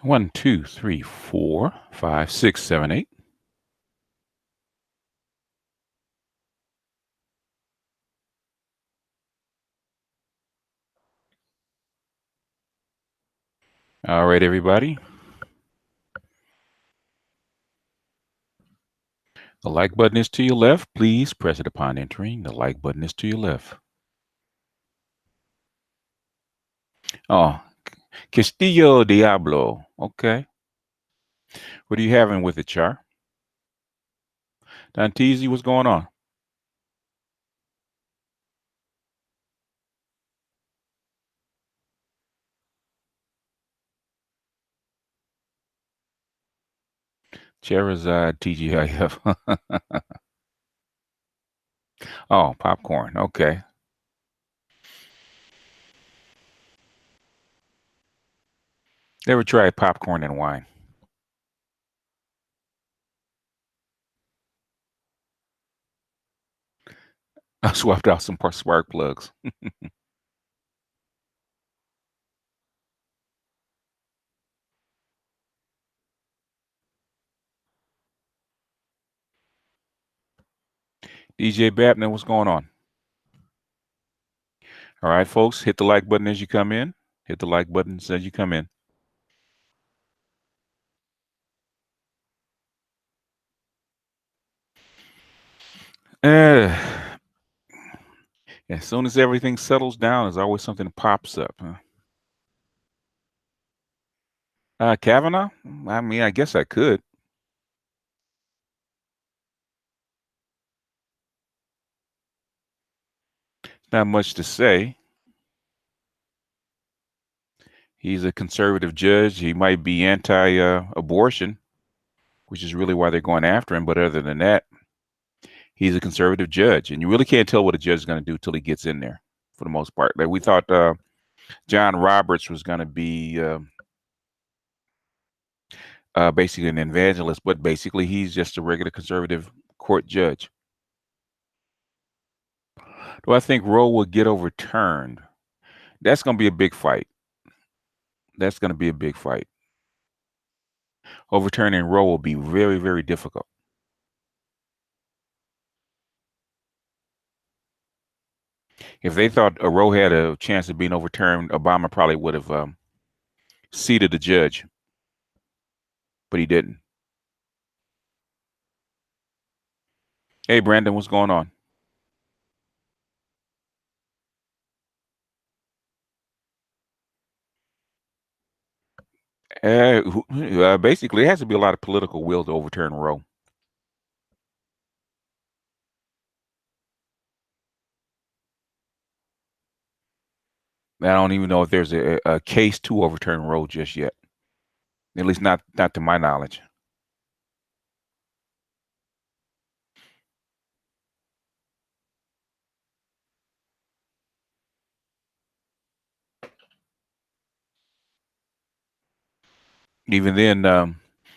1, 2, 3, 4, 5, 6, 7, 8. All right, everybody. The like button is to your left. Please press it upon entering. The like button is to your left. Oh, Castillo Diablo. Okay. What are you having with it, Char? Danteezy, what's going on? Charizard TGIF. Oh, popcorn. Okay. Never tried popcorn and wine. I swapped out some spark plugs. DJ Babner, what's going on? All right, folks, hit the like button as you come in. Hit the like button as you come in. Uh, as soon as everything settles down, there's always something that pops up. Huh? Kavanaugh? I mean, I guess I could. Not much to say. He's a conservative judge. He might be anti-abortion, which is really why they're going after him. But other than that, he's a conservative judge, and you really can't tell what a judge is going to do till he gets in there. For the most part, like we thought, John Roberts was going to be basically an evangelist, but basically he's just a regular conservative court judge. Do I think Roe will get overturned? That's going to be a big fight. That's going to be a big fight. Overturning Roe will be very, very difficult. If they thought a Roe had a chance of being overturned, Obama probably would have seated the judge, but he didn't. Hey, Brandon, what's going on? Basically, it has to be a lot of political will to overturn Roe. I don't even know if there's a case to overturn Roe just yet. At least not to my knowledge. Even then,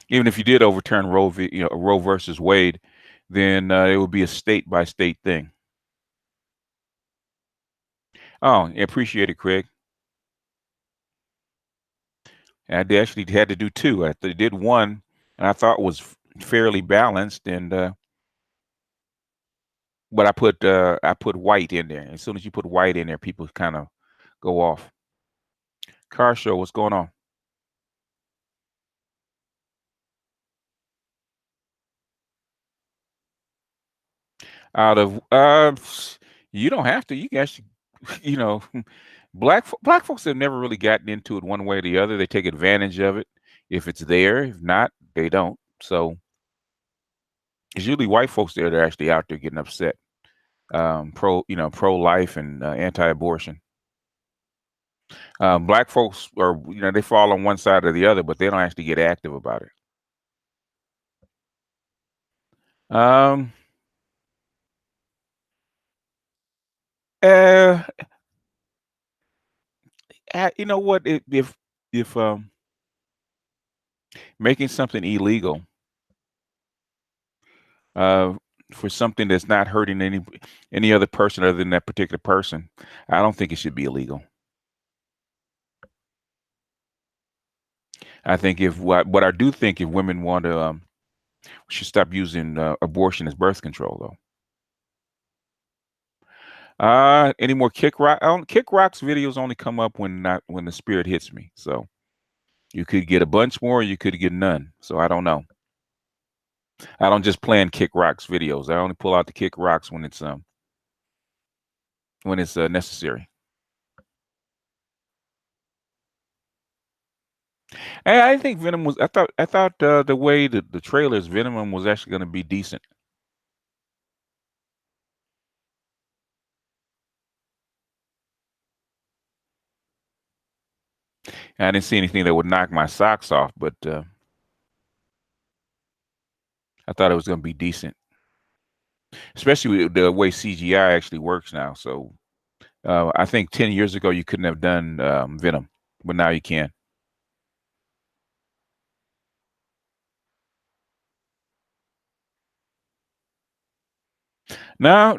even if you did overturn Roe versus Wade, then it would be a state by state thing. Oh, I appreciate it, Craig. I actually had to do two. I did one, and I thought was fairly balanced, and but I put white in there. As soon as you put white in there, people kind of go off. Car show, what's going on? Out of you don't have to. You guys, you know, black folks have never really gotten into it one way or the other. They take advantage of it if it's there. If not, they don't. So it's usually white folks there that are actually out there getting upset. Pro life and anti-abortion. Black folks are, they fall on one side or the other, but they don't actually get active about it. Um, uh, you know what? If making something illegal, uh, for something that's not hurting any other person other than that particular person, I don't think it should be illegal. I think if what I do think if women want to should stop using abortion as birth control though. Any more kick rock? Kick rocks videos only come up when not when the spirit hits me. So you could get a bunch more, you could get none. So I don't know. I don't just plan kick rocks videos. I only pull out the kick rocks when it's necessary. And I think Venom was. I thought the way the trailers Venom was actually going to be decent. I didn't see anything that would knock my socks off, but I thought it was going to be decent, especially with the way CGI actually works now. So I think 10 years ago you couldn't have done Venom, but now you can. No,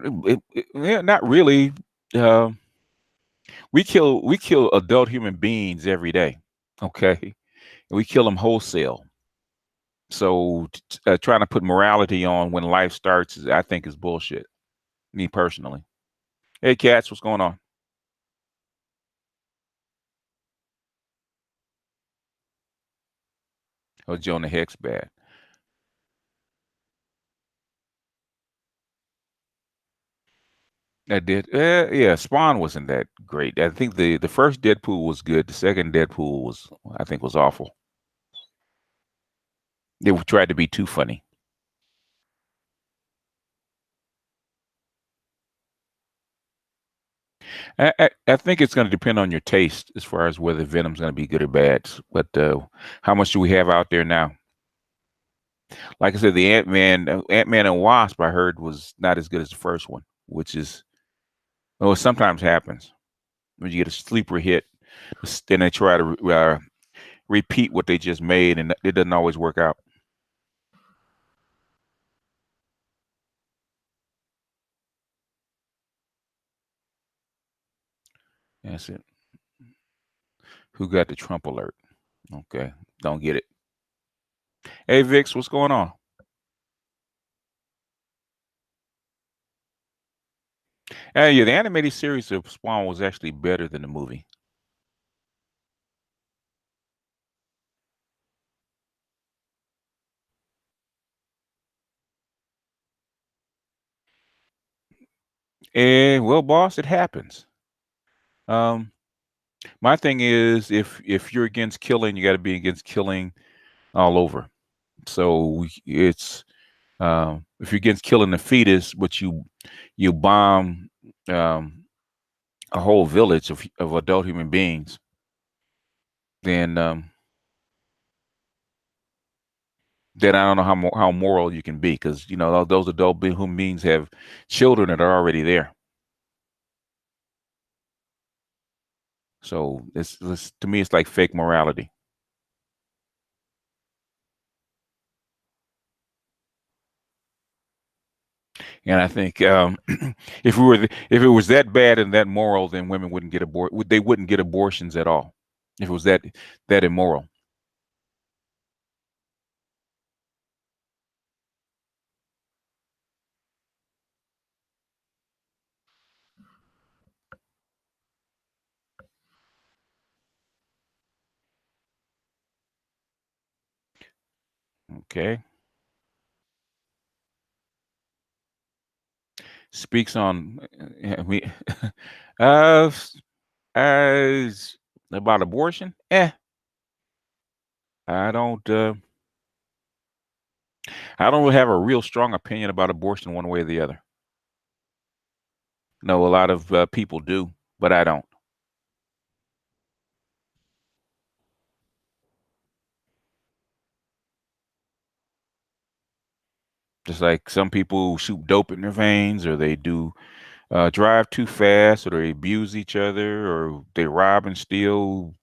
yeah, not really. Uh, we kill adult human beings every day. Okay, we kill them wholesale. So trying to put morality on when life starts, I think, is bullshit. Me personally. Hey, cats, what's going on? Oh, Jonah Hex bad. That did. Yeah, Spawn wasn't that great. I think the first Deadpool was good. The second Deadpool was, I think, was awful. They tried to be too funny. I think it's going to depend on your taste as far as whether Venom's going to be good or bad. But how much do we have out there now? Like I said, the Ant Man and Wasp, I heard was not as good as the first one, which is well, it sometimes happens when you get a sleeper hit, then they try to repeat what they just made, and it doesn't always work out. That's it. Who got the Trump alert? Okay, don't get it. Hey, Vix, what's going on? Hey, yeah, the animated series of Spawn was actually better than the movie. Well, boss, it happens. Um, my thing is, if you're against killing, you got to be against killing all over. So it's if you're against killing the fetus, but you bomb um, a whole village of adult human beings, then then I don't know how moral you can be because you know those human beings have children that are already there. So it's to me it's like fake morality. And I think if it was that bad and that moral, then women wouldn't get they wouldn't get abortions at all. If it was that immoral. Okay, speaks on we uh, as about abortion. I don't uh, I don't have a real strong opinion about abortion one way or the other. No, a lot of people do, but I don't. Just like some people shoot dope in their veins, or they do drive too fast, or they abuse each other, or they rob and steal.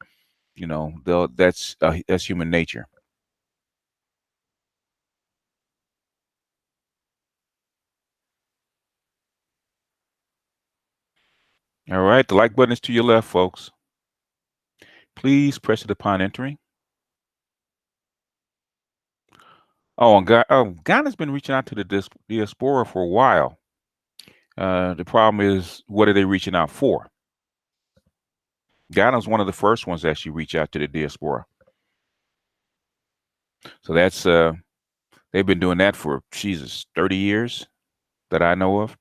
You know, that's human nature. All right, the like button is to your left, folks. Please press it upon entering. Oh, and Ghana's been reaching out to the diaspora for a while. The problem is, what are they reaching out for? Ghana's one of the first ones that actually reach out to the diaspora. So that's they've been doing that for Jesus 30 years that I know of.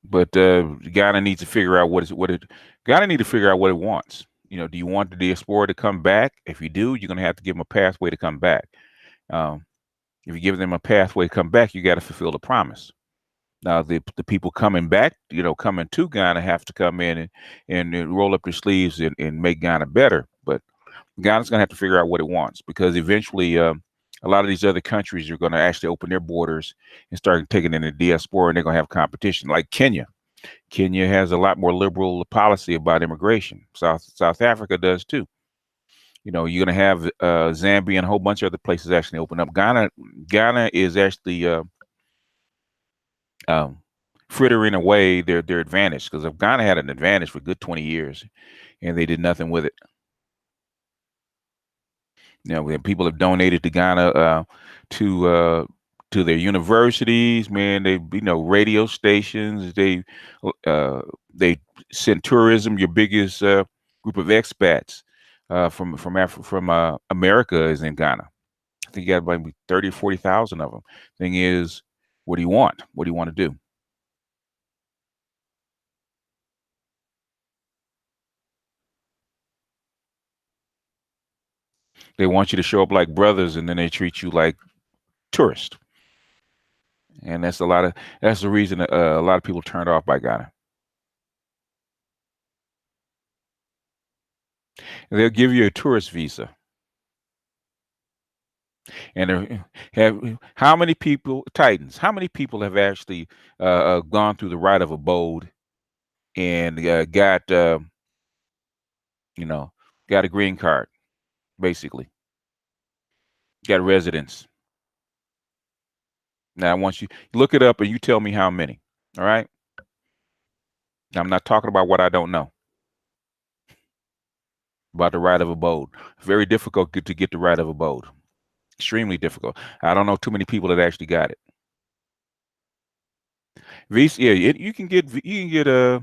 But Ghana needs to figure out Ghana need to figure out what it wants. Do you want the diaspora to come back? If you do, you're going to have to give them a pathway to come back. Um, if you give them a pathway to come back, you got to fulfill the promise. Now, the people coming back, coming to Ghana, have to come in and roll up their sleeves and make Ghana better. But Ghana's going to have to figure out what it wants, because eventually a lot of these other countries are going to actually open their borders and start taking in the diaspora, and they're going to have competition. Like Kenya. Kenya has a lot more liberal policy about immigration. South Africa does too. You're going to have Zambia and a whole bunch of other places actually open up. Ghana is actually frittering away their advantage, because if Ghana had an advantage for a good 20 years and they did nothing with it. When people have donated to Ghana to their universities, man, radio stations, they send tourism. Your biggest group of expats from America is in Ghana. I think you got about 30 or 40,000 of them. Thing is, what do you want? What do you want to do? They want you to show up like brothers, and then they treat you like tourists. And that's the reason a lot of people turned off by Ghana. They'll give you a tourist visa. And how many people, Titans, how many people have actually gone through the right of abode and you know, got a green card, basically, got a residence? Now, I want you look it up and you tell me how many. All right. I'm not talking about what I don't know about the right of abode. Very difficult to get the right of abode. Extremely difficult. I don't know too many people that actually got it. Visa, yeah, you can get a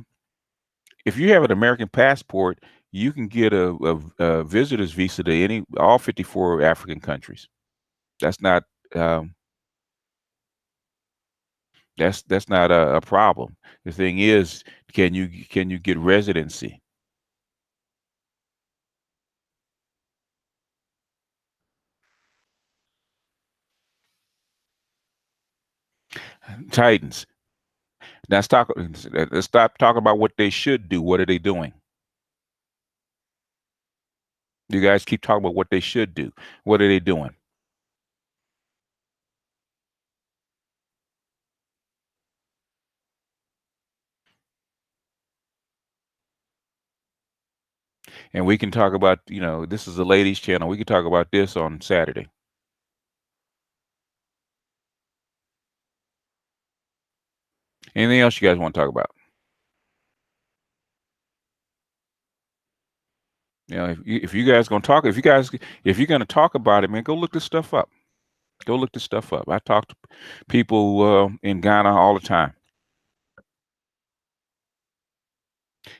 if you have an American passport, you can get a visitor's visa to all 54 African countries. That's not um, that's not a problem. The thing is, can you get residency? Titans. Let's stop talking about what they should do. What are they doing? You guys keep talking about what they should do. What are they doing? And we can talk about, this is a ladies' channel. We can talk about this on Saturday. Anything else you guys want to talk about? If you guys gonna talk, if you're gonna talk about it, man, go look this stuff up. Go look this stuff up. I talk to people in Ghana all the time.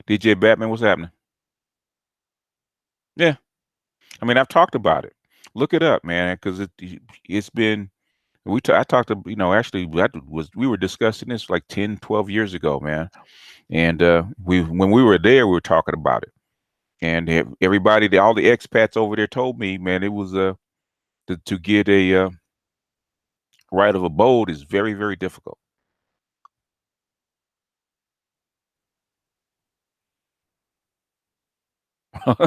DJ Batman, what's happening? Yeah, I mean, I've talked about it. Look it up, man, because it's been I talked to actually we were discussing this like 10, 12 years ago, man, and when we were there, we were talking about it, and everybody, all the expats over there told me, man, it was to get a right of abode is very, very difficult.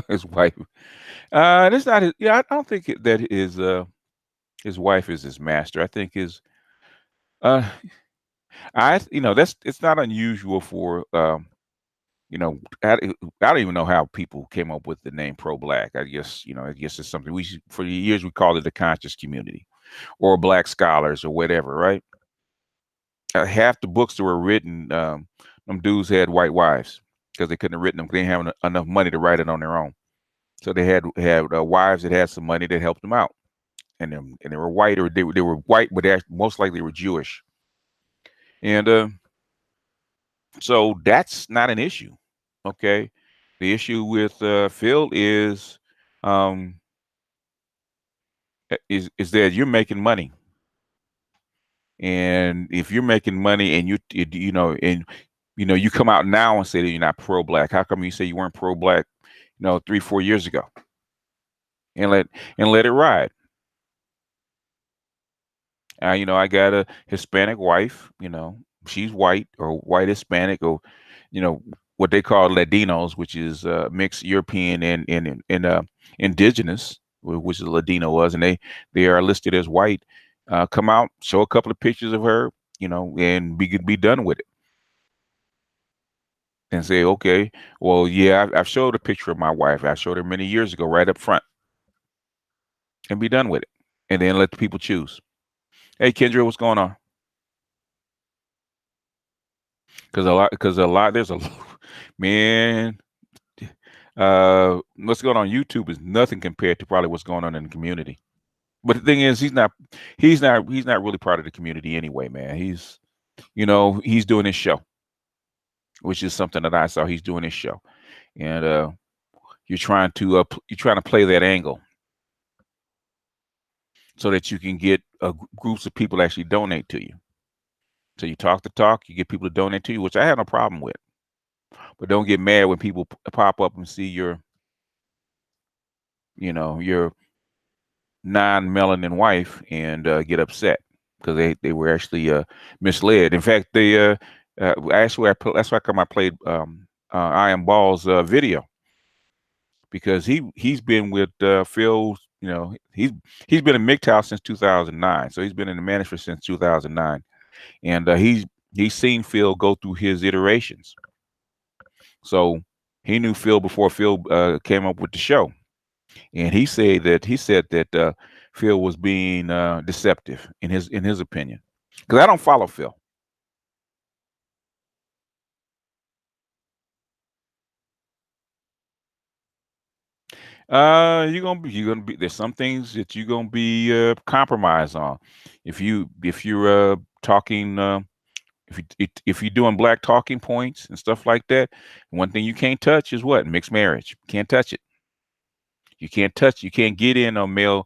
His wife, that's not his. Yeah, I don't think that his wife is his master. I think uh, that's it's not unusual for I don't even know how people came up with the name pro-black. I guess it's something for years we called it the conscious community or black scholars or whatever, right? Half the books that were written, them dudes had white wives. because they couldn't have written them. They didn't have enough money to write it on their own. So they had wives that had some money that helped them out, and they were white, or they were white, but they most likely were Jewish. And so that's not an issue. Okay, the issue with Phil um, is that you're making money, and if you're making money and you come out now and say that you're not pro-black, how come you say you weren't pro-black, 3-4 years ago, and let it ride? I got a Hispanic wife, she's white or white Hispanic, or, you know, what they call Latinos, which is mixed European and indigenous, which is Ladino was, and they are listed as white. Come out, show a couple of pictures of her, and be done with it, and say, okay, well, yeah, I've showed a picture of my wife. I showed her many years ago, right up front, and be done with it, and then let the people choose. Hey, Kendra, what's going on? Because there's a man. What's going on YouTube is nothing compared to probably what's going on in the community. But the thing is, he's not really part of the community anyway, man. He's doing his show, which is something that I saw. He's doing his show, and you're trying to play that angle so that you can get groups of people to actually donate to you. So you talk the talk, you get people to donate to you, which I have no problem with. But don't get mad when people pop up and see your non-melanin wife and get upset because they were actually misled. In fact, that's why I played I Am Ball's video, because he's been with Phil. He's been in MGTOW since 2009, so he's been in the management since 2009, and he's seen Phil go through his iterations. So he knew Phil before Phil came up with the show. And he said that Phil was being deceptive in his opinion. Because I don't follow Phil. You're gonna be. There's some things that you're gonna be compromised on. If you're talking, if you're doing black talking points and stuff like that, one thing you can't touch is what? Mixed marriage. Can't touch it. You can't get in on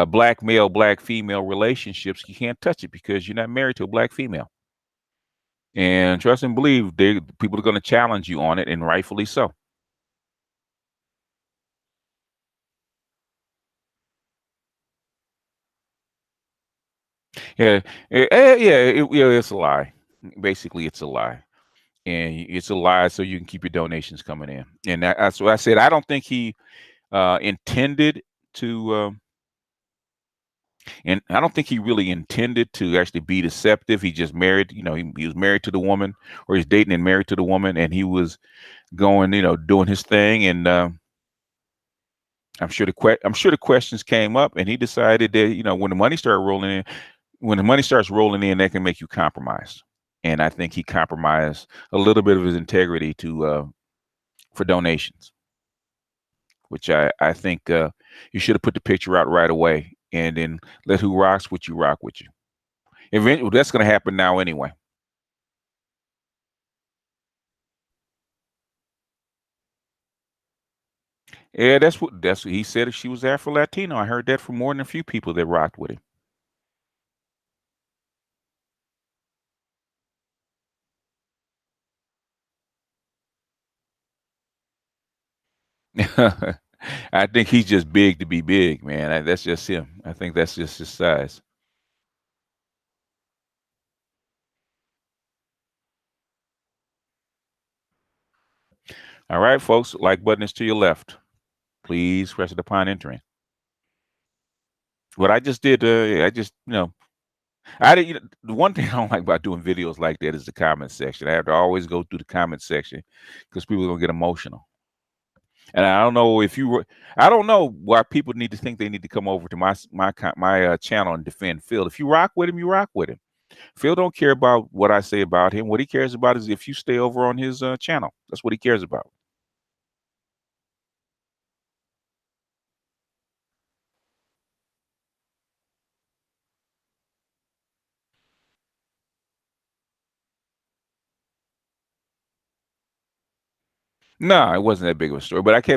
black male, black female relationships. You can't touch it because you're not married to a black female. And trust and believe, people are going to challenge you on it, and rightfully so. Yeah, yeah, it's a lie. Basically, it's a lie, and it's a lie so you can keep your donations coming in. And that's what I said. I don't think he intended to, and I don't think he really intended to actually be deceptive. He just married. He was married to the woman, or he's dating and married to the woman, and he was going, doing his thing, and I'm sure the questions came up, and he decided that when the money starts rolling in, that can make you compromise. And I think he compromised a little bit of his integrity to for donations, which I think you should have put the picture out right away, and then let who rocks with you rock with you. Eventually, that's going to happen now anyway. Yeah, that's what he said. If she was Afro Latino, I heard that from more than a few people that rocked with him. I think he's just big to be big, man. That's just him. I think that's just his size. All right, folks. Like button is to your left. Please press it upon entering. What I just did, I just, I did. The one thing I don't like about doing videos like that is the comment section. I have to always go through the comment section because people are gonna get emotional. And I don't know why people need to think they need to come over to my channel and defend Phil. If you rock with him, you rock with him. Phil don't care about what I say about him. What he cares about is if you stay over on his channel. That's what he cares about. No, it wasn't that big of a story. But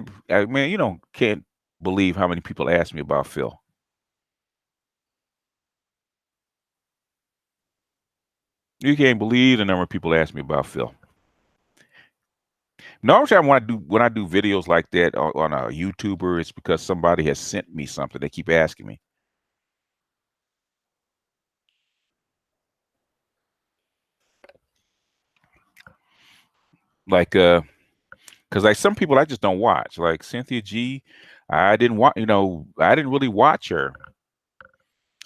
man, you don't can't believe how many people asked me about Phil. You can't believe the number of people ask me about Phil. Normally, time when I do videos like that on a YouTuber, it's because somebody has sent me something. They keep asking me. Like because like some people I just don't watch. Like Cynthia G, I didn't watch. I didn't really watch her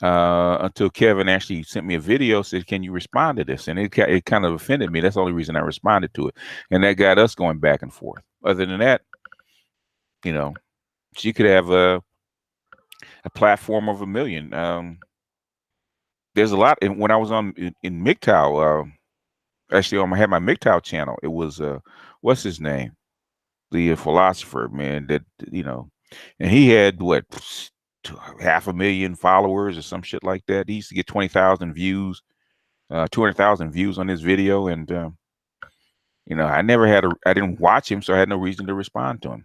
until Kevin actually sent me a video. Said, "Can you respond to this?" And it kind of offended me. That's the only reason I responded to it, and that got us going back and forth. Other than that, you know, she could have a platform of 1 million. There's a lot. And when I was in MGTOW, actually I had my MGTOW channel. It was what's his name? The philosopher, man. That and he had what 500,000 followers or some shit like that. He used to get 20,000 views, 200,000 views on his video, and I didn't watch him, so I had no reason to respond to him.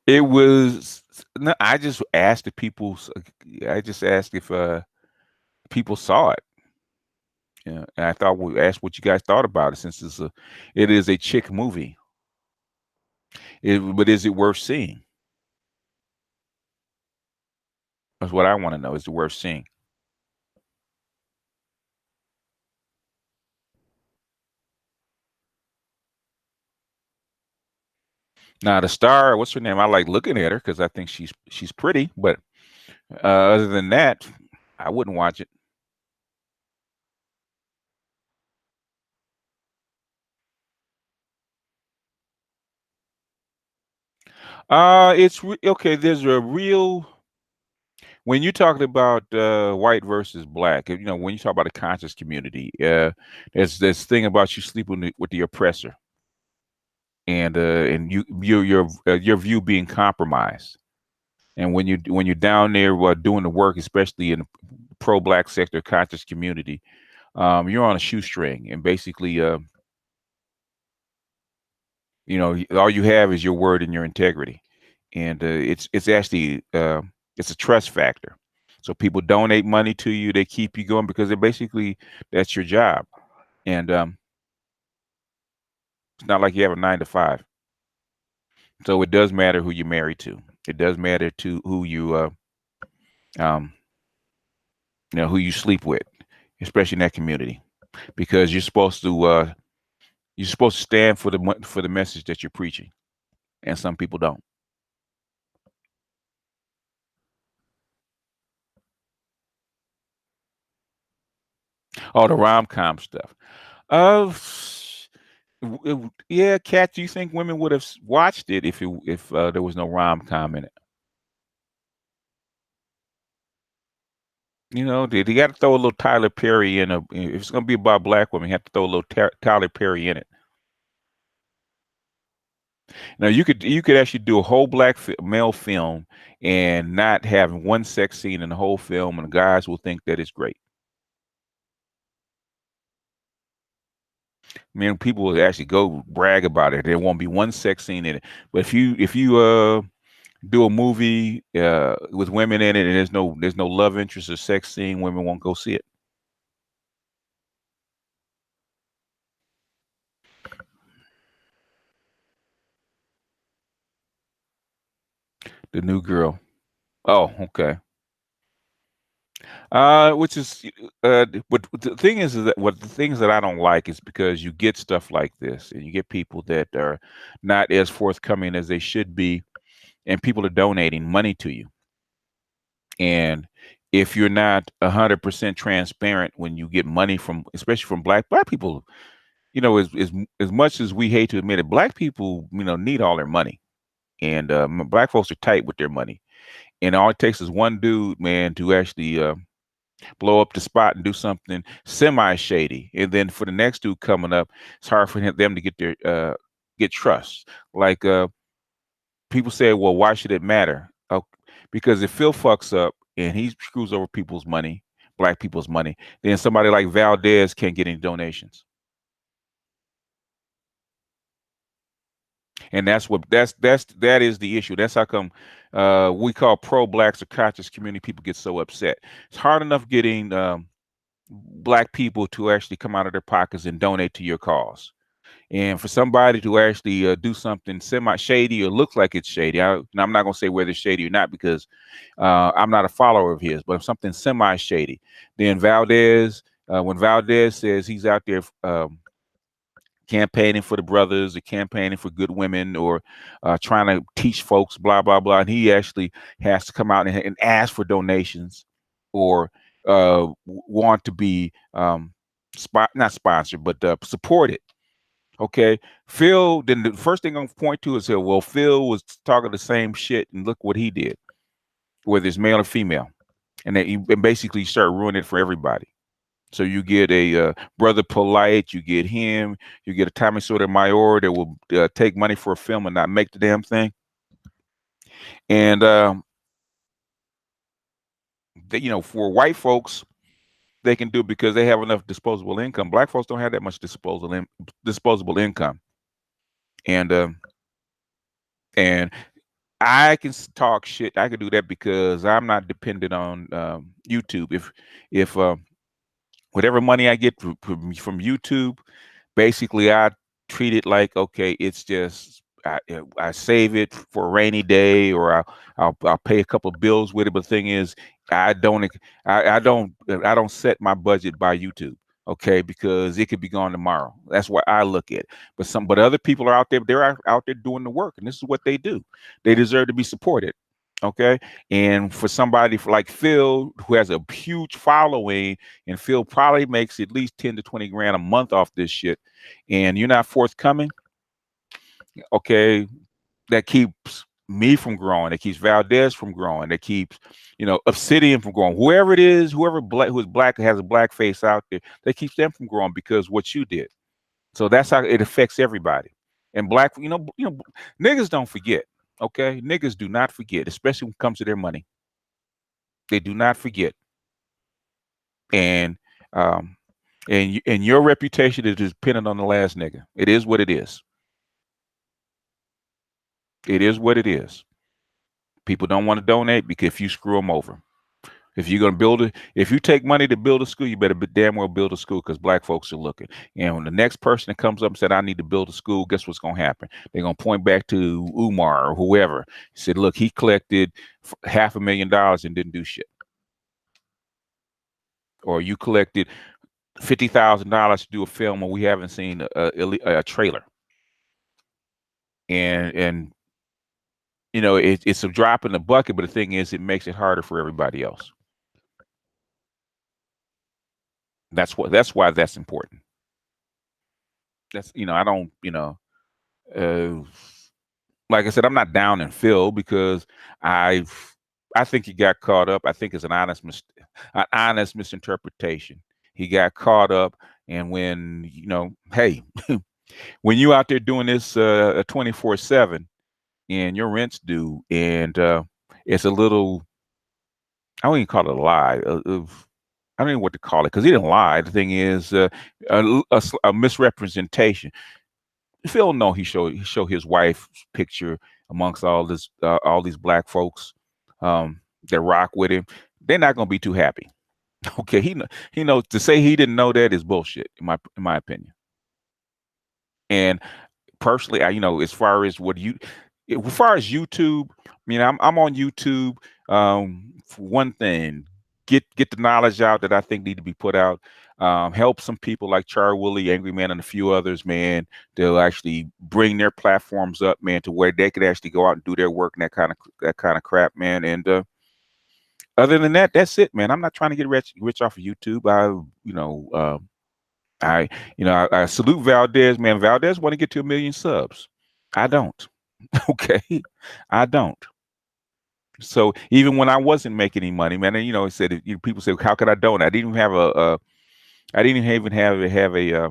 It was no, I just asked if people. I just asked if people saw it. Yeah, and I thought we asked what you guys thought about it since it is a chick movie. But is it worth seeing? That's what I want to know. Is it worth seeing? Now the star, what's her name? I like looking at her because I think she's pretty. But other than that, I wouldn't watch it. Okay. There's a real when you're talking about white versus black. When you talk about a conscious community, there's this thing about you sleeping with the oppressor, and your view being compromised. And when you're down there doing the work, especially in the pro-black sector conscious community, you're on a shoestring, and basically, all you have is your word and your integrity, and it's actually it's a trust factor. So people donate money to you, they keep you going because that's your job, and it's not like you have a 9 to 5. So it does matter who you're married to. It does matter to who um, who you sleep with, especially in that community, because you're supposed to stand for the message that you're preaching, and some people don't. Oh, the rom com stuff. Uh, yeah, Kat, do you think women would have watched it if there was no rom com in it? They got to throw a little Tyler Perry in a. If it's going to be about black women, you have to throw a little Tyler Perry in it. Now you could actually do a whole male film and not have one sex scene in the whole film, and the guys will think that it's great. I mean, people will actually go brag about it. There won't be one sex scene in it. But if you do a movie with women in it and there's no love interest or sex scene, women won't go see it. The new girl. Oh, okay. Which is, but the thing is that what the things that I don't like is because you get stuff like this, and you get people that are not as forthcoming as they should be, and people are donating money to you. And if you're not 100% transparent when you get money from, especially from black people, as much as we hate to admit it, black people, need all their money, and black folks are tight with their money, and all it takes is one dude, man, to actually blow up the spot and do something semi shady, and then for the next dude coming up, it's hard for them to get trust. Like people say, well, why should it matter? Oh, because if Phil fucks up and he screws over people's money, black people's money, then somebody like Valdez can't get any donations. And that is the issue. That's how come we call pro-blacks or conscious community people get so upset. It's hard enough getting black people to actually come out of their pockets and donate to your cause. And for somebody to actually do something semi shady or looks like it's shady, I'm not going to say whether it's shady or not because I'm not a follower of his, but if something semi shady, then Valdez, when Valdez says he's out there campaigning for the brothers or campaigning for good women or trying to teach folks, blah, blah, blah, and he actually has to come out and ask for donations or want to be not sponsored, but supported. Okay, Phil. Then the first thing I'm gonna point to is here. Well, Phil was talking the same shit, and look what he did, whether it's male or female, and and basically start ruining it for everybody. So you get a brother polite, you get him, you get a Tommy Sotomayor that will take money for a film and not make the damn thing, and for white folks they can do it because they have enough disposable income. Black folks don't have that much disposable income, and and I can talk shit. I can do that because I'm not dependent on YouTube. If whatever money I get from YouTube, basically I treat it like, okay, it's just I save it for a rainy day, or I'll pay a couple of bills with it. But the thing is, I don't I don't set my budget by YouTube. Okay, because it could be gone tomorrow. That's what I look at. But other people are out there. They're out there doing the work, and this is what they do. They deserve to be supported. Okay, and for somebody like Phil, who has a huge following, and Phil probably makes at least 10 to 20 grand a month off this shit, and you're not forthcoming, okay, that keeps me from growing. That keeps Valdez from growing. That keeps, Obsidian from growing. Whoever it is, who is black, has a black face out there, that keeps them from growing because what you did. So that's how it affects everybody. And black, niggas don't forget. Okay, niggas do not forget, especially when it comes to their money. They do not forget. And um, and your reputation is dependent on the last nigga. It is what it is. It is what it is. People don't want to donate because if you screw them over. If you're gonna if you take money to build a school, you better damn well build a school because black folks are looking. And when the next person that comes up and said, "I need to build a school," guess what's gonna happen? They're gonna point back to Umar or whoever. He said, "Look, he collected $500,000 and didn't do shit." Or you collected $50,000 to do a film and we haven't seen a trailer. And it's a drop in the bucket, but the thing is, it makes it harder for everybody else. That's why that's important. I don't, uh, like I said, I'm not down in Phil because I I think he got caught up. I think it's an honest misinterpretation. He got caught up, and when hey, when you out there doing this 24/7 and your rent's due, and it's a little, I don't even call it a lie. I don't know what to call it because he didn't lie. The thing is, a misrepresentation. Phil, no, he show his wife's picture amongst all these black folks that rock with him. They're not gonna be too happy. Okay, he knows, to say he didn't know that is bullshit in my opinion. And personally, as far as YouTube, I'm on YouTube. For one thing, get the knowledge out that I think need to be put out. Help some people like Char Willie, Angry Man, and a few others, man. They'll actually bring their platforms up, man, to where they could actually go out and do their work and that kind of crap, man. And other than that, that's it, man. I'm not trying to get rich off of YouTube. I, I salute Valdez, man. Valdez want to get to 1 million subs. I don't. Okay, I don't. So even when I wasn't making any money, man, and, it said people say, "How could I donate?" I didn't even have I didn't even have a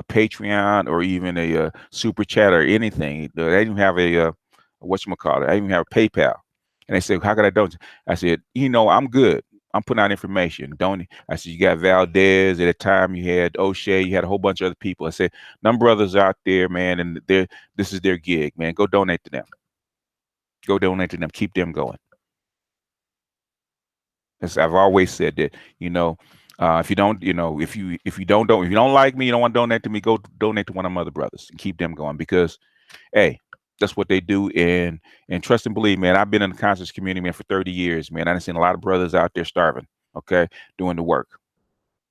Patreon or even a super chat or anything. They didn't even have a whatchamacallit. I didn't even have a PayPal. And they said, "How could I donate?" I said, I'm good. I'm putting out information. Don't I said, you got Valdez at the time, you had O'Shea, you had a whole bunch of other people. I said, them brothers out there, man, and this is their gig, man. Go donate to them. Go donate to them. Keep them going. As I've always said that, if you don't, if you don't like me, you don't want to donate to me, go donate to one of my other brothers and keep them going because, hey, that's what they do. And trust and believe, man, I've been in the conscious community, man, for 30 years, man. I've seen a lot of brothers out there starving, okay, doing the work.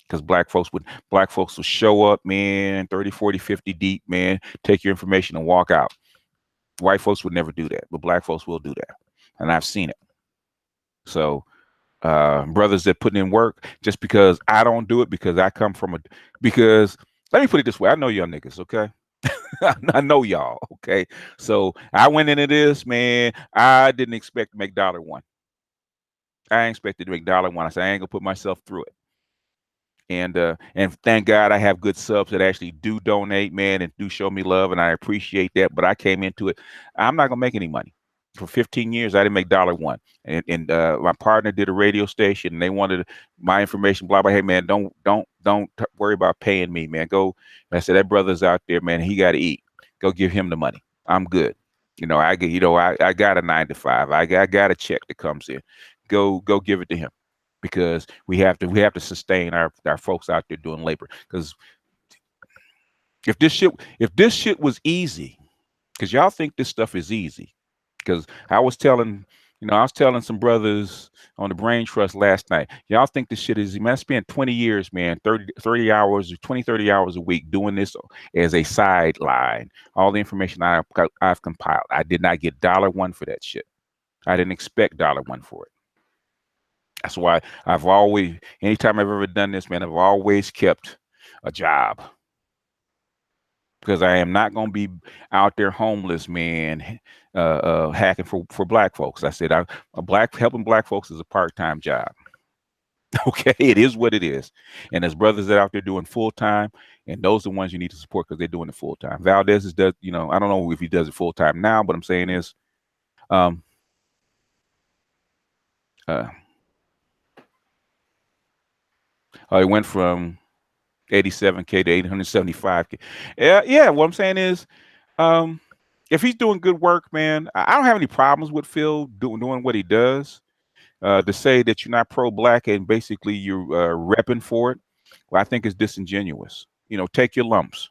Because black folks will show up, man, 30, 40, 50 deep, man, take your information and walk out. White folks would never do that, but black folks will do that. And I've seen it. So brothers that put in work, just because I don't do it, because I come from because let me put it this way, I know y'all niggas, okay? I know y'all, okay? So I went into this, man, I didn't expect to make $1. I ain't expected to make $1. I said, I ain't gonna put myself through it. And thank God I have good subs that actually do donate, man, and do show me love, and I appreciate that. But I came into it, I'm not gonna make any money. For 15 years, I didn't make $1. And my partner did a radio station, and they wanted my information. Blah blah. Hey man, don't worry about paying me, man. Go. I said that brother's out there, man. He got to eat. Go give him the money. I'm good. I get. I got a 9 to 5. I got a check that comes in. Go give it to him, because we have to sustain our folks out there doing labor. Because if this shit was easy, because y'all think this stuff is easy. Because I was telling some brothers on the Brain Trust last night, y'all think this shit is, man, I spent 20 years, man, 30 hours, 20, 30 hours a week doing this as a sideline. All the information I've compiled. I did not get $1 for that shit. I didn't expect $1 for it. That's why anytime I've ever done this, man, I've always kept a job. Because I am not going to be out there homeless, man, hacking for black folks. I said, helping black folks is a part-time job. Okay, it is what it is. And there's brothers that are out there doing full-time, and those are the ones you need to support because they're doing it full-time. Valdez does, I don't know if he does it full-time now, but I'm saying is, um, it went from 87K to 875K. Yeah. What I'm saying is, if he's doing good work, man, I don't have any problems with Phil doing what he does. To say that you're not pro-black and basically you're repping for it, well, I think it's disingenuous. Take your lumps.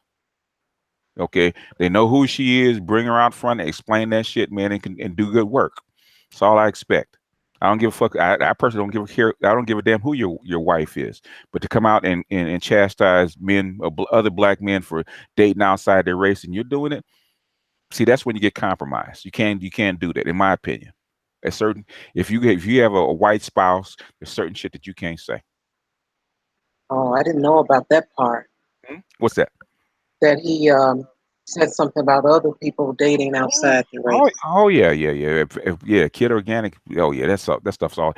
Okay, they know who she is. Bring her out front and explain that shit, man, and do good work. That's all I expect. I don't give a fuck. I personally don't give a care. I don't give a damn who your wife is. But to come out and chastise men, other black men for dating outside their race, and you're doing it. See, that's when you get compromised. You can't do that, in my opinion. If you have a white spouse, there's certain shit that you can't say. Oh, I didn't know about that part. What's that? That he said something about other people dating outside the Oh, race. oh yeah, yeah, yeah, yeah. Kid Organic. Oh yeah, that stuff's all.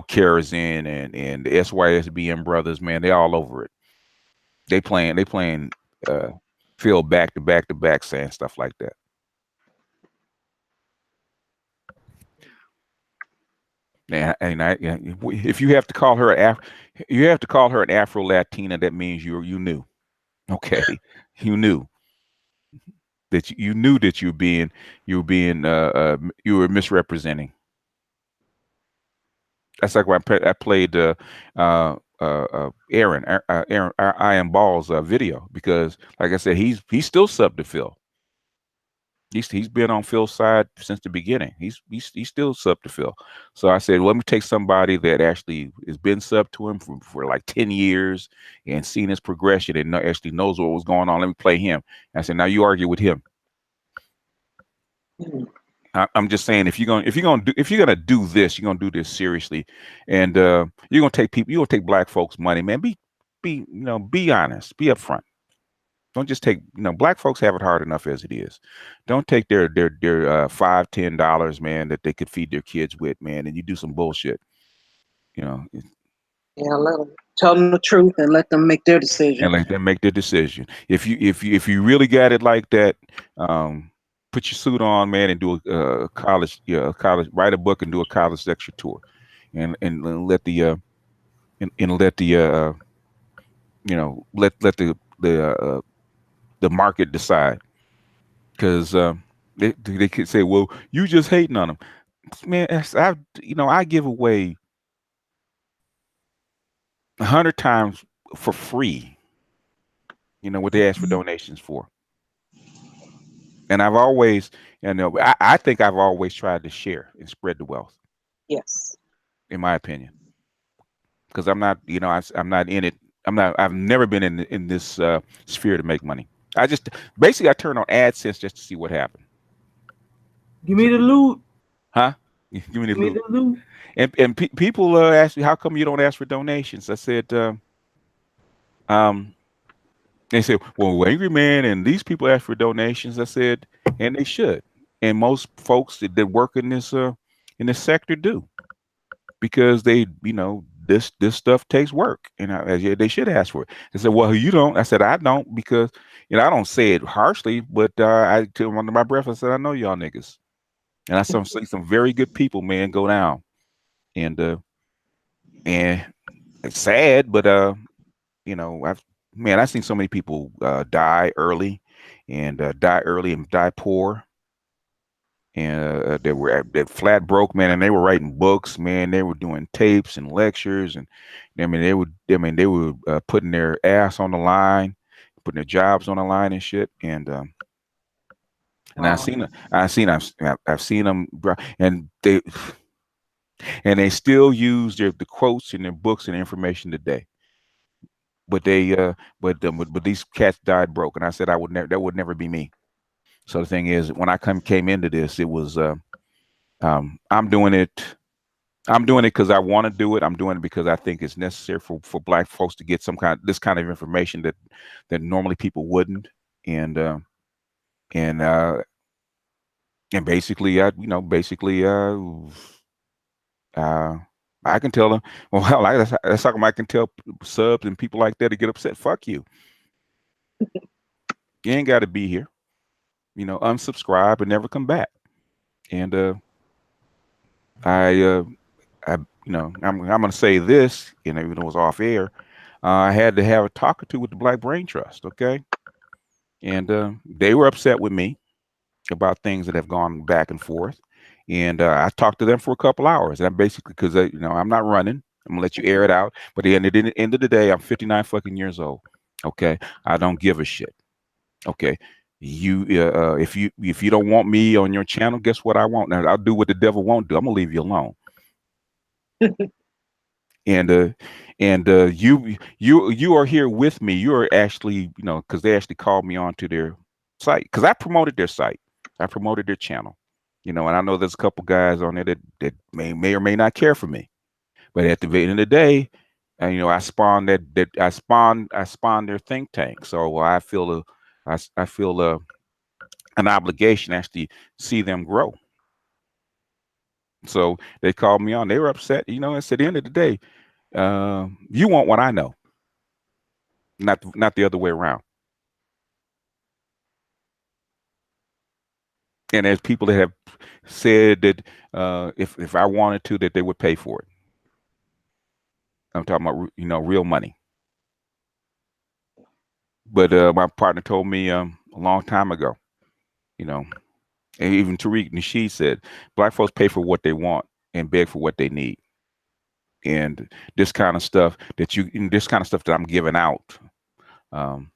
Kerosene and the SYSBM brothers, man, they all over it. They playing uh Phil back to back to back saying stuff like that. If you have to call her you have to call her an Afro Latina. That means you knew. Okay, you knew you knew that you were misrepresenting. That's like when I played Aaron I am Ball's video, because like I said, he's still sub to Phil. He's been on Phil's side since the beginning. He's still sub to Phil. So I said, let me take somebody that actually has been sub to him for like 10 years and seen his progression and actually knows what was going on. Let me play him. And I said, now you argue with him. Hmm. I'm just saying, if you're gonna do this, you're gonna do this seriously, and you're gonna take black folks' money, man. be honest, be upfront. Don't just take, black folks have it hard enough as it is. Don't take their $5, $10, man, that they could feed their kids with, man, and you do some bullshit, you know, Yeah, let them tell them the truth and let them make their decision. and let them make their decision. If you really got it like that, um, put your suit on, man, and do a college, write a book and do a college lecture tour, and let and let the market decide, because they could say, well, you just hating on them, man. I give away 100 times for free, what they ask for donations for. And I've always, I think I've always tried to share and spread the wealth, Yes. in my opinion, because I'm not, I'm not in it. I've never been in this sphere to make money. I just basically I turn on AdSense just to see what happened. Give So, me the loot. huh? Give me the Give me loot. the loot. And people ask me, how come you don't ask for donations? I said, um, they said, well, Angry Man and these people ask for donations. I said, and they should. And most folks that work in this sector do, because this stuff takes work, and yeah, they should ask for it. They said, well, you don't. I said, I don't, because I don't say it harshly, but I to under my breath, I said, I know y'all niggas, and I see some very good people, man, go down, and it's sad, but I've man, I've seen so many people die early, and die poor, and they were that flat broke, man, and they were writing books, man. They were doing tapes and lectures, and they were putting their ass on the line, putting their jobs on the line and shit, and Wow. I've seen them, and they still use the quotes in their books and information today. But but these cats died broke, and I said that would never be me. So the thing is, when I came into this, it was I'm doing it. I'm doing it because I want to do it. I'm doing it because I think it's necessary for black folks to get this kind of information that normally people wouldn't. And and uh and basically, uh I can tell them, well, that's how come I can tell subs and people like that to get upset. Fuck you. You ain't got to be here. Unsubscribe and never come back. And I I I'm gonna say this, even though it was off air. I had to have a talk or two with the Black Brain Trust, okay? And they were upset with me about things that have gone back and forth. And I talked to them for a couple hours. And I basically, because I'm not running. I'm gonna let you air it out. But at the end of the day, I'm 59 fucking years old. Okay, I don't give a shit. Okay, if you don't want me on your channel, guess what I want? Now I'll do what the devil won't do. I'm gonna leave you alone. And you are here with me. You are actually, because they actually called me onto their site, because I promoted their site. I promoted their channel. And I know there's a couple guys on there that may or may not care for me. But at the end of the day, I spawned I spawned their think tank. So I feel an obligation to actually see them grow. So they called me on. They were upset. It's at the end of the day, you want what I know, not the other way around. And there's people that have said that if I wanted to, that they would pay for it. I'm talking about real money. But my partner told me a long time ago, you know, and even Tariq Nasheed said, black folks pay for what they want and beg for what they need. And this kind of stuff that I'm giving out um,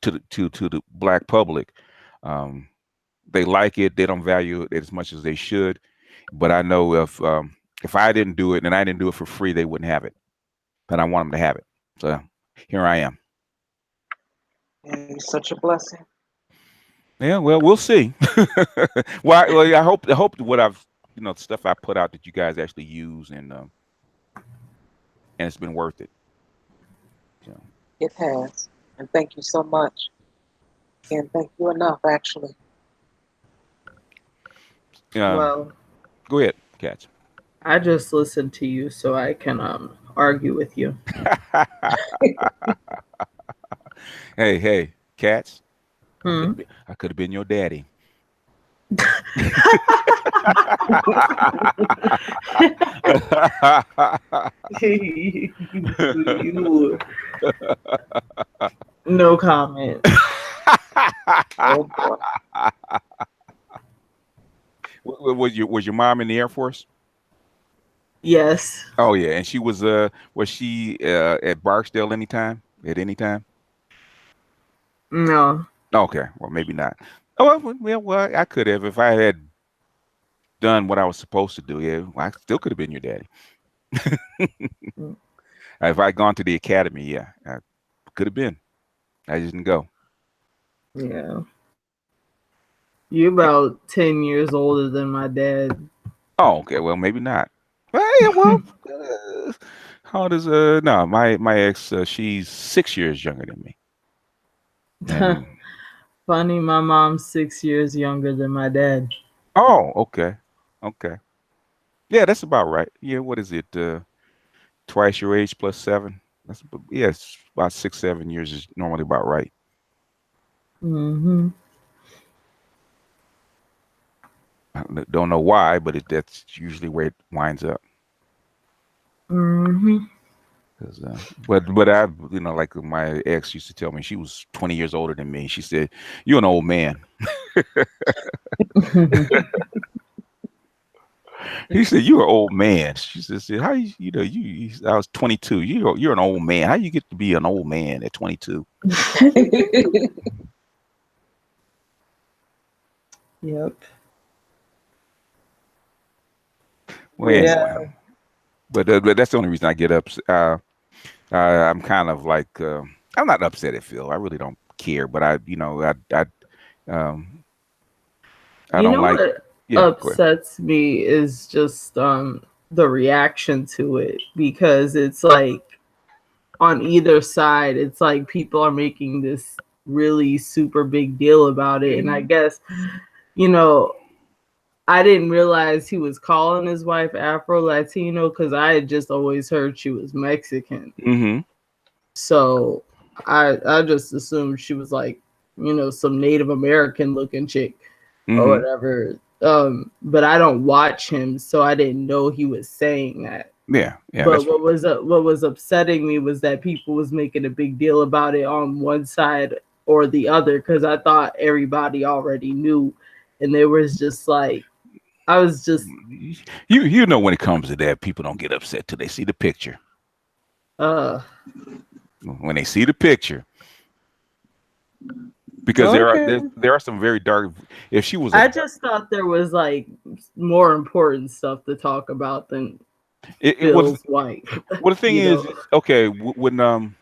to the black public, um, they like it. They don't value it as much as they should. But I know if I didn't do it and I didn't do it for free, they wouldn't have it. But I want them to have it. So here I am. And it's such a blessing. Yeah, well, we'll see. I hope what stuff I put out that you guys actually use, and it's been worth it. So, It has. And thank you so much. And thank you enough, actually. um, Well, go ahead, Cats. I just listened to you so I can argue with you. Hey, Cats. Hmm. I could have been your daddy. You, no comment. Oh boy. Was your mom in the Air Force? Yes. Oh yeah, and she was she at Barksdale anytime? At any time? No. Okay, well maybe not. Oh well, I could have if I had done what I was supposed to do. Yeah, well, I still could have been your daddy. If I'd gone to the academy, yeah, I could have been. I just didn't go. Yeah. You about 10 years older than my dad. Oh, okay. Well, maybe not. Well, yeah. Well, uh, how old is no, my ex? She's 6 years younger than me. And Funny, my mom's 6 years younger than my dad. oh, okay, okay. Yeah, that's about right. Yeah, what is it? Twice your age plus seven. Yeah, it's about 6, 7 years is normally about right. Mm-hmm. Don't know why, but that's usually where it winds up. Mm-hmm. 'Cause, but I, like my ex used to tell me, she was 20 years older than me. She said, "You're an old man." He said, "You're an old man." She said, "How I was 22. You're an old man. How you get to be an old man at 22?" Yep. Well, Yeah. anyway, but that's the only reason I get up. I'm kind of like I'm not upset at Phil. I really don't care, but um, I You don't know like. what Yeah, go ahead. upsets me is just the reaction to it, because it's like on either side, it's like people are making this really super big deal about it. And I guess, you know, I didn't realize he was calling his wife Afro Latino because I had just always heard she was Mexican. Mm-hmm. So I just assumed she was like, some Native American looking chick or Mm-hmm. whatever. But I don't watch him, so I didn't know he was saying that. Yeah, yeah, But that's what was upsetting me was that people was making a big deal about it on one side or the other, because I thought everybody already knew, and there was just like I was just when it comes to that, people don't get upset till they see the picture. uh When they see the picture, because okay. there are some very dark. If she was a, I just thought there was like more important stuff to talk about than it was Phil's wife. well, the thing you know. is, okay, when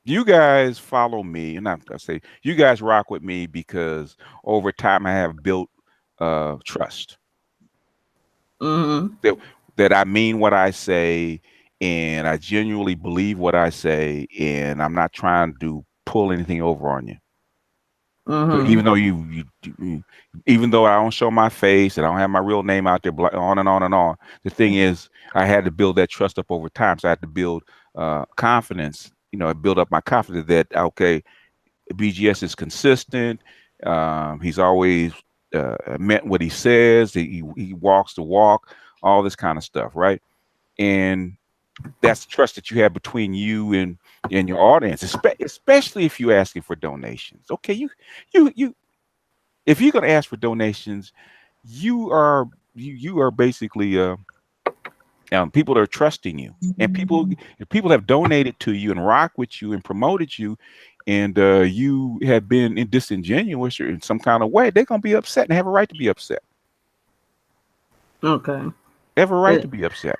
you guys follow me, and I say you guys rock with me because over time I have built trust Mm-hmm. that I mean what I say, and I genuinely believe what I say, and I'm not trying to pull anything over on you. So Mm-hmm. even though even though I don't show my face and I don't have my real name out there, on and on and on, the thing is, I had to build that trust up over time. So I had to build confidence. Build up my confidence that okay, BGS is consistent. He's always meant what he says. He walks the walk. All this kind of stuff, right? And that's trust that you have between you and your audience, especially if you're asking for donations. Okay, you if you're going to ask for donations, you are basically people are trusting you, and if people have donated to you and rock with you and promoted you, and you have been disingenuous or in some kind of way, they're going to be upset and have a right to be upset. Okay. They have a right to It, be upset.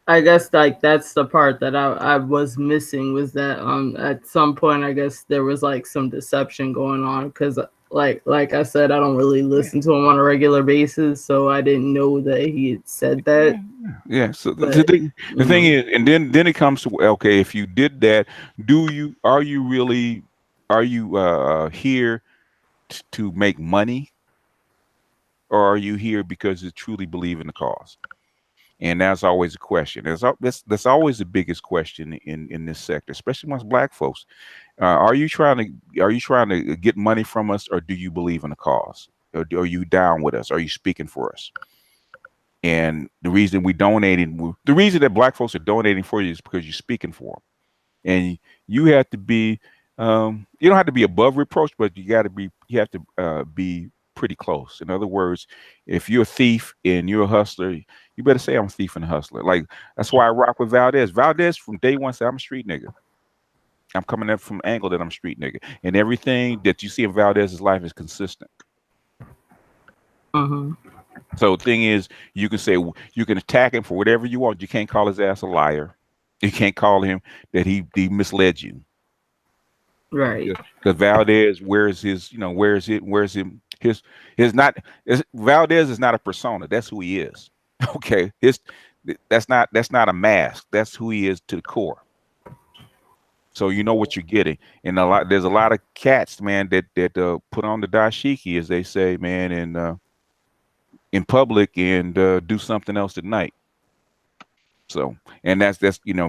I guess like that's the part that I was missing, was that at some point I guess there was like some deception going on, because like I said, I don't really Yeah. listen to him on a regular basis, so I didn't know that he had said that. Yeah. So But the you thing know, is, and then it comes to, okay, if you did that, are you really, are you here to make money, or are you here because you truly believe in the cause? And that's always a question. That's always the biggest question in this sector, especially amongst Black folks. Are you trying to get money from us, or do you believe in the cause? Or are you down with us? Are you speaking for us? And the reason that Black folks are donating for you is because you're speaking for them. And you have to be, you don't have to be above reproach, but you have to be pretty close. In other words, if you're a thief and you're a hustler, you better say I'm a thief and a hustler. Like, that's why I rock with Valdez. Valdez from day one said I'm a street nigga. I'm coming up from angle that I'm a street nigga, and everything that you see in Valdez's life is consistent. hmm So the thing is, you can attack him for whatever you want. You can't call his ass a liar. You can't call him that he misled you. right. Because Valdez, where's his, where's him, his not, Valdez is not a persona. That's who he is. Okay, that's not a mask. That's who he is to the core. So you know what you're getting, and there's a lot of cats, man, that put on the dashiki, as they say, man, and in public, and do something else at night. So, and that's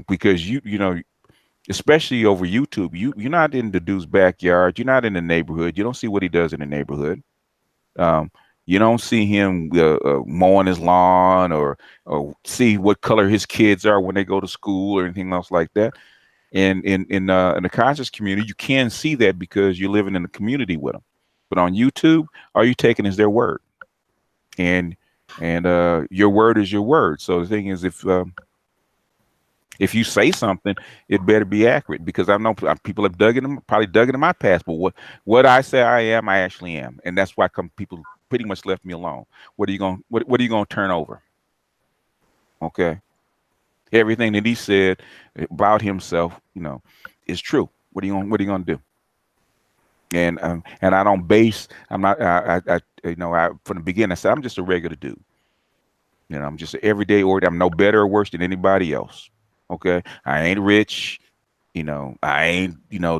because especially over YouTube, you're not in the dude's backyard, you're not in the neighborhood, you don't see what he does in the neighborhood. Um, you don't see him mowing his lawn, or see what color his kids are when they go to school or anything else like that. And in the conscious community, you can see that because you're living in the community with them. But on YouTube, all you taking is their word, and your word is your word. So the thing is, if you say something, it better be accurate, because I know people have probably dug it in my past. But what I say I am, I actually am, and that's why people pretty much left me alone. What are you going to turn over? Okay, everything that he said about himself, is true. What are you going to do? And I don't base. I'm not. From the beginning, I said I'm just a regular dude. I'm just an everyday order. I'm no better or worse than anybody else. Okay, I ain't rich. I ain't,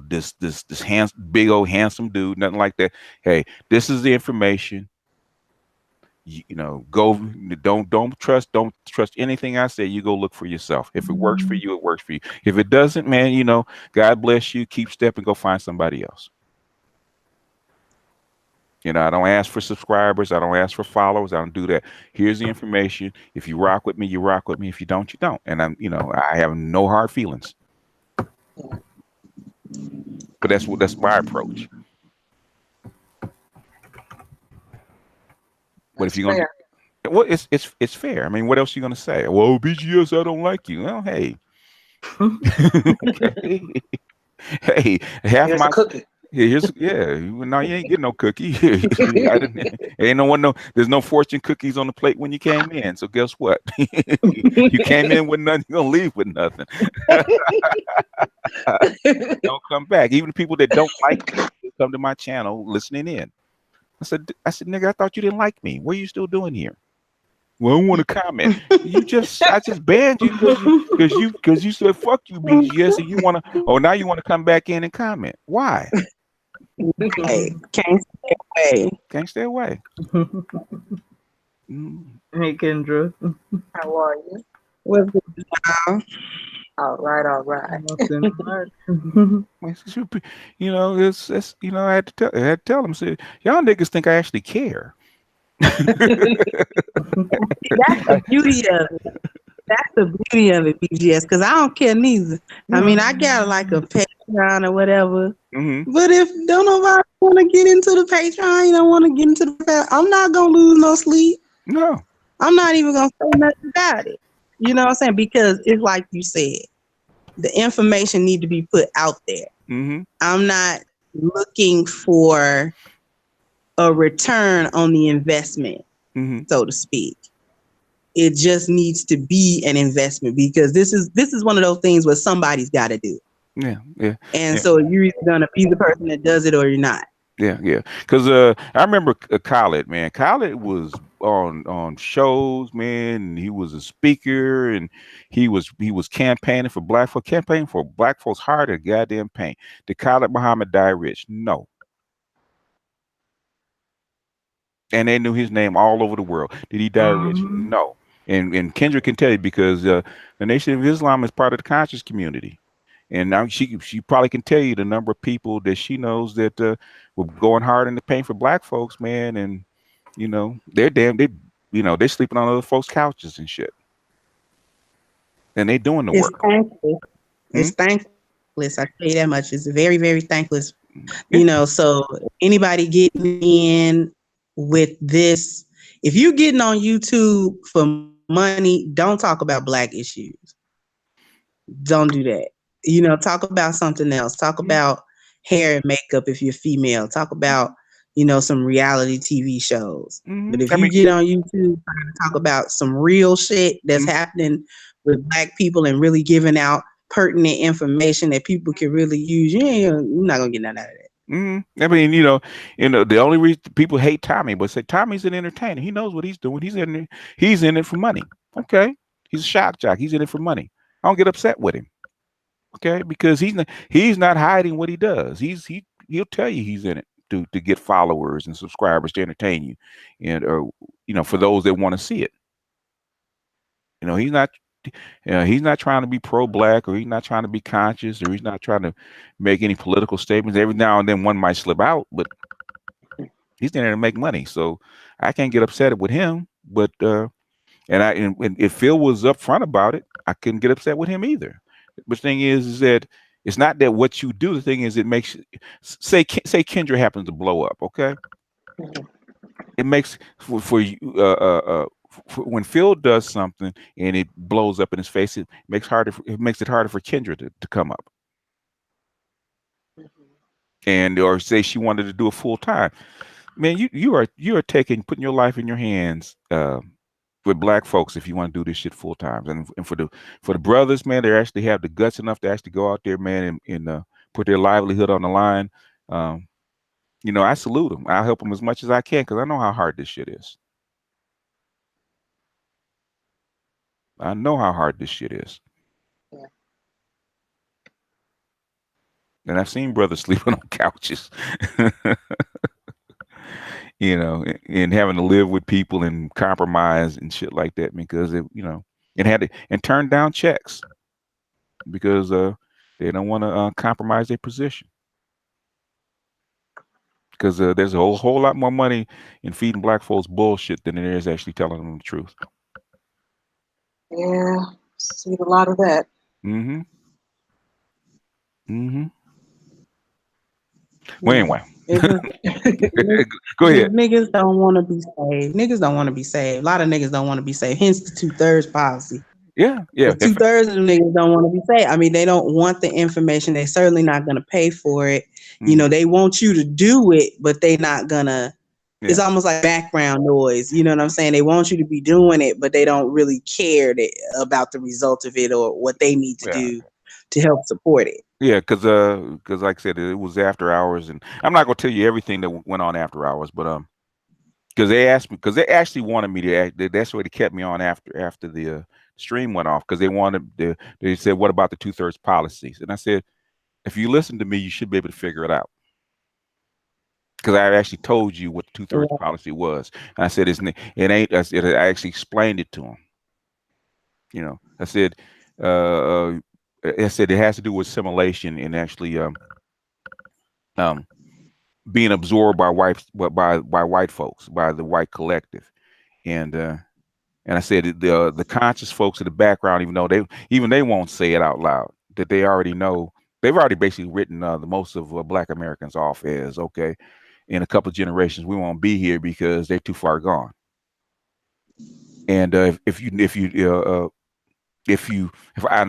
this big old handsome dude, nothing like that. Hey, this is the information. Go, don't trust anything I say. You go look for yourself. If it works for you, it works for you. If it doesn't, man, God bless you. Keep stepping, go find somebody else. I don't ask for subscribers. I don't ask for followers. I don't do that. Here's the information. If you rock with me, you rock with me. If you don't, you don't. And I have no hard feelings. But that's my approach. But if That's you're gonna, fair. well, it's fair. I mean, what else are you gonna say? Well, BGS, I don't like you. Well, hey, okay. Hey, half Here's a my cookie. here's yeah. No, you ain't getting no cookie. I didn't, ain't no one. No, there's no fortune cookies on the plate when you came in. So guess what? You came in with nothing. You're gonna leave with nothing. Don't come back. Even the people that don't like me, they come to my channel listening in. I said, nigga, I thought you didn't like me. What are you still doing here? Well, I don't want to comment. I just banned you because you said fuck you, BGS, and you want to. Oh, now you want to come back in and comment. Why? Hey, can't stay away. Can't stay away. Mm. Hey, Kendra. How are you? What's good, y'all? All right, all right. Nothing much. I had to tell them, say, y'all niggas think I actually care. That's the beauty of it. That's the beauty of it, BGS, because I don't care neither. I mean, I got like a Patreon or whatever. Mm-hmm. But if don't nobody want to get into the Patreon, you don't want to get into the I'm not going to lose no sleep. No. I'm not even going to say nothing about it. You know what I'm saying? Because it's like you said, the information need to be put out there. Mm-hmm. I'm not looking for a return on the investment, so to speak. It just needs to be an investment, because this is one of those things where somebody's got to do it. Yeah. And so you're either going to be the person that does it or you're not. Yeah. Because I remember Khaled, man. Khaled was on shows, man. And he was a speaker, and he was campaigning for black folks. Campaigning for black folks harder than goddamn pain. Did Khalid Muhammad die rich? No. And they knew his name all over the world. Did he die rich? Mhm. No. And Kendra can tell you because the Nation of Islam is part of the conscious community. And now she probably can tell you the number of people that she knows that were going hard in the paint for black folks, man. And they're sleeping on other folks' couches and shit, and they doing the It's work. thankless. Hmm? It's thankless. I tell you that much. It's very, very thankless. Yeah. So anybody getting in with this, if you're getting on YouTube for money, don't talk about black issues. Don't do that. Talk about something else. Talk about hair and makeup if you're female. Talk about, some reality TV shows. But if I you mean, get on YouTube trying to talk about some real shit that's mm, happening with black people and really giving out pertinent information that people can really use, you're not gonna get none out of that. I mean, the only reason people hate Tommy, but say Tommy's an entertainer. He knows what he's doing. He's in it for money. Okay, he's a shock jock. He's in it for money. I don't get upset with him. Okay, because he's not hiding what he does. He'll tell you he's in it to get followers and subscribers to entertain you, and or for those that want to see it. He's not. He's not trying to be pro-black, or he's not trying to be conscious, or he's not trying to make any political statements. Every now and then one might slip out, but he's there to make money. So I can't get upset with him. But and if Phil was upfront about it, I couldn't get upset with him either. But the thing is that it's not that what you do. The thing is, it makes say Kendra happens to blow up. Okay, Mhm. it makes for you when Phil does something and it blows up in his face, it makes it harder for Kendra to come up. Mhm. And or say she wanted to do it full time. Man, you are putting your life in your hands with black folks if you want to do this shit full time. And for the brothers, man, they actually have the guts enough to actually go out there, man, and put their livelihood on the line. Um, I salute them. I'll help them as much as I can because I know how hard this shit is. I know how hard this shit is. Yeah. And I've seen brothers sleeping on couches, and having to live with people and compromise and shit like that because and had to and turn down checks because they don't want to compromise their position because there's a whole lot more money in feeding black folks bullshit than there is actually telling them the truth. Yeah. See a lot of that. Mm-hmm. Mm-hmm. Well, Yeah. anyway, It's just, go ahead. niggas don't want to be saved. Niggas don't want to be saved. A lot of niggas don't want to be saved. Hence the 2/3 policy. Yeah, yeah. Because 2/3 of the niggas don't want to be saved. I mean, they don't want the information. They certainly not gonna pay for it. Mhm. They want you to do it, but they not gonna. It's Yeah, almost like background noise. You know what I'm saying? They want you to be doing it, but they don't really care about the result of it or what they need to yeah. do to help support it. Yeah, because like I said, it was after hours, and I'm not gonna tell you everything that went on after hours, but because they asked me, because they actually wanted me to act. That's why they kept me on after the stream went off, because they said, "What about the 2/3 policies?" And I said, "If you listen to me, you should be able to figure it out." Because I actually told you what the 2/3 policy was, and I said it ain't. I actually explained it to them. I said, I said it has to do with simulation and actually um being absorbed by white folks, by the white collective, and uh, and I said the conscious folks in the background, even though they won't say it out loud, that they already know. They've already basically written the most of Black Americans off as okay. In a couple of generations, we won't be here because they're too far gone. And and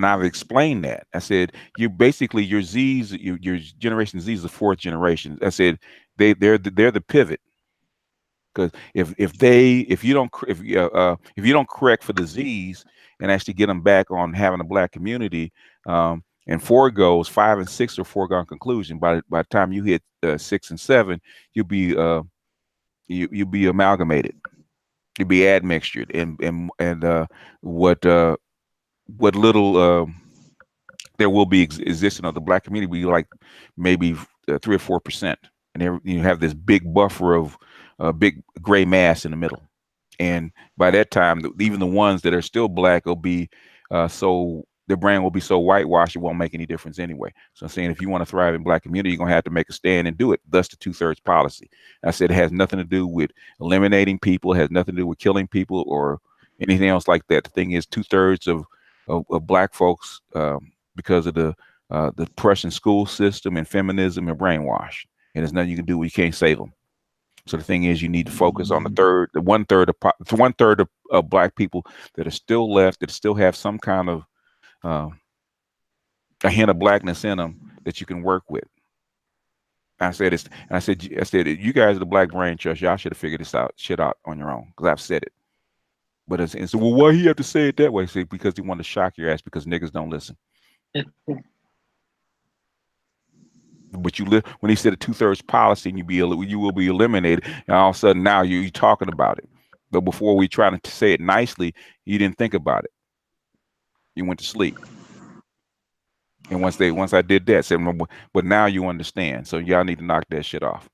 I've explained that. I said you basically your Z's, your generation Z is the fourth generation. I said they're the pivot. Because if you don't correct for the Z's and actually get them back on having a black community, and five and six are foregone conclusion. By the time you hit 6 and 7, you'll be you'll be amalgamated. It'd be admixtured, and what little there will be existing of the black community will be like maybe 3 or 4%, and you have this big buffer of big gray mass in the middle. And by that time, even the ones that are still black will be so their brain will be so whitewashed it won't make any difference anyway. So I'm saying if you want to thrive in black community, you're gonna have to make a stand and do it. Thus the 2/3 policy. I said it has nothing to do with eliminating people, it has nothing to do with killing people or anything else like that. The thing is 2/3 of black folks because of the Prussian school system and feminism and brainwash. And there's nothing you can do. You can't save them. So the thing is, you need to focus on the 1/3 of black people that are still left, that still have some kind of a hint of blackness in them that you can work with. I said it's, and I said, you guys are the Black Brain Trust. Y'all should have figured this shit out on your own because I've said it. But it's well, why he have to say it that way? See, because he wanted to shock your ass because niggas don't listen. But when he said a 2/3 policy, and you will be eliminated, and all of a sudden now you're talking about it. But before we try to say it nicely, you didn't think about it. You went to sleep. And once I did that, said, but now you understand. So y'all need to knock that shit off.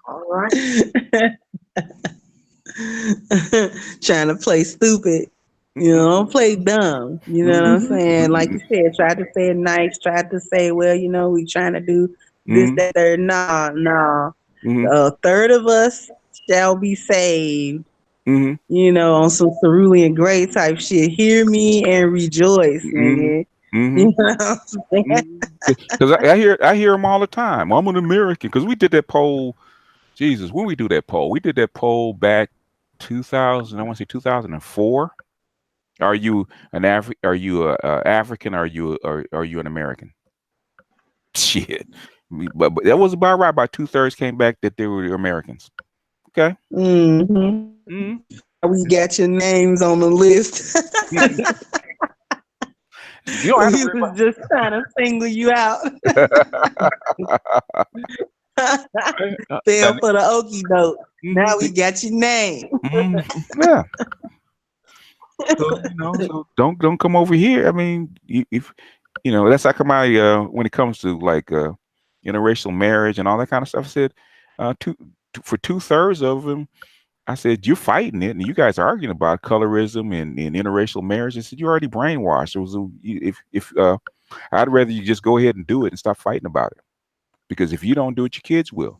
All right. Trying to play stupid. You know, don't play dumb. You know what I'm saying? Like you said, try to say it nice, try to say, well, you know, we trying to do this, that, third. No. A third of us shall be saved. You know, on some cerulean gray type shit. Hear me and rejoice, nigga. You know what I'm saying? Because I hear them all the time. I'm an American. Because we did that poll. Jesus, when we do that poll, we did that poll back 2000. I want to say 2004. Are you an Are you a African? Are you an American? Shit, but that was about right. About 2/3 came back that they were Americans. Okay. We got your names on the list. You don't have to was just trying to single you out. Fell for the okie doke. Now we got your name. Yeah. So don't come over here. I mean, if that's like my when it comes to like interracial marriage and all that kind of stuff. I said for 2/3 of them, I said you're fighting it, and you guys are arguing about colorism and interracial marriage. I said you're already brainwashed. It was if I'd rather you just go ahead and do it and stop fighting about it, because if you don't do it, your kids will.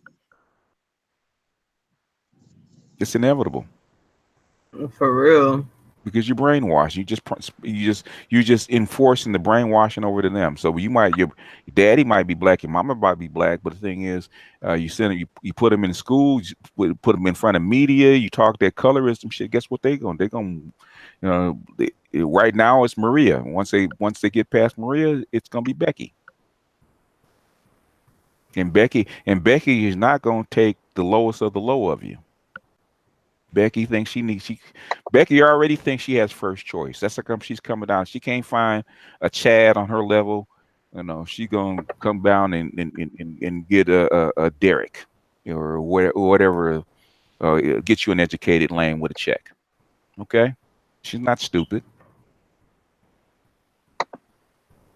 It's inevitable. For real. Because you're brainwashed. You just enforcing the brainwashing over to them. So your daddy might be black, your mama might be black, but the thing is, you send them, you put them in school, you put them in front of media, you talk that colorism shit. Guess what they're gonna, right now it's Maria. Once they get past Maria, it's gonna be Becky. And Becky is not gonna take the lowest of the low of you. Becky thinks Becky already thinks she has first choice. That's how she's coming down. She can't find a Chad on her level. She gonna come down and get a Derek or whatever. Get you an educated lane with a check. Okay, she's not stupid.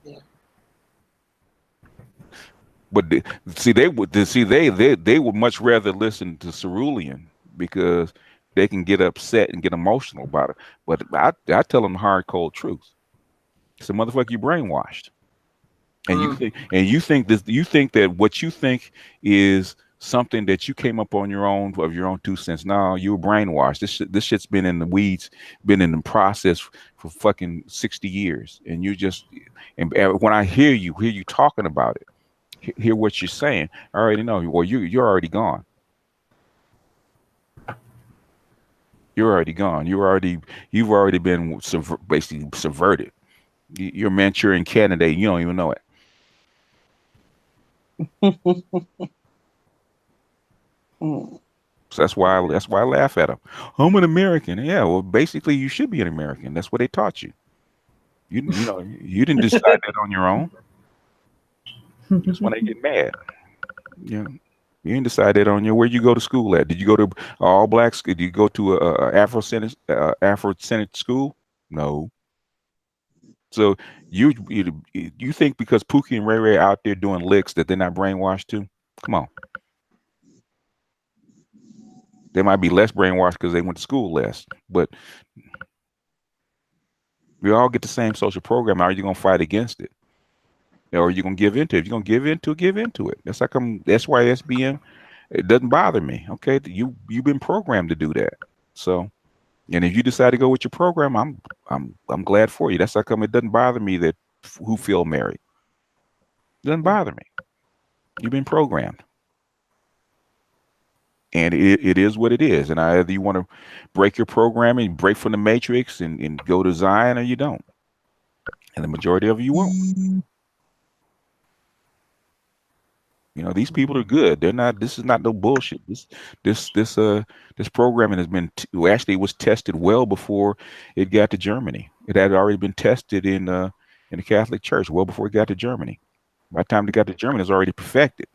Yeah. But they would much rather listen to Cerulean because they can get upset and get emotional about it. But I tell them the hard, cold truth. It's a motherfucker, you brainwashed. And you think that what you think is something that you came up on your own 2 cents. No, you were brainwashed. This shit's been in the weeds, been in the process for fucking 60 years. And when I hear you talking about it, hear what you're saying, I already know. Well, you're already gone. You're already gone. You've already been basically subverted. You're a Manchurian candidate. You don't even know it. So that's why I laugh at them. I'm an American. Yeah, well, basically you should be an American. That's what they taught you. You didn't decide that on your own. That's when they get mad. Yeah. You didn't decide that on your. Where you go to school at? Did you go to all blacks? Did you go to a Afrocentric school? No. So you think because Pookie and Ray Ray out there doing licks that they're not brainwashed too? Come on, they might be less brainwashed because they went to school less, but we all get the same social program. Are you gonna fight against it, or are you gonna give into it? If you're gonna give into it, give into it. That's like That's why SBM. It doesn't bother me. Okay, you've been programmed to do that. So, and if you decide to go with your program, I'm glad for you. That's how come it doesn't bother me that who feel married. It doesn't bother me. You've been programmed. And it is what it is. And either you want to break your programming, break from the matrix and go to Zion, or you don't. And the majority of you won't. You know, these people are good. They're not. This is not no bullshit. This programming has been actually it was tested well before it got to Germany. It had already been tested in the Catholic Church well before it got to Germany. By the time it got to Germany, it's already perfected.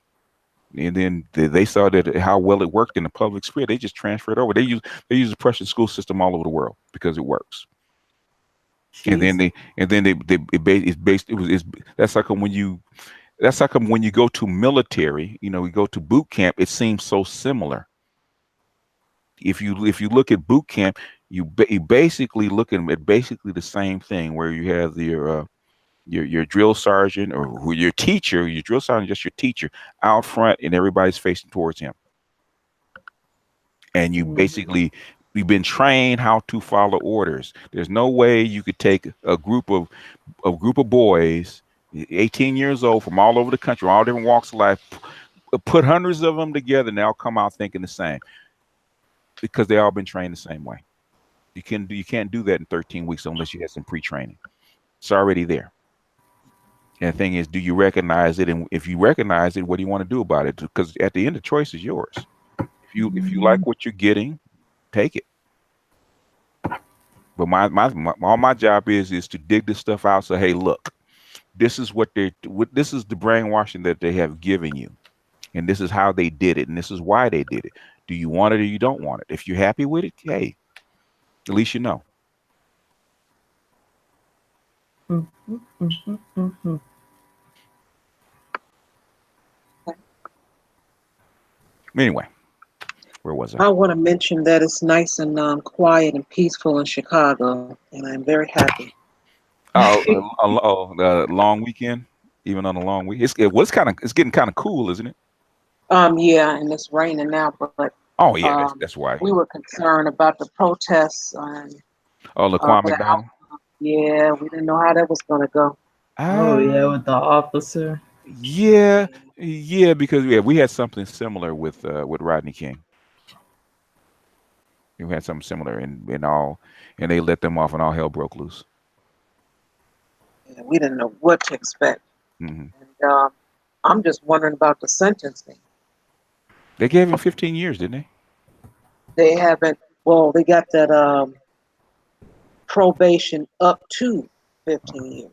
And then they saw that how well it worked in the public sphere. They just transferred over. They use the Prussian school system all over the world because it works. And then that's how come when you go to military, we go to boot camp, it seems so similar. If you look at boot camp, you basically looking at basically the same thing where you have your drill sergeant or your teacher, your drill sergeant, just your teacher out front, and everybody's facing towards him. And you've been trained how to follow orders. There's no way you could take a group of boys, 18 years old, from all over the country, all different walks of life, put hundreds of them together, and they all come out thinking the same because they all been trained the same way. You can't do that in 13 weeks unless you had some pre-training. It's already there. And the thing is, do you recognize it? And if you recognize it, what do you want to do about it? Because at the end, the choice is yours. If you like what you're getting, take it. But all my job is to dig this stuff out. So hey, look, this is this is the brainwashing that they have given you, and this is how they did it, and this is why they did it. Do you want it or you don't want it? If you're happy with it, hey, at least you know. Anyway, where was I? I want to mention that it's nice and quiet and peaceful in Chicago, and I'm very happy. The long weekend, even on a long week, it's getting kind of cool, isn't it? Yeah, and it's raining now, but oh yeah, that's why we were concerned about the protests and Laquan McDonald. Yeah, we didn't know how that was going to go. Oh yeah, with the officer. Yeah, because we had something similar with Rodney King. We had something similar, and they let them off, and all hell broke loose. Yeah, we didn't know what to expect. Mm-hmm. And I'm just wondering about the sentencing. They gave him 15 years, didn't they? They haven't. Well, they got that probation up to 15 years.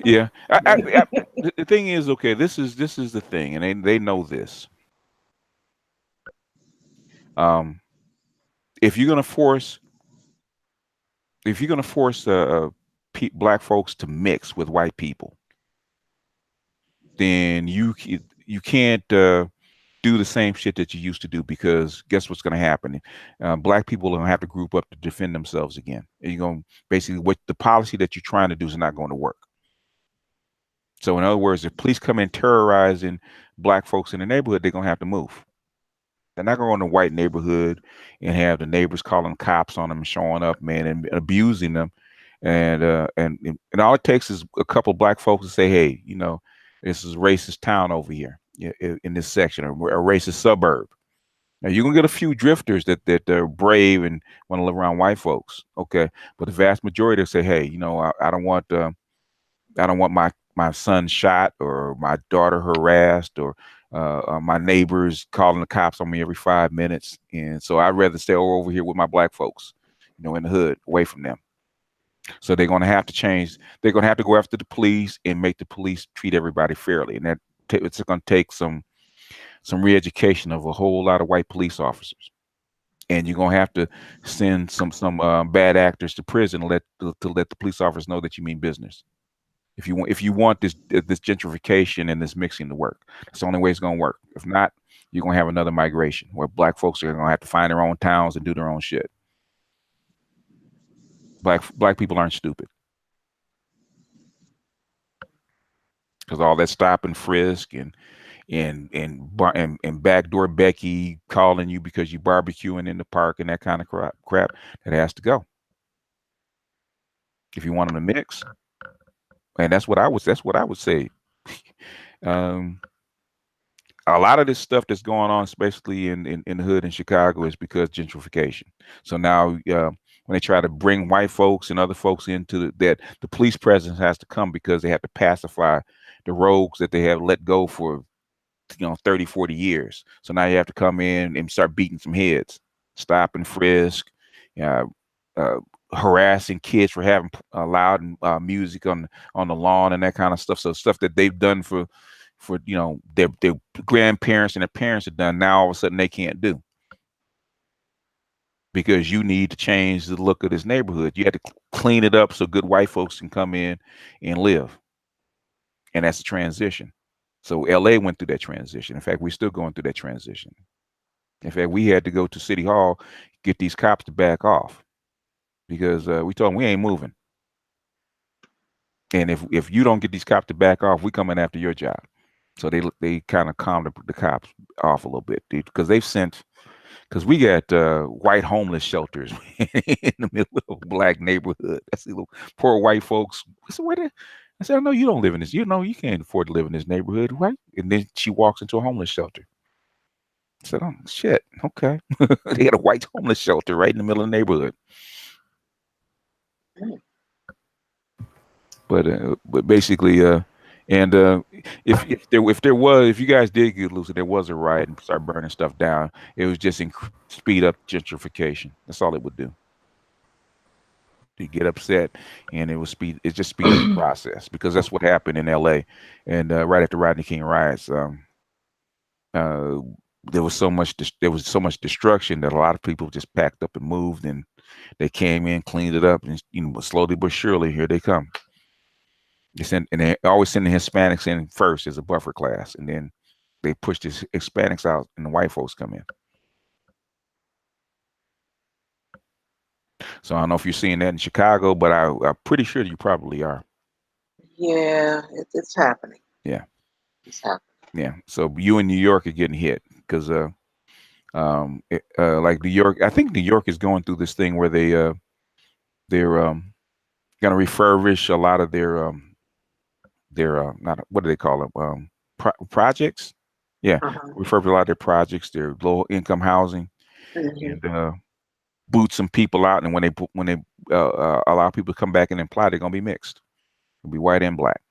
Yeah. The thing is, okay, this is the thing, and they know this. If you're gonna force black folks to mix with white people, then you can't do the same shit that you used to do, because guess what's going to happen? Black people are going to have to group up to defend themselves again. And you're going to basically, what the policy that you're trying to do is not going to work. So in other words, if police come in terrorizing black folks in the neighborhood, they're going to have to move. They're not going to go in a white neighborhood and have the neighbors calling cops on them and showing up, man, and abusing them. And all it takes is a couple of black folks to say, hey, this is a racist town over here in this section, or a racist suburb. Now you're gonna get a few drifters that are brave and want to live around white folks, okay? But the vast majority will say, hey, I don't want my son shot, or my daughter harassed, or my neighbors calling the cops on me every 5 minutes, and so I'd rather stay over here with my black folks, in the hood, away from them. So they're going to have to change. They're going to have to go after the police and make the police treat everybody fairly. And that it's going to take some re-education of a whole lot of white police officers, and you're going to have to send some bad actors to prison to let the police officers know that you mean business. If you want this gentrification and this mixing to work, that's the only way it's going to work. If not, you're going to have another migration where black folks are going to have to find their own towns and do their own shit. Black people aren't stupid, because all that stop and frisk and backdoor Becky calling you because you barbecuing in the park and that kind of crap that has to go. If you want them to mix, and that's what I would say. um, a lot of this stuff that's going on, especially in the hood in Chicago, is because gentrification. So now, when they try to bring white folks and other folks into that, the police presence has to come because they have to pacify the rogues that they have let go for 30, 40 years. So now you have to come in and start beating some heads, stop and frisk, uh, uh, harassing kids for having loud music on the lawn and that kind of stuff. So stuff that they've done for their grandparents and their parents have done, now all of a sudden they can't do, because you need to change the look of this neighborhood. You have to clean it up so good white folks can come in and live, and that's a transition. So LA went through that transition. In fact, we're still going through that transition. In fact, we had to go to City Hall, get these cops to back off, because we told them we ain't moving. And if you don't get these cops to back off, we coming after your job. So they kind of calmed the cops off a little bit, because because we got white homeless shelters in the middle of a black neighborhood. That's the little poor white folks. I said, I said, I know you don't live in this. You know you can't afford to live in this neighborhood, right? And then she walks into a homeless shelter. I said, oh shit, okay. They had a white homeless shelter right in the middle of the neighborhood. But basically, and if you guys did get loose and there was a riot and start burning stuff down, it was just speed up gentrification. That's all it would do. You get upset, and it just speed up the process, because that's what happened in L.A. And right after Rodney King riots, uh, there was so much destruction that a lot of people just packed up and moved, and they came in, cleaned it up, and slowly but surely here they come. They always send the Hispanics in first as a buffer class, and then they push the Hispanics out, and the white folks come in. So I don't know if you're seeing that in Chicago, but I'm pretty sure you probably are. Yeah, it's happening. Yeah, It's happening. yeah. So you in New York are getting hit, because like New York, I think New York is going through this thing where they're going to refurbish a lot of their not, what do they call them, projects. Yeah, refurbish a lot of their projects, their low income housing, Mm-hmm. and boot some people out. And when they allow people to come back and apply, they're going to be mixed. It'll be white and black.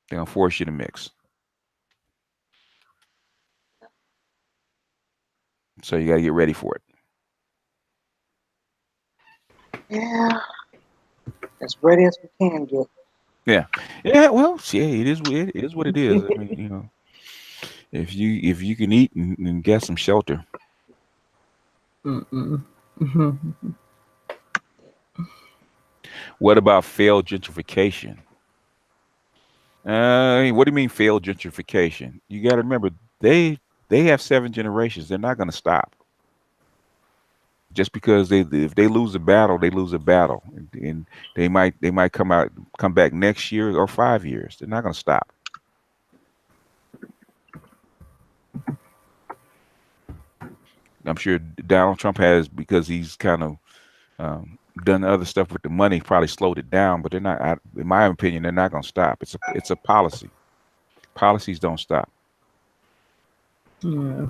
They're going to force you to mix. So you got to get ready for it. Yeah, as ready as we can get. Yeah, yeah. Well, yeah, it is what it is. I mean, if you can eat and get some shelter. What about failed gentrification? What do you mean failed gentrification? You got to remember, they have 7 generations. They're not going to stop. Just because if they lose a battle, they lose a battle, and they might come back next year or 5 years. They're not going to stop. I'm sure Donald Trump has, because he's kind of done other stuff with the money, probably slowed it down. But they're not. In my opinion, they're not going to stop. It's a policy. Policies don't stop. Yeah.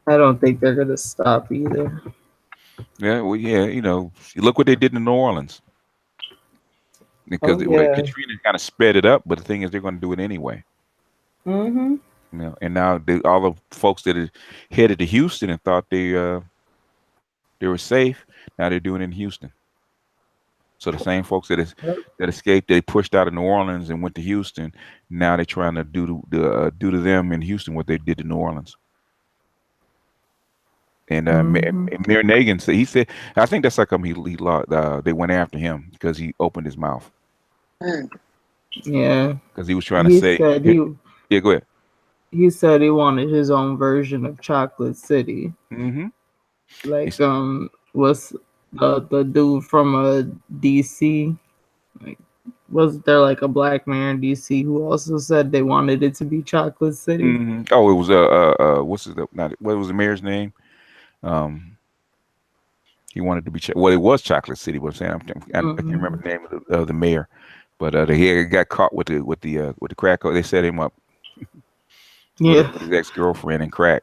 I don't think they're gonna stop either. Yeah, well, yeah. Look what they did in New Orleans, because Oh yeah. Katrina kind of sped it up. But the thing is, they're going to do it anyway. Mhm. And now all the folks that are headed to Houston and thought they were safe, now they're doing it in Houston. So the same folks Yep. that escaped, they pushed out of New Orleans and went to Houston. Now they're trying to do to them in Houston what they did to New Orleans. And Hmm. Mayor Nagin said, he said, I think that's how come they went after him because he opened his mouth Mm. Yeah. because he was trying to He say, said yeah, go ahead. he said he wanted his own version of Chocolate City. Hmm. Like was the dude from DC, like, was there like a black mayor in DC who also said they wanted it to be Chocolate City? Oh, it was what's his not what was the mayor's name? Um, he wanted to be well, it was Chocolate City. But I'm saying I can't remember Hmm. the name of the mayor, but he got caught with the crack. They set him up Yeah. with his ex girlfriend and crack.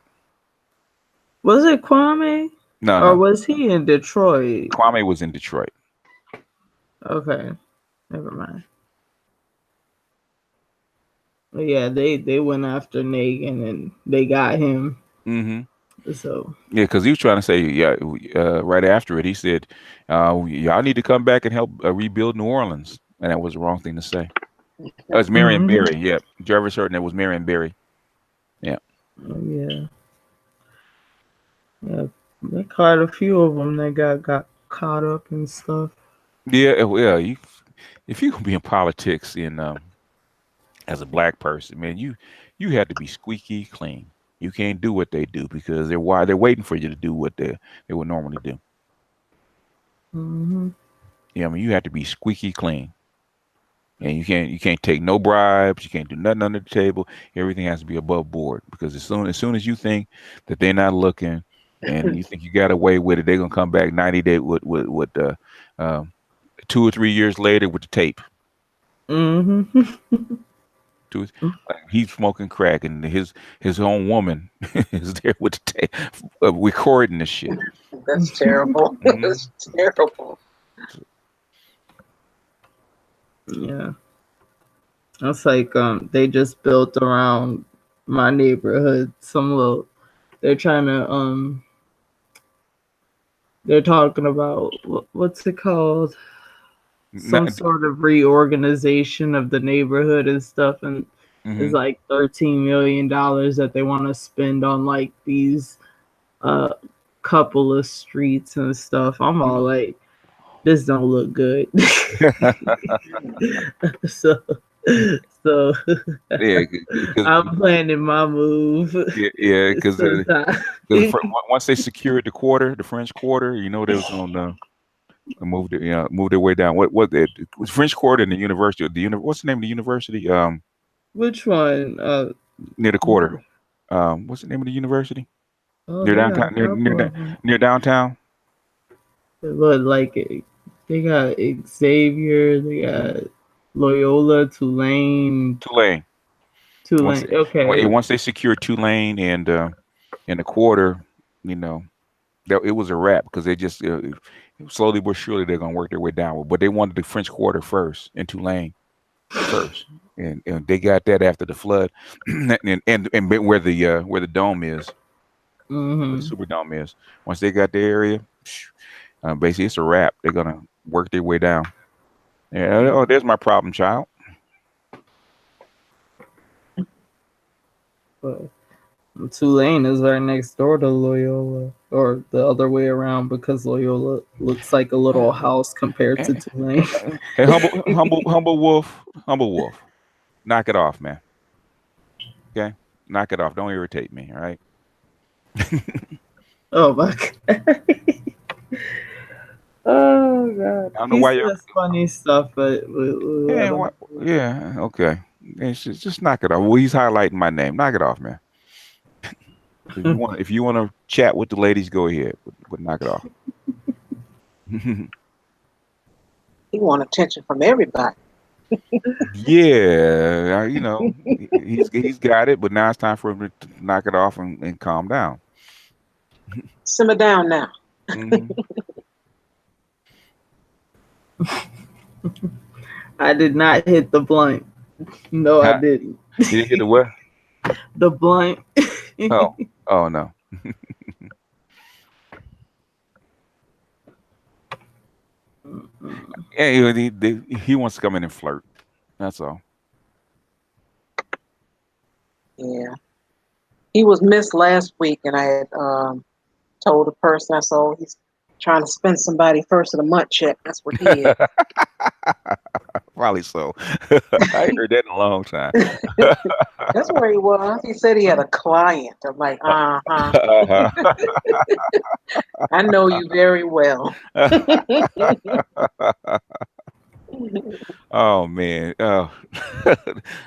Was it Kwame? No, Or no, was he in Detroit? Kwame was in Detroit. Okay. Never mind. But yeah, they went after Negan and they got him. Hmm. So Yeah, because he was trying to say, yeah, right after it, he said, y'all need to come back and help rebuild New Orleans, and that was the wrong thing to say. It was Marion hmm. Barry. Yeah, Jarvis heard, and it was Marion Barry. Yeah. Yeah. Yeah. They caught a few of them that got caught up and stuff. Yeah, yeah. If you gonna be in politics in as a black person, man, you have to be squeaky clean. You can't do what they do because they're waiting for you to do what they would normally do. Hmm. Yeah, I mean you have to be squeaky clean, and you can't take no bribes. You can't do nothing under the table. Everything has to be above board because as soon as you think that they're not looking, and you think you got away with it, they're gonna come back 90 days with 2 or 3 years later with the tape. Hmm. To his, like he's smoking crack, and his own woman is there with the recording this shit. That's terrible. Hmm. That's terrible. Yeah. It's like they just built around my neighborhood some little, they're trying to they're talking about what's it called, some Not, sort of reorganization of the neighborhood and stuff, and it's hmm. like $13 million that they want to spend on like these uh couple of streets and stuff. I'm all like, this don't look good. so so Yeah, because I'm planning my move yeah, because sometime. once they secured the French Quarter, they was going to move their way down. What it was French Quarter and the university. What's the name of the university? Which one? Near the quarter. What's the name of the university? Oh, Near they got a downtown. couple of them. Near downtown. But like, they got Xavier, they Hmm. got Loyola, Tulane, Tulane. Once Tulane. Okay. once they secured Tulane and the quarter, you know, it was a wrap because they just slowly but surely they're gonna work their way downward. But they wanted the French Quarter first in Tulane first, and they got that after the flood, and where the dome is, where the Mm-hmm. Superdome is. Once they got the area, basically it's a wrap. They're gonna work their way down. Yeah. Oh, there's my problem child. But Tulane is right next door to Loyola, or the other way around, because Loyola looks like a little house compared to Hey, Tulane. hey, humble wolf. Knock it off, man. Okay, knock it off. Don't irritate me. All right. Oh my god. Oh god. I don't know He why you're. says funny stuff, but we let Yeah, him. what? Yeah, okay. Just knock it off. Well, he's highlighting my name. Knock it off, man. If you want to chat with the ladies, go ahead. But knock it off. He want attention from everybody. Yeah, he's got it, but now it's time for him to knock it off and calm down. Simmer down now. Hmm. I did not hit the blunt. No, I Huh? didn't. You didn't hit the what? The blunt. Oh, oh no. Yeah, he wants to come in and flirt. That's all. Yeah. He was missed last week, and I had told the person, I said, oh, he's trying to spend somebody first of the month check. That's what he is. Probably so. I ain't heard that in a long time. That's where he was. He said he had a client. I'm like, uh-huh. Uh-huh. I know you very well. Oh man. Oh,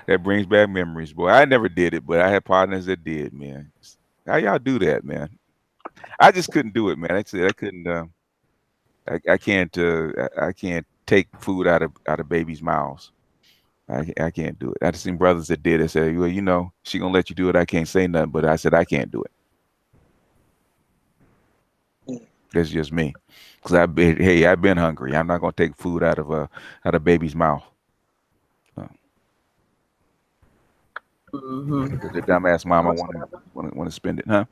that brings back memories, boy. I never did it, but I had partners that did, man. How y'all do that, man? I just couldn't do it, man. I said I couldn't. I can't. I can't take food out of babies' mouths. I can't do it. I just seen brothers that did it. Said, well, she gonna let you do it. I can't say nothing, but I said I can't do it. That's just me. Cause I've been hungry. I'm not gonna take food out of baby's mouth. Because the dumbass mama want to spend it, huh?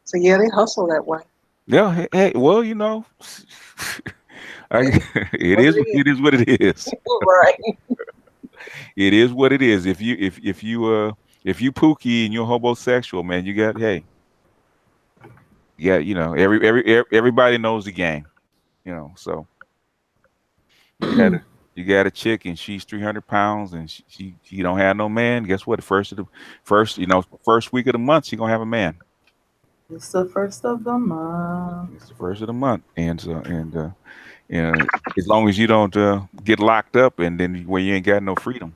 So yeah, they hustle that way. Yeah. Hey, well, it What is it it is what it is. right. It is what it is. If you pookie and you're homosexual, man, yeah, everybody knows the game, so you got a chick and she's 300 pounds and she don't have no man. Guess what? First week of the month she gonna have a man. It's the first of the month. It's the first of the month, and as long as you don't get locked up and then where you ain't got no freedom.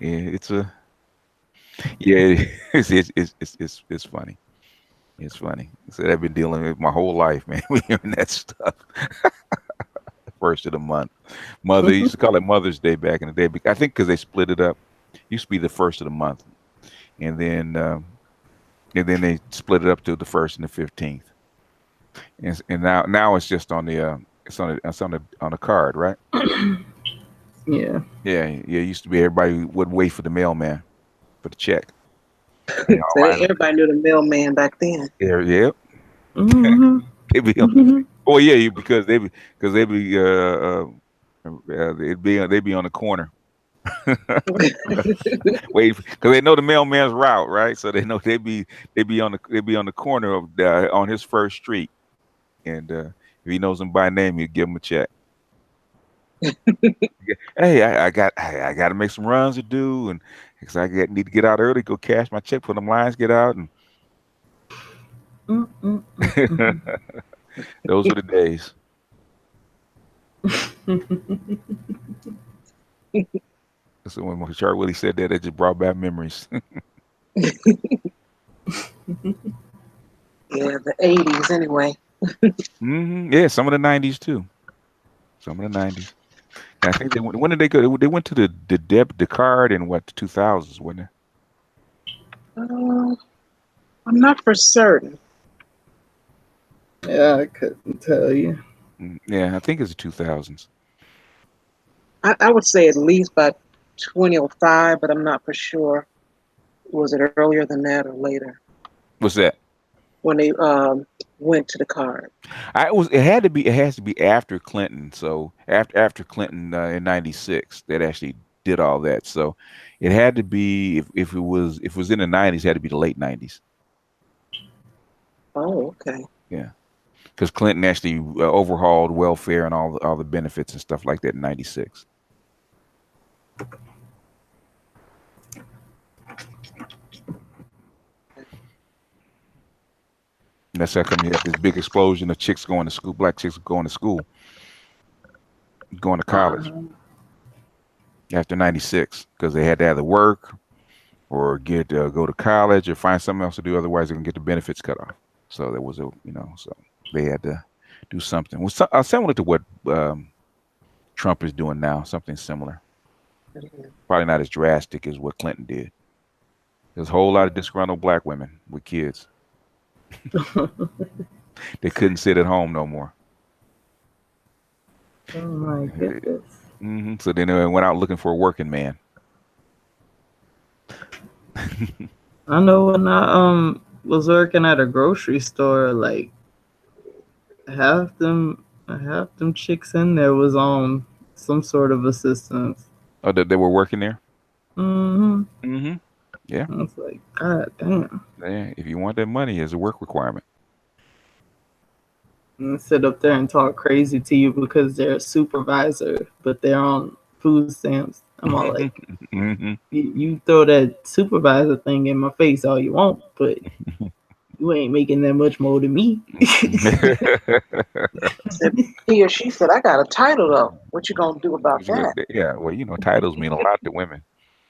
Yeah, it's funny. It's funny. So I've been dealing with my whole life, man. We hearing that stuff. First of the month. Mother used to call it Mother's Day back in the day. I think because they split it up. Used to be the first of the month, and then they split it up to the first and the 15th. And now it's just on the card, right? Yeah. Yeah. It used to be everybody would wait for the mailman for the check. You So know, everybody knew the mailman back then. yeah. Mm-hmm. They be Mm-hmm. oh yeah, they'd be on the corner. Wait, because they know the mailman's route, right? So they know they'd be on the corner on his first street, and if he knows him by name, he'd give him a check. Hey, I got to make some runs to do, and because need to get out early, go cash my check for them lines, get out, and those were the days. So when Chart Willie said that, it just brought back memories. Yeah, the 80s anyway. Yeah, some of the '90s too. Some of the '90s. And I think when did they go? They went to the card in what, the 2000s, wasn't Uh, I'm not for certain. Yeah, I couldn't tell you. it? Yeah, I think it's the 2000s. I would say at least by 2005, but I'm not for sure. Was it earlier than that or later What's that? when they went to the card? It has to be after Clinton. So after Clinton in '96, that actually did all that. So it had to be, if it was in the '90s, it had to be the late '90s. Oh, okay. Yeah, because Clinton actually overhauled welfare and all the benefits and stuff like that in '96. And that's how come you have this big explosion of chicks going to school, black chicks going to school, going to college after '96, because they had to either work or go to college or find something else to do. Otherwise, they're gonna get the benefits cut off. So there was so they had to do something. Similar to what Trump is doing now. Something similar. Mhm. Probably not as drastic as what Clinton did. There's a whole lot of disgruntled black women with kids. They couldn't sit at home no more. Oh my goodness. So then they went out looking for a working man. I know when I was working at a grocery store, like half them chicks in there was on some sort of assistance. Oh, they were working there. Hmm. Mm-hmm. Yeah. I was like, God damn. Yeah. If you want that money, it's a work requirement. And sit up there and talk crazy to you because they're a supervisor, but they're on food stamps. I'm all like, Mm-hmm. you throw that supervisor thing in my face all you want, but you ain't making that much more than me. Said he or she said, I got a title though. What you gonna do about that? Yeah. Well, titles mean a lot to women.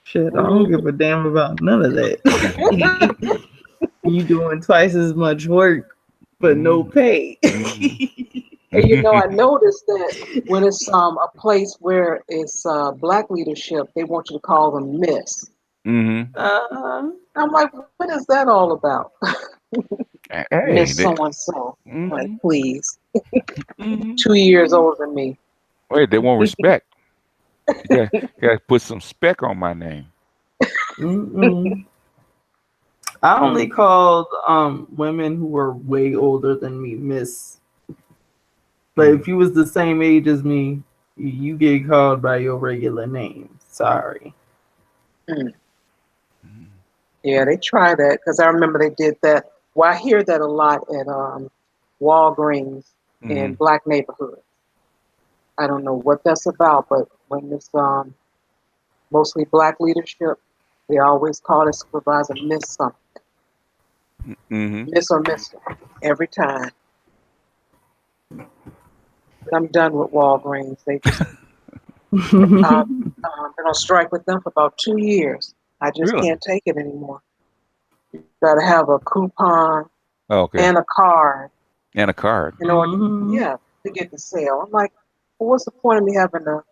Shit, I don't give a damn about none of that. You doing twice as much work but no Mm-hmm. pay. And I noticed that when it's a place where it's black leadership, they want you to call them Miss. Mm-hmm. uh, I'm like, what is that all about? Hey, Miss so and so. Like, mm-hmm. please. Mm-hmm. 2 years older than me. Wait, they want respect. You got to put some spec on my name. mm-mm. I only Mm. called women who were way older than me Miss. But Mm. if you was the same age as me, you get called by your regular name. Sorry. Mm. Mm. Yeah, they try that because I remember they did that. Well, I hear that a lot at Walgreens in Mhm. black neighborhoods. I don't know what that's about, but when it's mostly black leadership, they always call the supervisor Miss something, Mhm. Miss or Mister, every time. But I'm done with Walgreens. They just been on strike with them for about 2 years. I just Really? can't take it anymore. Got to have a coupon Oh, okay. and a card And a card. in order, Mhm. yeah, to get the sale. I'm like, well, what's the point of me having a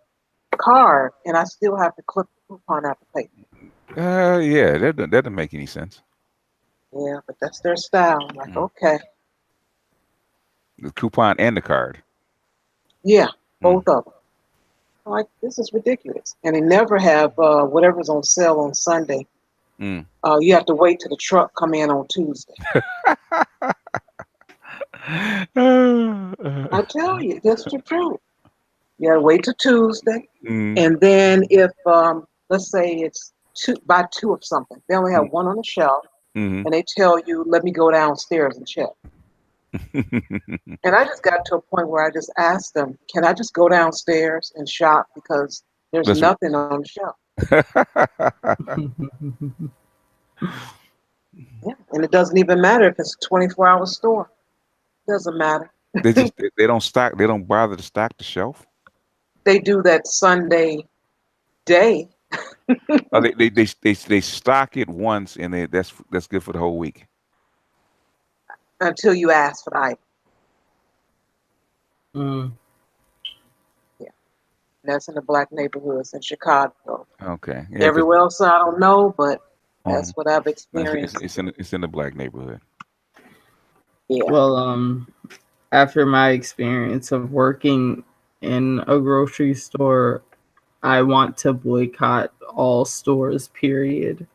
card and I still have to clip the coupon application? Yeah, that doesn't make any sense. Yeah, but that's their style. I'm like, Mm. okay, The coupon and the card. yeah, Mm. both of them. I'm like, this is ridiculous. And they never have whatever's on sale on Sunday. Mm. You have to wait till the truck come in on Tuesday. I tell you, that's the truth. You gotta wait till Tuesday, Mm. and then if let's say it's buy two of something, they only have Mm. one on the shelf, Mhm. and they tell you, "Let me go downstairs and check." And I just got to a point where I just asked them, "Can I just go downstairs and shop because there's That's what. nothing on the shelf?" Yeah, and it doesn't even matter if it's a 24-hour store. It doesn't matter. they don't stock. They don't bother to stock the shelf. They do that Sunday day Oh, they stock it once, and that's good for the whole week. until you ask for the item. Mm. Yeah, and that's in the black neighborhoods in Chicago. Okay. Yeah, because Everywhere else, I don't know, but that's what I've experienced. it's in the black neighborhood. Yeah. Well, after my experience of working in a grocery store, I want to boycott all stores, period.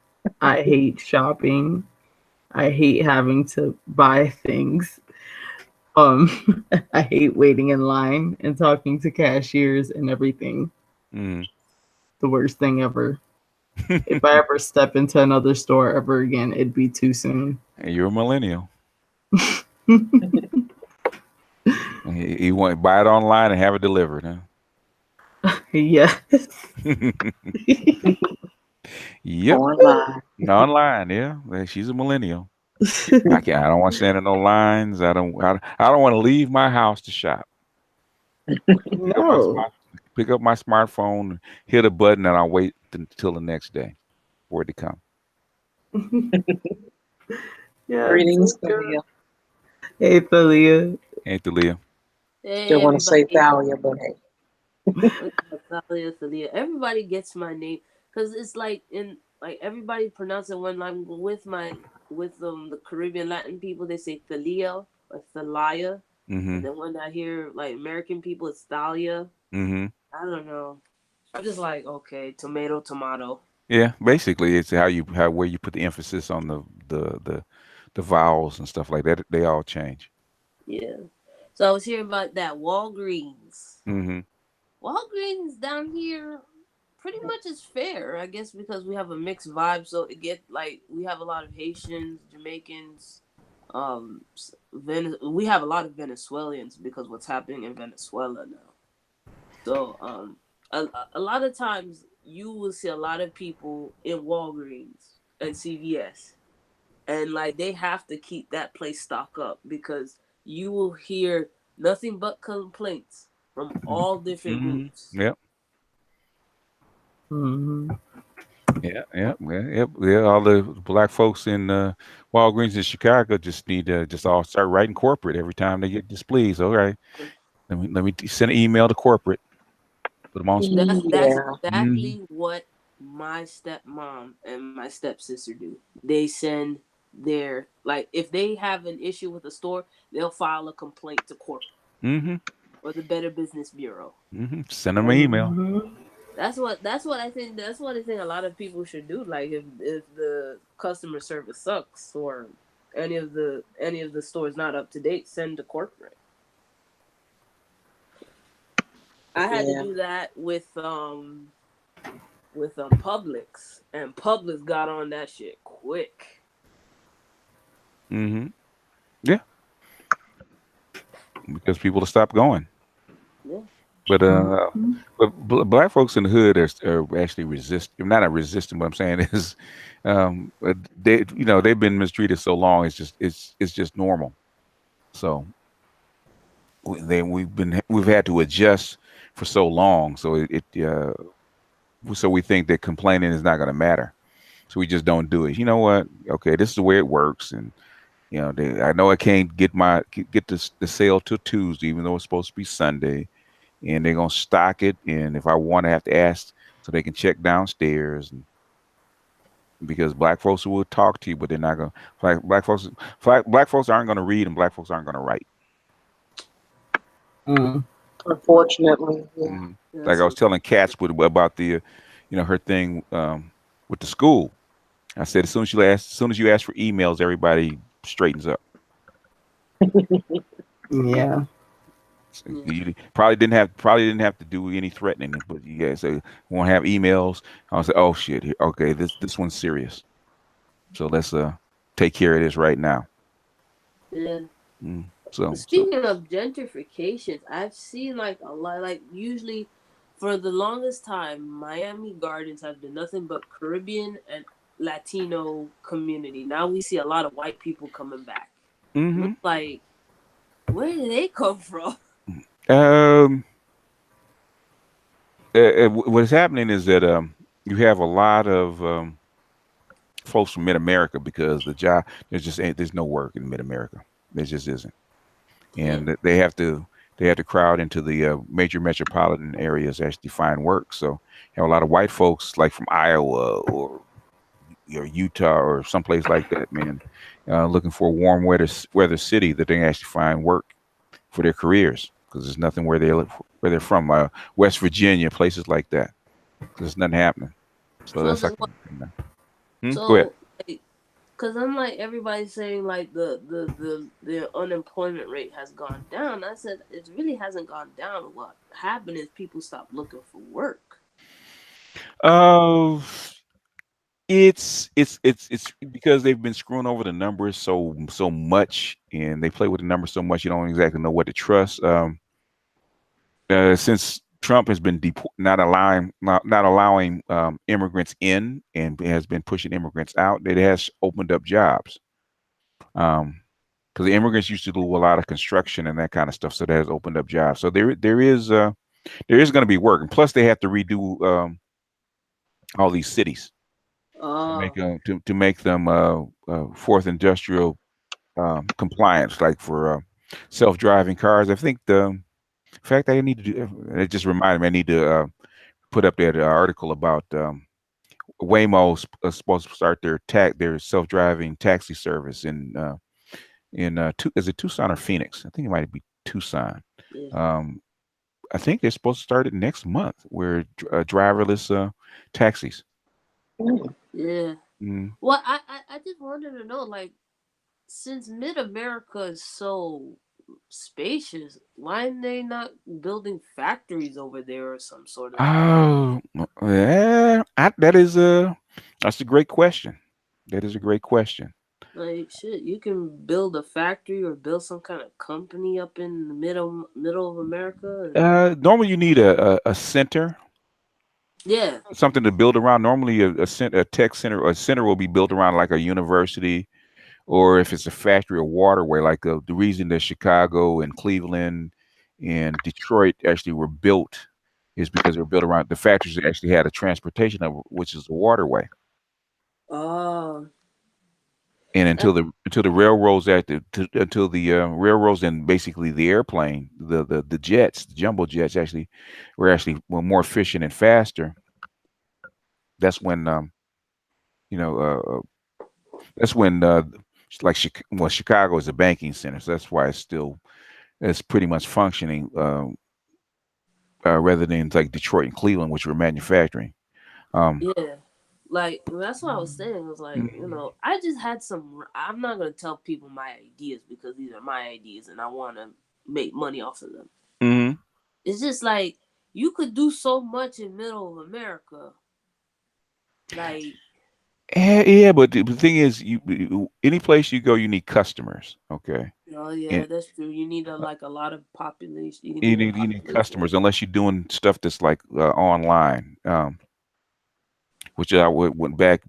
I hate shopping. I hate having to buy things. I hate waiting in line and talking to cashiers and everything. Mm. The worst thing ever. If I ever step into another store ever again, it'd be too soon. And you're a millennial. You want to buy it online and have it delivered, Yes. huh? Yep. Online. Online, yeah. Well, she's a millennial. I can't. I don't want to stand in no lines. I don't want to leave my house to shop. Pick up my No. smart, pick up my smartphone, hit a button, and I'll wait until the next day for it to come. Yeah, it's so Greetings, good. Thalia. Hey, Thalia. Ain't the Leah? Still Hey want to say everybody, Thalia, but hey. what's up, Thalia, Thalia? Everybody gets my name because it's like everybody pronounce it one line with the Caribbean Latin people they say Thalia or Thalia, Mm-hmm. and then when I hear like American people it's Thalia. Mm-hmm. I don't know. I'm just like okay, tomato, tomato. Yeah. Basically, it's how where you put the emphasis on the vowels and stuff like that. They all change. Yeah. So I was hearing about that Walgreens. Mm-hmm. Walgreens down here pretty much is fair, I guess, because we have a mixed vibe. So it get like we have a lot of Haitians, Jamaicans, we have a lot of Venezuelans because what's happening in Venezuela now. So a lot of times you will see a lot of people in Walgreens and CVS, and like they have to keep that place stocked up because you will hear nothing but complaints from all different groups. Yep. Mm-hmm. Yeah. All the black folks in Walgreens in Chicago just need to just all start writing corporate every time they get displeased. All right, let me send an email to corporate. Put them on. That's Yeah. Mm-hmm. exactly what my stepmom and my stepsister do. They send their like if they have an issue with a store, they'll file a complaint to corporate Mm-hmm. or the Better Business Bureau. Mm-hmm. Send them an email. Mm-hmm. That's what I think a lot of people should do. Like if the customer service sucks or any of the stores not up to date, send to corporate. I had to Yeah. do that with Publix, and Publix got on that shit quick. Mm-hmm. Yeah, because people will stop going. Yeah. But Mm-hmm. black folks in the hood are actually resist. Not a resistant. What I'm saying is, they they've been mistreated so long. It's just normal. So we've had to adjust for so long. So so we think that complaining is not going to matter. So we just don't do it. You know what? Okay, this is the way it works, and I know I can't get the sale till Tuesday, even though it's supposed to be Sunday, and they're gonna stock it. And if I want to have to ask, so they can check downstairs, and because black folks will talk to you, but they're not gonna black folks aren't gonna read, and black folks aren't gonna write. Mm. Unfortunately, yeah. Hmm. Like That's I was telling Katz about the, her thing with the school. I said as soon as you ask for emails, everybody straightens up. Yeah. So yeah. you probably didn't have to do any threatening, but you guys say won't have emails. I'll say, oh shit, okay, this one's serious. So let's take care of this right now. Yeah. So Speaking of gentrifications, I've seen like a lot. Like usually, for the longest time, Miami Gardens has been nothing but Caribbean and Latino community. Now we see a lot of white people coming back. And hmm it's like, where did they come from? um what's happening is that you have a lot of folks from Mid America because there's no work in Mid America. There just isn't, Yeah. and they have to crowd into the major metropolitan areas to actually find work. So you have a lot of white folks like from Iowa or Utah or someplace like that, man, looking for a warm weather city that they can actually find work for their careers because there's nothing where they're from, West Virginia, places like that. There's nothing happening. So So that's then like, what? go ahead. So like, cause I'm like everybody's saying like the unemployment rate has gone down. I said it really hasn't gone down. What happened is people stopped looking for work. Uh, it's because they've been screwing over the numbers so much, and they play with the numbers so much you don't exactly know what to trust. Since Trump has been not allowing immigrants in and has been pushing immigrants out, it has opened up jobs. Because the immigrants used to do a lot of construction and that kind of stuff, so that has opened up jobs. So there is going to be work, and plus they have to redo all these cities Oh, to make them fourth industrial compliance, like for self-driving cars. I think in fact, I need to do. It just reminded me. I need to put up that article about Waymo supposed to start their self-driving taxi service is it Tucson or Phoenix? I think it might be Tucson. yeah, Um, I think they're supposed to start it next month, where driverless taxis. Mm. yeah. Mm. Well, I just wanted to know like since Mid America is so spacious, why are they not building factories over there or some sort of thing? Oh, yeah. That's a great question. That is a great question. Like shit, you can build a factory or build some kind of company up in the middle of America, and Normally you need a center, yeah. something to build around. Normally a tech center or a center will be built around like a university, or if it's a factory or waterway, like the reason that Chicago and Cleveland and Detroit actually were built is because they were built around the factories that actually had a transportation of which is a waterway. Oh, And that, until the railroads until the railroads and basically the airplane, the jets, the jumbo jets actually were more efficient and faster. That's when you know that's when like Chicago is a banking center, so that's why it's pretty much functioning rather than like Detroit and Cleveland, which were manufacturing. Um, yeah. Like that's what I was saying. Was like, I just had some. I'm not gonna tell people my ideas because these are my ideas, and I want to make money off of them. mm-hmm. It's just like you could do so much in middle of America. Like, Yeah, but the thing is, any place you go, you need customers. Okay, oh yeah, and that's true. You need a lot of population. You you need a need population. customers unless you're doing stuff that's like online, which I went back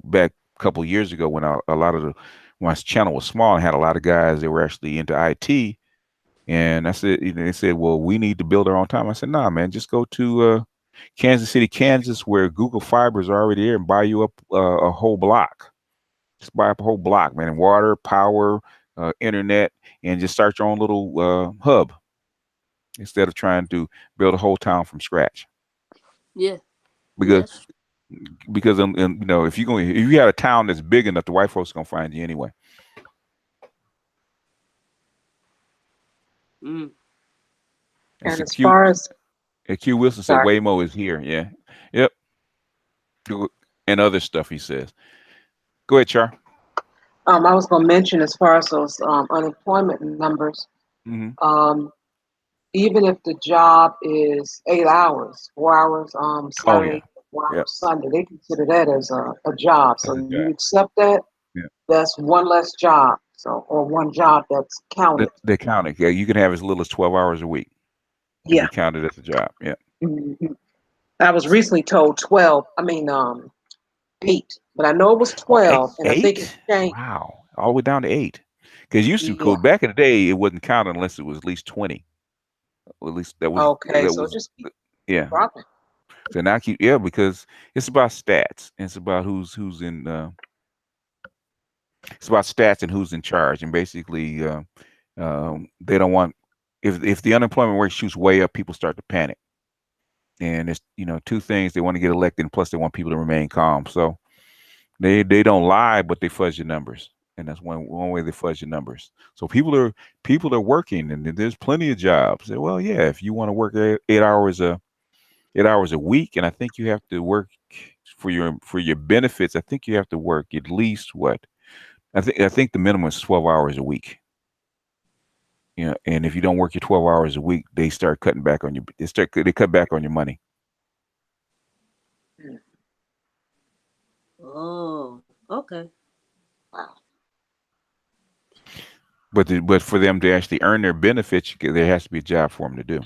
a couple of years ago when a lot of the when my channel was small and had a lot of guys that were actually into IT. And I said, they said, well, we need to build our own time. I said, nah, man, just go to Kansas City, Kansas, where Google Fiber is already there, and buy you up a whole block. Just buy up a whole block, man, and water, power, internet, and just start your own little hub instead of trying to build a whole town from scratch. Yeah, yeah, Because that's true. if you got a town that's big enough, the white folks are gonna find you anyway. Mm. And And so as far as Q Wilson said sorry, Waymo is here. Yeah, yep, and other stuff he says. Go ahead, Char. I was going to mention as far as those unemployment numbers, Hmm. um, even if the job is 8 hours, 4 hours Oh yeah, Saturday, 4 hours yeah, Sunday, they consider that as a job. that's So a you job. accept that, Yeah, that's one less job. So or one job that's counted. they count it. Yeah, you can have as little as 12 hours a week and Yeah. be counted as a job. Yeah. Mhm. I was recently told 12. I mean, 8, but I know it was Oh, 12, and I think it eight? changed. Wow, all the way down to eight. Because used to go Yeah. back in the day, it wasn't counted unless it was at least 20. At least Okay. that So was just keep yeah. dropping. So now keep yeah because it's about stats. It's about who's in. It's about stats and who's in charge, and basically, they don't want if the unemployment rate shoots way up, people start to panic. And it's two things: they want to get elected, and plus they want people to remain calm. So they don't lie, but they fudge your numbers, and that's one way they fudge your numbers. So people are working, and there's plenty of jobs. Say, well, yeah, if you want to work 8 hours a week, and I think you have to work for your benefits. I think you have to work at least what I think the minimum is 12 hours a week. And if you don't work your 12 hours a week, they start cutting back on you. They cut back on your money. Mm. Oh, okay. Wow. But for them to actually earn their benefits, there has to be a job for them to do,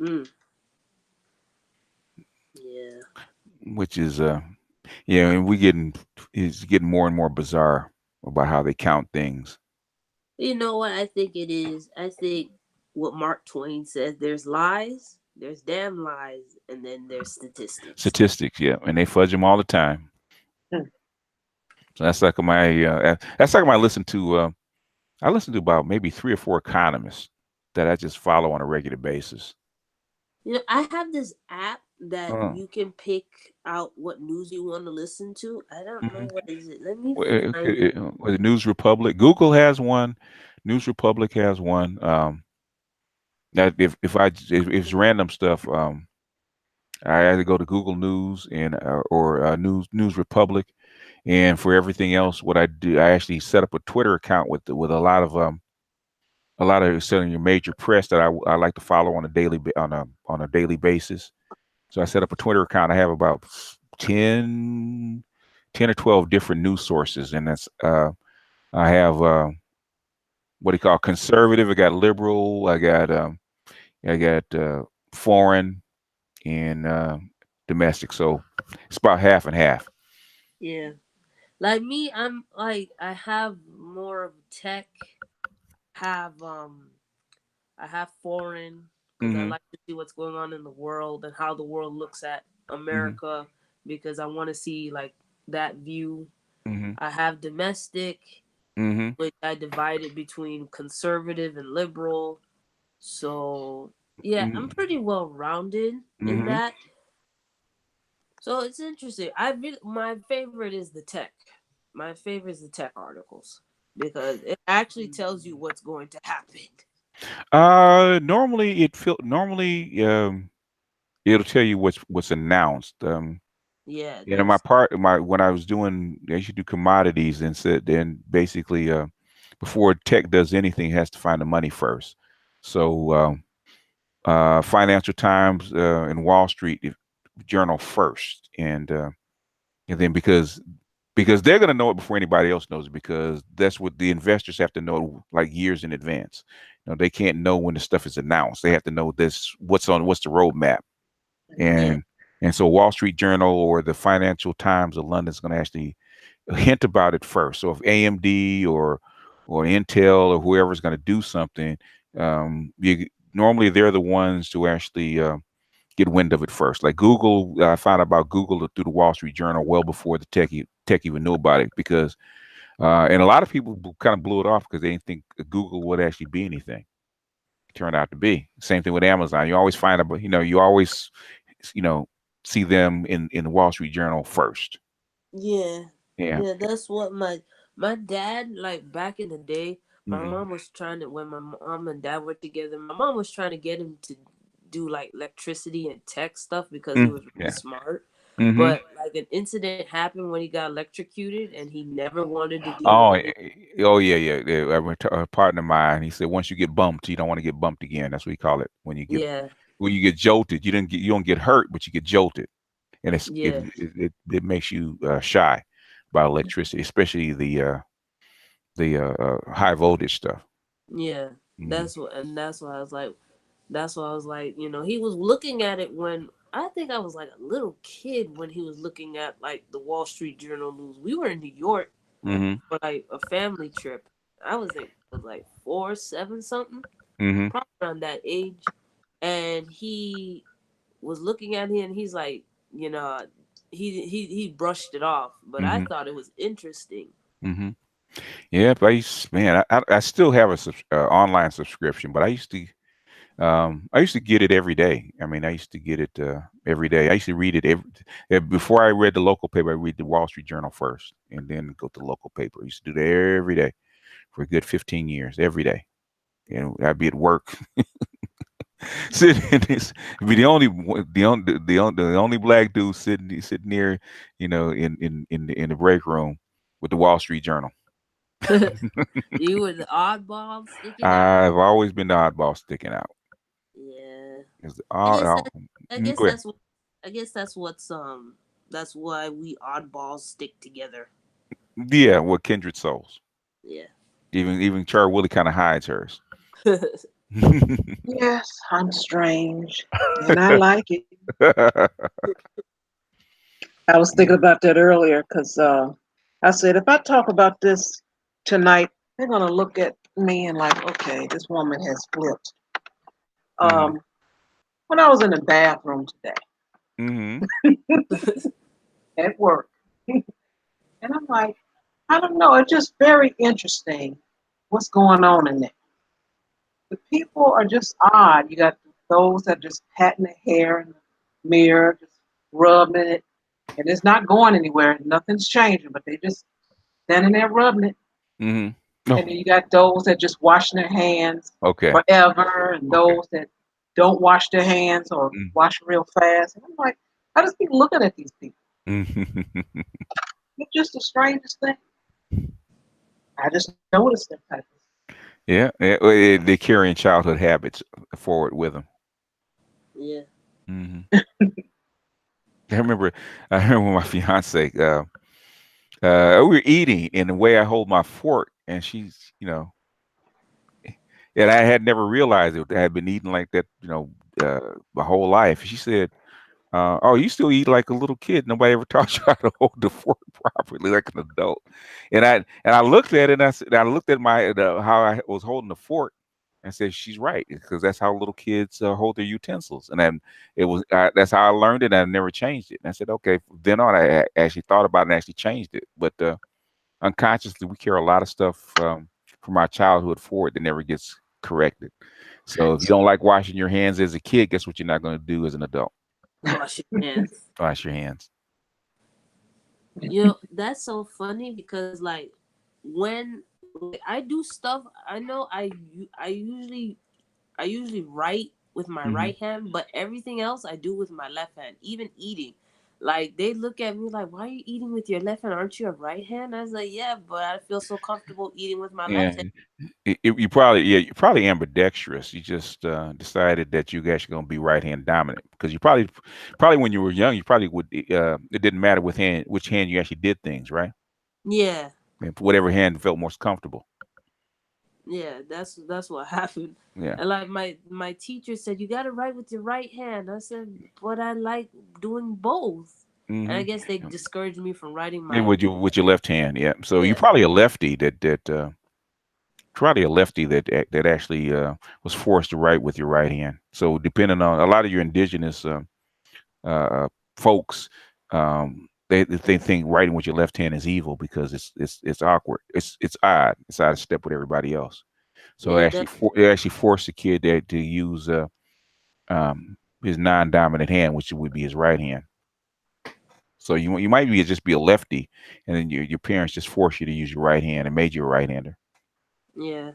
Mm. Yeah. which is and it's getting more and more bizarre about how they count things. You know what I think it is? I think what Mark Twain says: there's lies, there's damn lies, and then there's statistics. Statistics, yeah, and they fudge them all the time. Mm. So that's like my I listen to about maybe three or four economists that I just follow on a regular basis. I have this app that Uh, you can pick out what news you want to listen to. I don't know mhm. what is it. Let me find it. Was it News Republic? Google has one. News Republic has one. That if it's random stuff, I either go to Google News and or News Republic, And for everything else, what I do, I actually set up a Twitter account with a lot of selling your major press that I like to follow on a on a daily basis. So I set up a Twitter account. I have about 10, 10 or 12 different news sources, and that's I have what do you call conservative. I got liberal. I got foreign and domestic. So it's about half and half. Yeah. Like me, I'm like I have more of tech, have I have foreign because I Mm-hmm. like to see what's going on in the world and how the world looks at Mm-hmm. America because I want to see like that view. Mm-hmm. I have domestic, Mm-hmm. which I divided between conservative and liberal. So yeah, I'm pretty well rounded in Mm-hmm. that. So it's interesting. My favorite is the tech. My favorite is the tech articles because it actually tells you what's going to happen. Normally it'll tell you what's announced. Yeah, And in my that's part, my when I was doing, I used to do commodities and said, then basically, before tech does anything, it has to find the money first. So, Financial Times and Wall Street Journal first, and then because they're going to know it before anybody else knows it, because that's what the investors have to know like years in advance. They can't know when the stuff is announced. They have to know this what's the roadmap. yeah, And so Wall Street Journal or the Financial Times of London is going to actually hint about it first. So if AMD or Intel or whoever's going to do something, normally they're the ones to actually get wind of it first. Like Google, I found out about Google through the Wall Street Journal well before the tech even knew about it, because and a lot of people kind of blew it off because they didn't think Google would actually be anything. It turned out to be. Same thing with Amazon. You always find out, you always you know see them in the Wall Street Journal first. yeah, Yeah. yeah. That's what my dad like back in the day. My Mm-hmm. mom was trying to when my mom and dad were together. My mom was trying to get him to do like electricity and tech stuff because he Mm, was really yeah. smart. Mm-hmm. But like an incident happened when he got electrocuted, and he never wanted to do Oh, any. oh yeah, yeah. A partner of mine, he said once you get bumped, you don't want to get bumped again. That's what we call it. Yeah, When you get jolted, you don't get hurt, but you get jolted, and yeah, it makes you shy about electricity, especially the high voltage stuff. yeah. Hmm. That's why I was like, he was looking at it when I think I was like a little kid when he was looking at like the Wall Street Journal news. We were in New York Hmm. for like a family trip. I was like 4, 7 something, Hmm. probably around that age. And he was looking at it and he's like, you know, he brushed it off, but I Hmm. thought it was interesting. Hmm. Yeah, but man, I still have a online subscription, but I used to get it every day. I mean, I used to get it every day. I used to read it before I read the local paper. I read the Wall Street Journal first, and then go to the local paper. I used to do that every day for a good 15 years, every day. And I'd be at work, sitting in this, be the only black dude sitting there, in the break room with the Wall Street Journal. You were the oddball sticking out. I've always been the oddball sticking out. Yeah. It's I all, guess that, all, I guess Go ahead. that's what I guess that's why we oddballs stick together. Yeah, well, kindred souls. Yeah. Even Char Willie kind of hides hers. Yes, I'm strange, and I like it. I was thinking about that earlier because I said if I talk about this tonight, they're gonna look at me and like, okay, this woman has flipped. Hmm. When I was in the bathroom today Hmm. at work, and I'm like, I don't know, it's just very interesting what's going on in there. The people are just odd. You got those that just patting their hair in the mirror, just rubbing it, and it's not going anywhere. Nothing's changing, but they just standing there rubbing it. Hmm. And Oh, then you got those that just washing their hands okay. forever, and Okay. those that don't wash their hands or Mm. wash real fast. And I'm like, I just keep looking at these people. Mhm. It's just the strangest thing. I just noticed them type of. Yeah, they're carrying childhood habits forward with them. Yeah. Hmm. I remember, I remember my fiance. We were eating, and the way I hold my fork, and she's, and I had never realized it. I had been eating like that, my whole life. She said, "Oh, you still eat like a little kid. Nobody ever taught you how to hold the fork properly like an adult." And I looked at it, and I looked at how I was holding the fork, and said, "She's right, because that's how little kids hold their utensils." And then that's how I learned it. And I never changed it. And I said, "Okay." From then on, I actually thought about it and actually changed it. But unconsciously, we carry a lot of stuff from our childhood forward that never gets corrected. So if you don't like washing your hands as a kid, guess what you're not going to do as an adult? Wash your hands. Wash your hands. You know, that's so funny because like when like I do stuff, I know I usually write with my Hmm. right hand, but everything else I do with my left hand. Even eating, like they look at me like, "Why are you eating with your left hand? Aren't you a right hand?" I was like, "Yeah, but I feel so comfortable eating with my Yeah, left hand." you're probably ambidextrous. You just decided that you guys are going to be right hand dominant because probably when you were young, you probably would. It didn't matter which hand you actually did things, right? Yeah, And whatever hand felt most comfortable. yeah, that's what happened. Yeah. And like my teacher said, you got to write with your right hand. I said, but I like doing both. And I Hmm. guess they discouraged me from writing And my with your left hand, yeah. So you're yeah. probably a lefty that actually was forced to write with your right hand. So depending on a lot of your indigenous uh, folks, they think writing with your left hand is evil because it's awkward. It's odd. It's out of step with everybody else. So Yeah, that it actually forced the kid there to use his non-dominant hand, which would be his right hand. So you might just be a lefty, and then your parents just force you to use your right hand and made you a right-hander. yeah.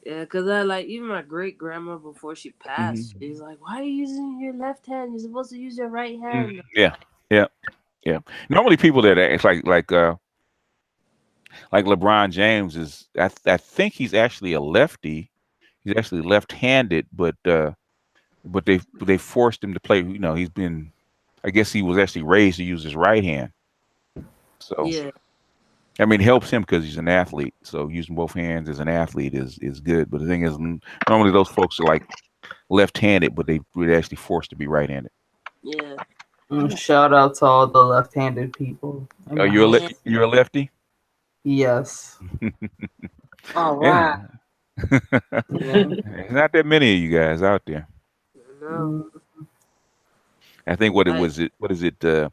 Yeah, cause I like even my great grandma before she passed, Hmm. she's like, "Why are you using your left hand? You're supposed to use your right hand." Yeah, yeah, yeah. Normally, people that act like LeBron James I think he's actually a lefty. He's actually left-handed, but they forced him to play. I guess he was actually raised to use his right hand. So Yeah, I mean, it helps him because he's an athlete. So using both hands as an athlete is good. But the thing is, normally those folks are like left-handed, but they were actually forced to be right-handed. yeah. Shout out to all the left-handed people in Are the you Yeah. house. you're a lefty? Yes. All Yeah. right. Yeah. There's not that many of you guys out there. No. Mm, I think what it Like was it what is it it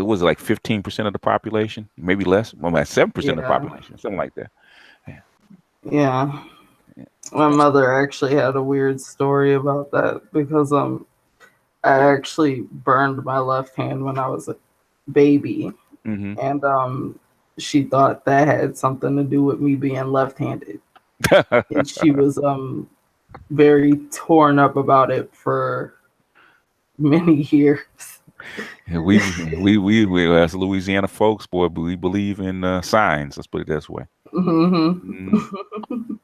was like 15% of the population, maybe less. Well, like 7% of the yeah. population, something like that. Yeah. Yeah. My mother actually had a weird story about that because I actually burned my left hand when I was a baby, Hmm. and she thought that had something to do with me being left-handed, and she was very torn up about it for many years. We as Louisiana folks, boy, we believe in signs. Let's put it this way. Hmm. Mm.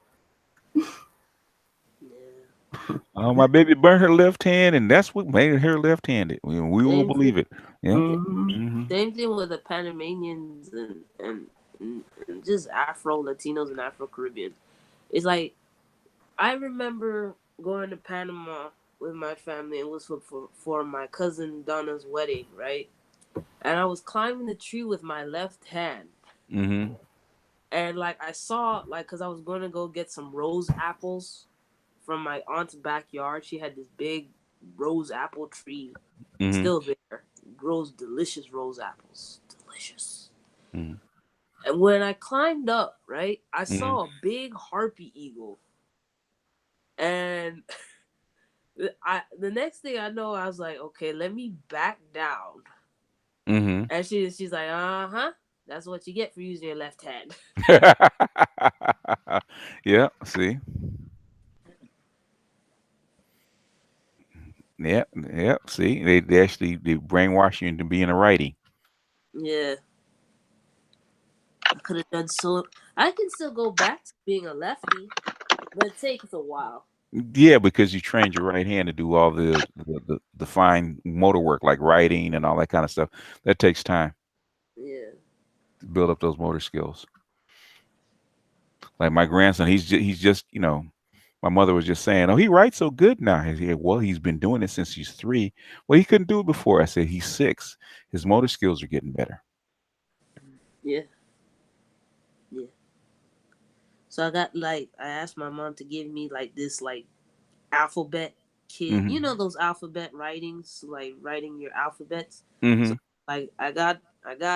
yeah. Oh, my baby burned her left hand, and that's what made her left-handed. We will Same thing. believe it. Yeah. Hmm. Hmm. Same thing with the Panamanians and just Afro Latinos and Afro Caribbeans. It's like I remember going to Panama with my family. It was for my cousin Donna's wedding, right? And I was climbing the tree with my left hand. Hmm. And like I saw, like, cause I was gonna go get some rose apples from my aunt's backyard. She had this big rose apple tree, Hmm. still there, grows delicious rose apples, delicious. Hmm. And when I climbed up, right, I Hmm. saw a big harpy eagle, and the next thing I know, I was like, okay, let me back down. Hmm. And she's like, uh-huh, that's what you get for using your left hand. Yeah. See. Yeah. Yeah. See, they actually they brainwash you into being a righty. Yeah, I could have done so. I can still go back to being a lefty, but it takes a while. Yeah, because you trained your right hand to do all the fine motor work like writing and all that kind of stuff. That takes time Yeah. to build up those motor skills. Like my grandson, he's just my mother was just saying, "Oh, he writes so good now." He said, "Well, he's been doing it since he's 3." Well, he couldn't do it before. I said, "He's 6. His motor skills are getting better." Yeah. Yeah. So I got like I asked my mom to give me like this like alphabet kit. You Mhm. know those alphabet writings, like writing your alphabets. So Mhm. like I got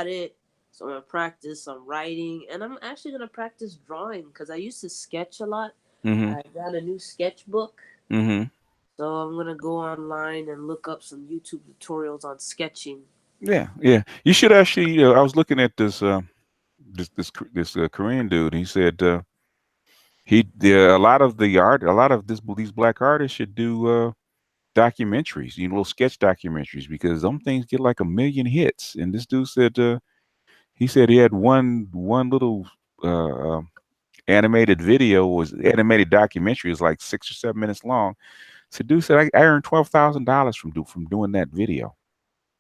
it. So I'm gonna practice some writing, and I'm actually gonna practice drawing because I used to sketch a lot. Mhm. I got a new sketchbook, Mhm. so I'm gonna go online and look up some YouTube tutorials on sketching. Yeah, yeah. You should actually. I was looking at this Korean dude. He said a lot of a lot of these black artists should do documentaries, little sketch documentaries, because some things get like 1 million hits. And this dude said he said he had one little uh, um, animated documentary is like 6 or 7 minutes long. So dude said I earned $12,000 from doing that video.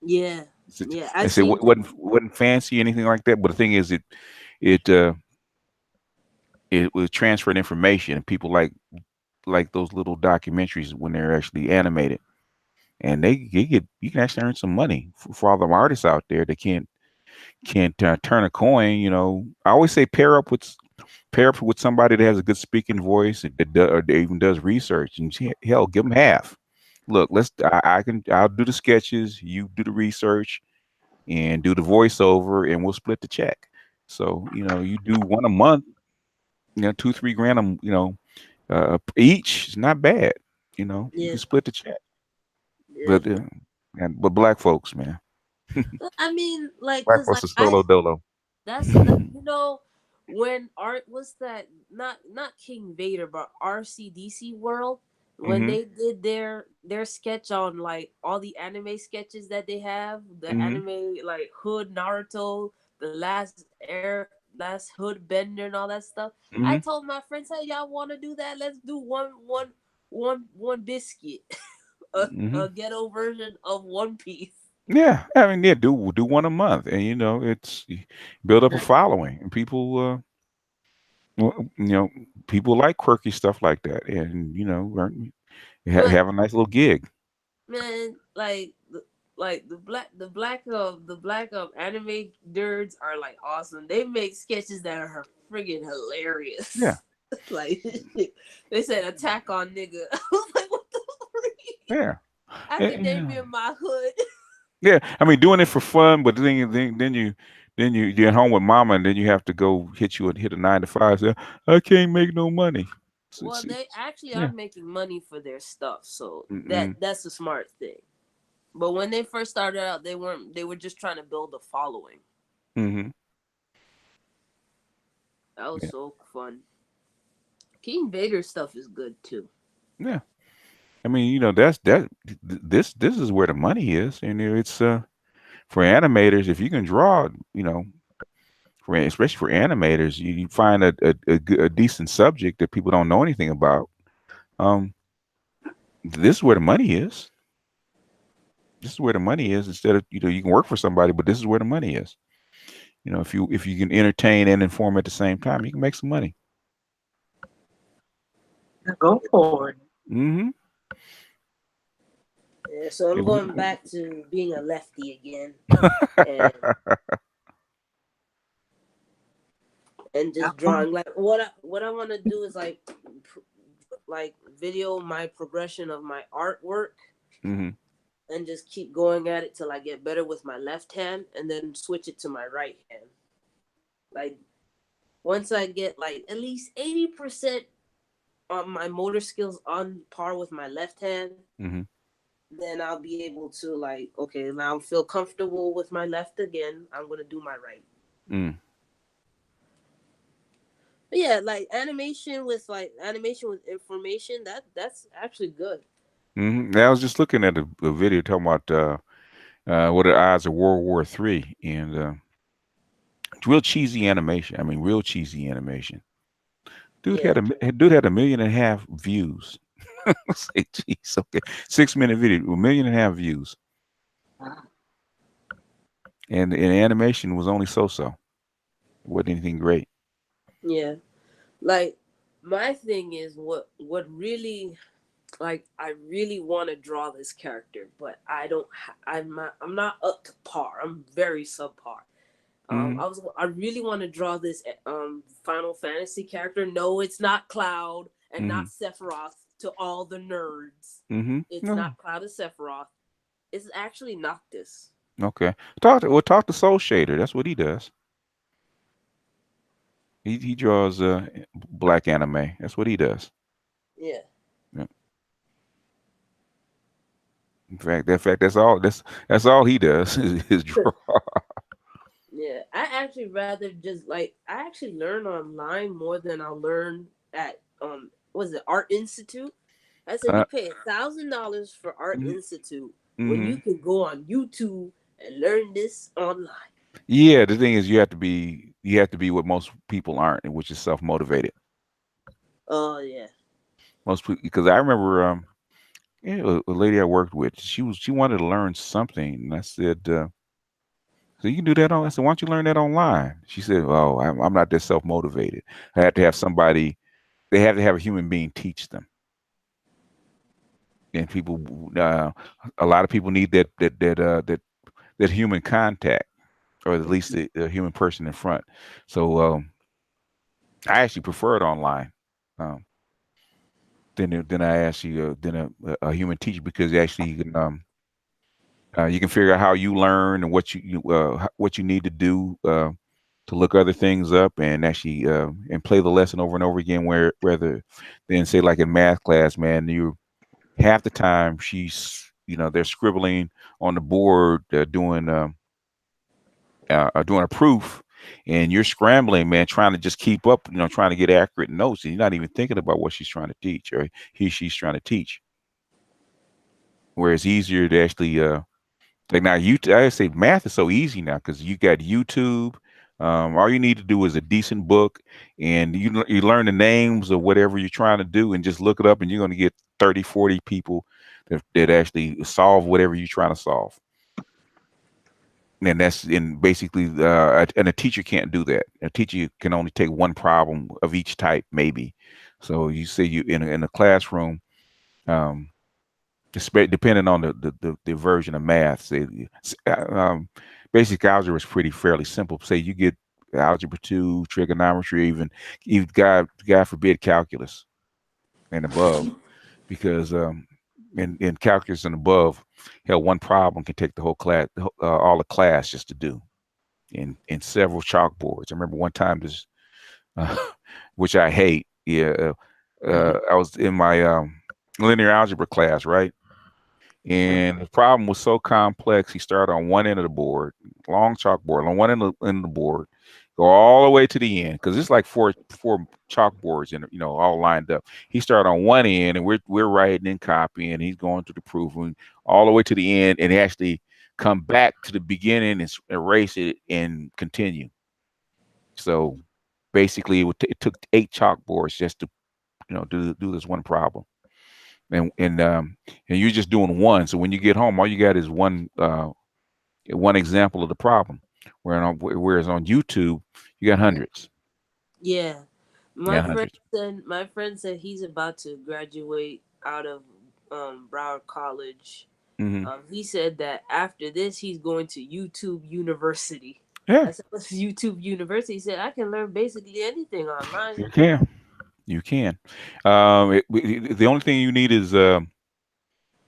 Yeah, Said- yeah, I I said seen. wasn't fancy anything like that, but the thing is it uh, it was transferred information, and people like those little documentaries when they're actually animated, and they get you can actually earn some money for all them artists out there that can't turn a coin. I always say pair up with somebody that has a good speaking voice or that even does research, and hell, give them half. Look, I'll do the sketches, you do the research, and do the voiceover, and we'll split the check. So you do one a month, 2 3 grand, each. It's not bad. You Yeah, can split the check. yeah. But but black folks, man, I mean, like, black cause folks like are solo dolo. that's that when art was that not King Vader but RCDC World when Hmm. they did their sketch on like all the anime sketches that they have, the Hmm. anime like Hood Naruto, the last Hood Bender and all that stuff. I Hmm. told my friends, hey, y'all want to do that? Let's do one biscuit, Hmm. a ghetto version of One Piece. Yeah, I mean, yeah, do one a month, and it's you build up a following, and people, people like quirky stuff like that, and But have a nice little gig. man, like the black anime nerds are like awesome. They make sketches that are friggin' Yeah, hilarious. Like they said attack on nigga. I was like, what the freak? yeah, yeah. Academia in my hood. Yeah, I mean, doing it for fun, but then you get home with mama, and then you have to go hit a 9 to 5. Say, I can't make no money. Well, they actually are Yeah. making money for their stuff, so Mm-mm. that's a smart thing. But when they first started out, they weren't. They were just trying to build a following. Mm-hmm. That was Yeah. so fun. King Vader stuff is good too. Yeah. I mean, this is where the money is, and it's for animators. If you can draw, especially for animators, you find a decent subject that people don't know anything about. Um, this is where the money is. This is where the money is. Instead of you can work for somebody, but this is where the money is. If you can entertain and inform at the same time, you can make some money. Go for it. Mm-hmm. Yeah, so I'm Yeah, going back to being a lefty again, and just Uh-huh. drawing. Like what I want to do is like video my progression of my artwork, mm-hmm. and just keep going at it till I get better with my left hand, and then switch it to my right hand. Like once I get like at least 80% on my motor skills on par with my left hand, Mm-hmm. then I'll be able to like okay now I feel comfortable with my left again. I'm gonna do my right. Mm. But yeah, like animation with information. That's actually good. Mm-hmm. I was just looking at a video talking about What are the odds of World War III? And it's real cheesy animation. I mean, real cheesy animation. Yeah. Dude had 1.5 million views. Say, geez, okay, 6 minute video, 1.5 million views, Wow. and animation was only so. Wasn't anything great. Yeah. Like my thing is what really like I really want to draw this character, but I don't. I'm not up to par. I'm very subpar. Hmm. I really want to draw this Final Fantasy character. No, it's not Cloud and Hmm. not Sephiroth. To all the nerds, Hmm. it's No. not Cloud and Sephiroth. It's actually Noctis. Okay. Talk to Soul Shader. That's what he does. He draws black anime. That's what he does. Yeah. Yeah. In fact, that's all he does is draw. Yeah, I actually rather just like I actually learn online more than I'll learn at was it Art Institute? I said Uh, you pay $1,000 for Art Institute when you mm-hmm. can go on YouTube and learn this online. Yeah, the thing is, you have to be what most people aren't, which is self motivated. Oh yeah. Most people, because I remember, yeah, a lady I worked with, she wanted to learn something, and I said, so you can do that on. I said, why don't you learn that online? She said, oh, I'm not that self motivated. I have to have somebody. They have to have a human being teach them, and a lot of people need that human contact, or at least the human person in front. So I actually prefer it online. Um, than I actually than a human teacher, because actually you can figure out how you learn and what you need to do to look other things up, and actually and play the lesson over and over again. Where rather than say like in math class, man, you half the time they're scribbling on the board doing a proof, and you're scrambling, man, trying to just keep up, trying to get accurate notes, and you're not even thinking about what she's trying to teach, or she's trying to teach. Where it's easier to actually like now you I say math is so easy now because you got YouTube. All you need to do is a decent book, and you learn the names of whatever you're trying to do, and just look it up, and you're going to get 30, 40 people that actually solve whatever you're trying to solve. And that's in basically and a teacher can't do that. A teacher can only take one problem of each type, maybe. So you say you in a classroom. Um, Depending on the version of math. Say, basic algebra is pretty fairly simple. Say you get algebra 2, trigonometry, even God forbid calculus and above, because in calculus and above, hell, one problem can take the whole class, all the class just to do in several chalkboards. I remember one time this, uh, which I hate. Yeah, I was in my linear algebra class, right? And the problem was so complex. He started on one end of the board, long chalkboard, on one end of the board, go all the way to the end, because it's like four chalkboards, and all lined up. He started on one end, and we're writing and copying. He's going through the proofing all the way to the end, and actually come back to the beginning and erase it and continue. So basically, it took 8 chalkboards just to do this one problem, and you're just doing one. So when you get home, all you got is one example of the problem. Whereas on YouTube, you got hundreds. Yeah. You got hundreds. My friend said he's about to graduate out of Broward College. Hmm. He said that after this he's going to YouTube University. Yeah, I said, "What's YouTube University?" He said, "I can learn basically anything online." you can. You can. The only thing you need is the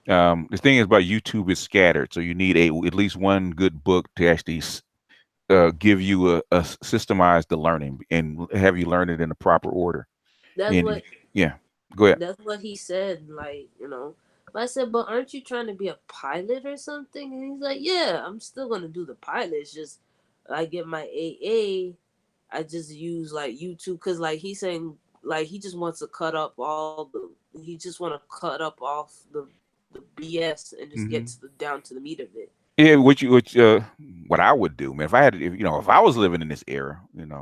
thing is about YouTube is scattered, so you need at least one good book to actually give you a systemized the learning and have you learn it in the proper order. That's And what yeah, go ahead. That's what he said, like, But I said, but aren't you trying to be a pilot or something? And he's like, yeah, I'm still gonna do the pilot. It's just I get my AA, I just use like YouTube because like he's saying like he just wants to cut up he just want to cut up off the BS and just get Hmm. to the down to the meat of it. Yeah, what I would do, man, if I had, if I was living in this era, and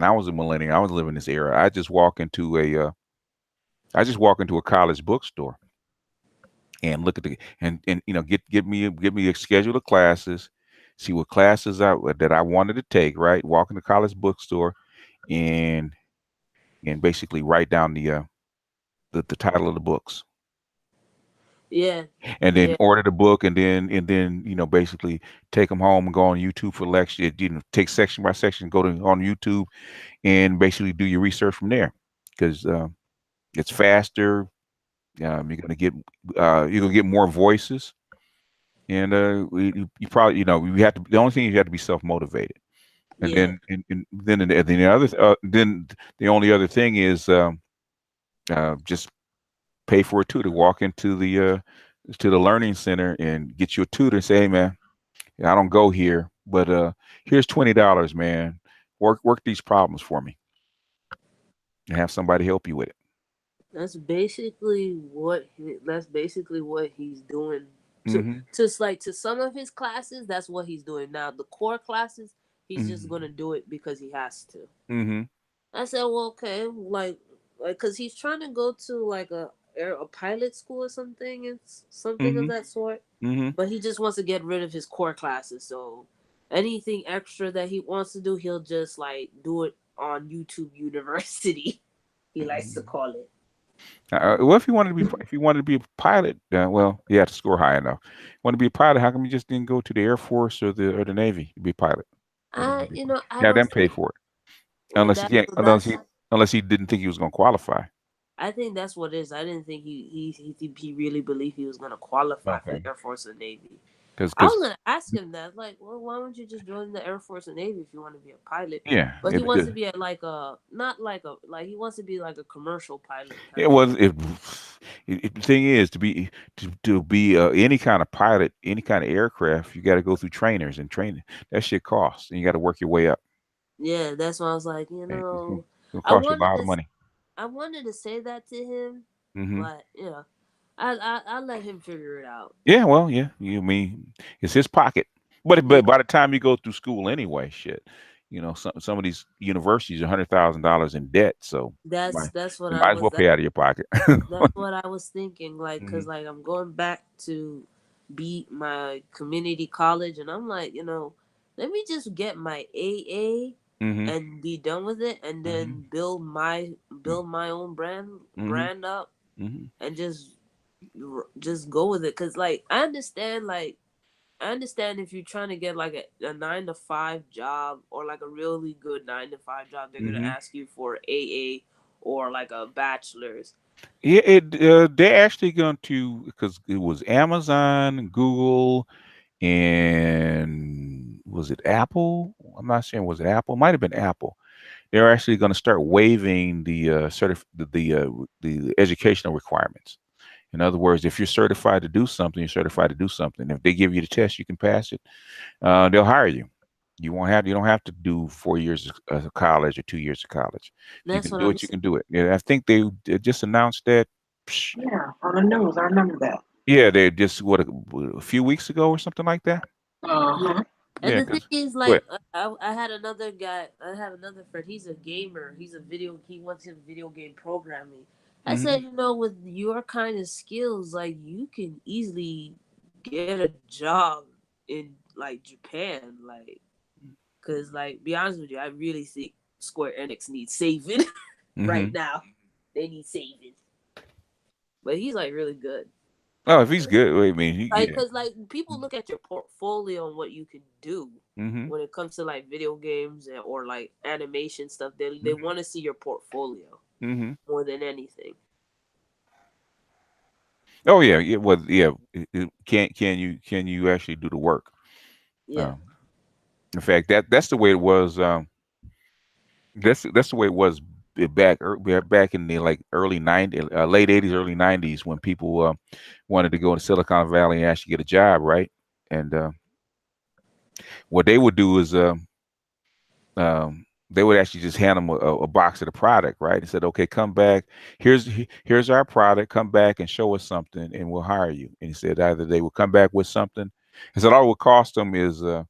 I was a millennial, I was living in this era, I just walk into a college bookstore and look at and give me a schedule of classes, see what classes that I wanted to take, right? Walk in the college bookstore and basically write down the title of the books, Yeah, and then yeah, order the book, and then basically take them home and go on YouTube for lecture. Take section by section, go to on YouTube, and basically do your research from there, because it's faster. You're gonna get more voices, and you probably we have to. The only thing is you have to be self motivated, and yeah. then the only other thing is just pay for a tutor. Walk into the learning center and get you a tutor and say, hey man, I don't go here, but here's $20, man. Work these problems for me, and have somebody help you with it. That's basically what he's doing Hmm. to some of his classes. That's what he's doing now. The core classes, he's just Hmm. gonna do it because he has to. Hmm. I said, well, okay, cause he's trying to go to like a pilot school or something, and something of Hmm. that sort. Hmm. But he just wants to get rid of his core classes. So anything extra that he wants to do, he'll just like do it on YouTube University. He likes to call it. Well, if you wanted to be a pilot, well, you have to score high enough. Want to be a pilot? How come you just didn't go to the Air Force or the Navy to be a pilot? Or the Navy? I Have don't them pay think for it, well unless he can't, that's unless he didn't think he was going to qualify. I think that's what it is. I didn't think he really believed he was gonna qualify for Okay. the Air Force or Navy. I Because was gonna ask him that, like, well, why don't you just join the Air Force or Navy if you want to be a pilot? yeah, But he wants because to be at like a not like a like he wants to be like a commercial pilot it kind of. was the thing is to be any kind of pilot, any kind of aircraft, you got to go through trainers and training. That shit costs, and you got to work your way up. Yeah, that's why I was like, It's gonna I cost you a wanted lot of to money. I wanted to say that to him, Hmm. but I let him figure it out. Yeah, well, yeah. You mean it's his pocket, Yeah, but by the time you go through school anyway, shit, some of these universities are $100,000 in debt, so you might that's what you I might as well was. pay out of your pocket. That's what I was thinking. Like, cause Hmm. like I'm going back to be my community college, and I'm like, let me just get my AA Hmm. and be done with it, and Hmm. then build my own Hmm. brand up, Hmm. and just go with it. Cause like I understand if you're trying to get like a 9 to 5 job or like a really good 9 to 5 job, they're gonna Hmm. ask you for AA or like a bachelor's. Yeah, they're actually going to, because it was Amazon, Google, and was it Apple? I'm not saying was it Apple. Might have been Apple. They're actually going to start waiving the educational requirements. In other words, if you're certified to do something, you're certified to do something. If they give you the test, you can pass it. They'll hire you. You don't have to do 4 years of college or 2 years of college. If you That's can what do I'm it, you can do it. Yeah, I think they just announced that. psh, Yeah, on the news, I remember that. Yeah, they just a few weeks ago or something like that. Yeah. Uh-huh. And Yeah, the thing because is, go like, ahead. I had another guy, I had another friend. He's a gamer. He wants his video game programming. I Hmm. said, with your kind of skills, like, you can easily get a job in, like, Japan. Like, because, like, be honest with you, I really think Square Enix needs saving right Hmm. now. They need saving. But he's, like, really good. Oh, if he's good, I mean, Like, yeah. cause like people look at your portfolio and what you can do Hmm. when it comes to like video games or like animation stuff. They want to see your portfolio Hmm. more than anything. Oh yeah, yeah. Well, yeah. Can you actually do the work? Yeah, Um, in fact, that's the way it was. That's the way it was back in the like early '90s, late '80s, early '90s, when people wanted to go to Silicon Valley and actually get a job, right? And what they would do is they would actually just hand them a box of the product, right? And said, "Okay, come back. Here's our product. Come back and show us something, and we'll hire you." And he said either they would come back with something, He said all it would cost them is I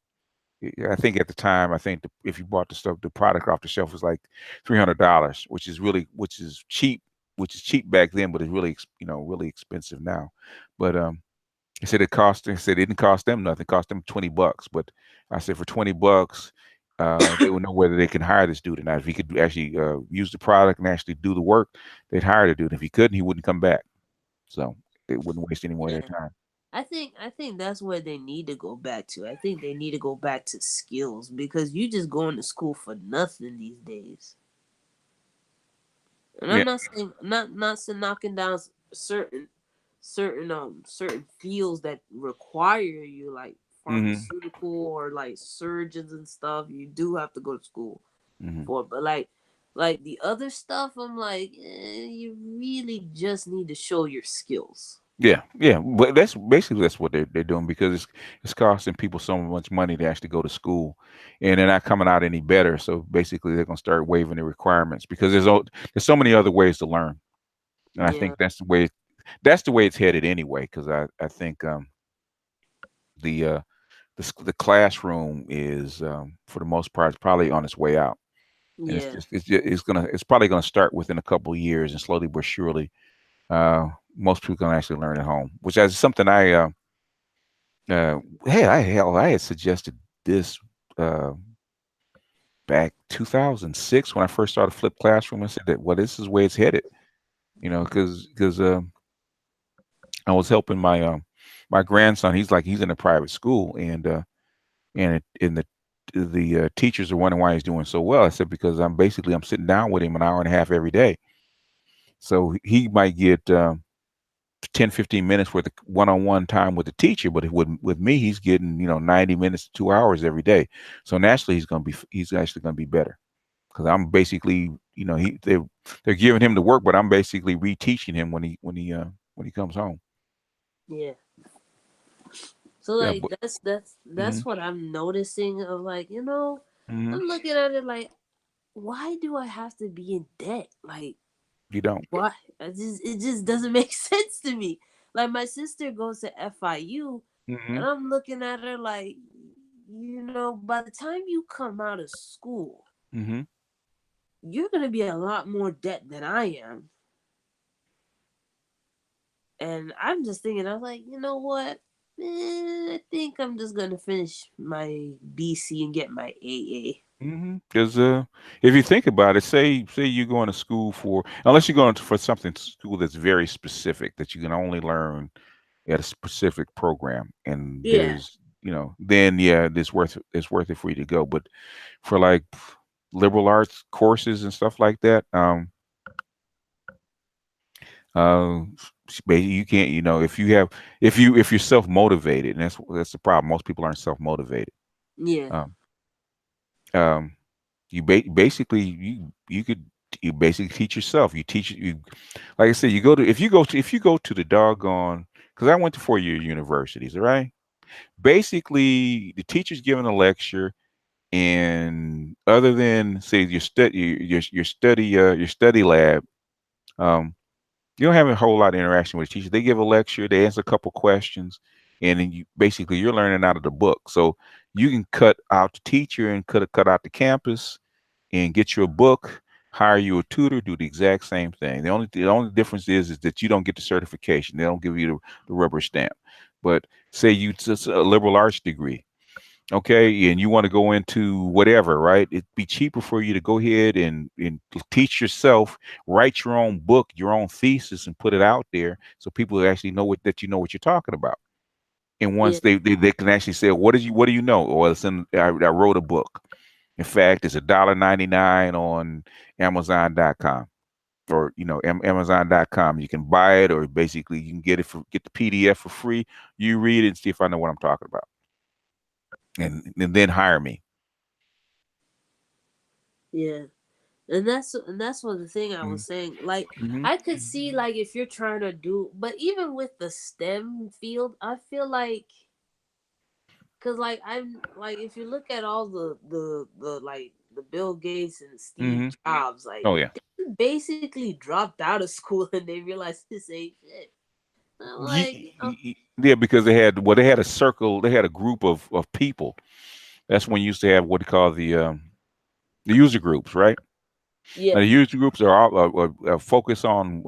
think at the time, I think if you bought the product off the shelf was like $300, which is cheap, back then, but it's really really expensive now. But he said he said it didn't cost them nothing, it cost them $20. But I said for $20, they would know whether they can hire this dude or not. If he could actually use the product and actually do the work, they'd hire the dude. If he couldn't, he wouldn't come back. So it wouldn't waste any more of their Yeah. time. I think that's where they need to go back to. I think they need to go back to skills because you just going to school for nothing these days. And Yeah. I'm not saying not saying knocking down certain fields that require you like Hmm. pharmaceutical or like surgeons and stuff. You do have to go to school Hmm. for, but like the other stuff, I'm like, you really just need to show your skills. Yeah, yeah, but that's what they're doing because it's costing people so much money to actually go to school, and they're not coming out any better. So basically, they're gonna start waiving the requirements because there's so many other ways to learn, and I Yeah, think that's the way it's headed anyway. Because I think the the classroom is for the most part, it's probably on its way out, and yeah, it's probably gonna start within a couple of years, and slowly but surely, most people can actually learn at home, which is something Uh, I had suggested this uh, back 2006 when I first started Flip Classroom. I said that, well, this is where it's headed, because I was helping my grandson. He's in a private school, and the teachers are wondering why he's doing so well. I said because I'm sitting down with him an hour and a half every day, so he might get 10, 15 minutes worth of one-on-one time with the teacher, but with me he's getting 90 minutes to 2 hours every day. So naturally he's actually going to be better because I'm basically they're giving him the work, but I'm basically reteaching him when he comes home. yeah. So Yeah, like but that's hmm what I'm noticing of like, hmm I'm looking at it like, why do I have to be in debt? Like, you don't. why? It just doesn't make sense to me. Like my sister goes to FIU and Hmm. I'm looking at her like, by the time you come out of school, Hmm. you're gonna be a lot more debt than I am. And I'm just thinking, I was like, you know what? I think I'm just gonna finish my BC and get my AA. Because if you think about it, say you're going to school unless you're going for something school that's very specific that you can only learn at a specific program, and Yeah, then yeah, it's worth it for you to go. But for like liberal arts courses and stuff like that, uh, you can't. If you're self motivated, and that's the problem. Most people aren't self motivated. yeah, Um, um, basically you basically teach yourself. You teach you Like I said, if you go to the doggone because I went to 4-year universities, all right? Basically, the teacher's giving a lecture, and other than say your study lab, um, you don't have a whole lot of interaction with the teacher. They give a lecture, they answer a couple questions, and then you're learning out of the book. So you can cut out the teacher and cut out the campus and get you a book, hire you a tutor, do the exact same thing. The only difference is that you don't get the certification. They don't give you the rubber stamp. But say you just a liberal arts degree, okay, and you want to go into whatever, right? It'd be cheaper for you to go ahead and teach yourself, write your own book, your own thesis, and put it out there so people actually know what you're talking about. And yeah, once they can actually say, what do you know? Or I wrote a book. In fact, it's $1.99 on Amazon.com, or Amazon.com. You can buy it, or basically you can get the PDF for free. You read it and see if I know what I'm talking about, and then hire me. yeah. And that's what the thing I was saying. Like Mm-hmm. I could see like if you're trying to do, but even with the STEM field, I feel like because like I'm like if you look at all the like the Bill Gates and Steve Mm-hmm. Jobs, like Oh yeah. they basically dropped out of school and they realized this ain't shit. I'm like, Yeah, because they had a circle, they had a group of people. That's when you used to have what they call the user groups, right? Now, Yeah. the user groups are all focus on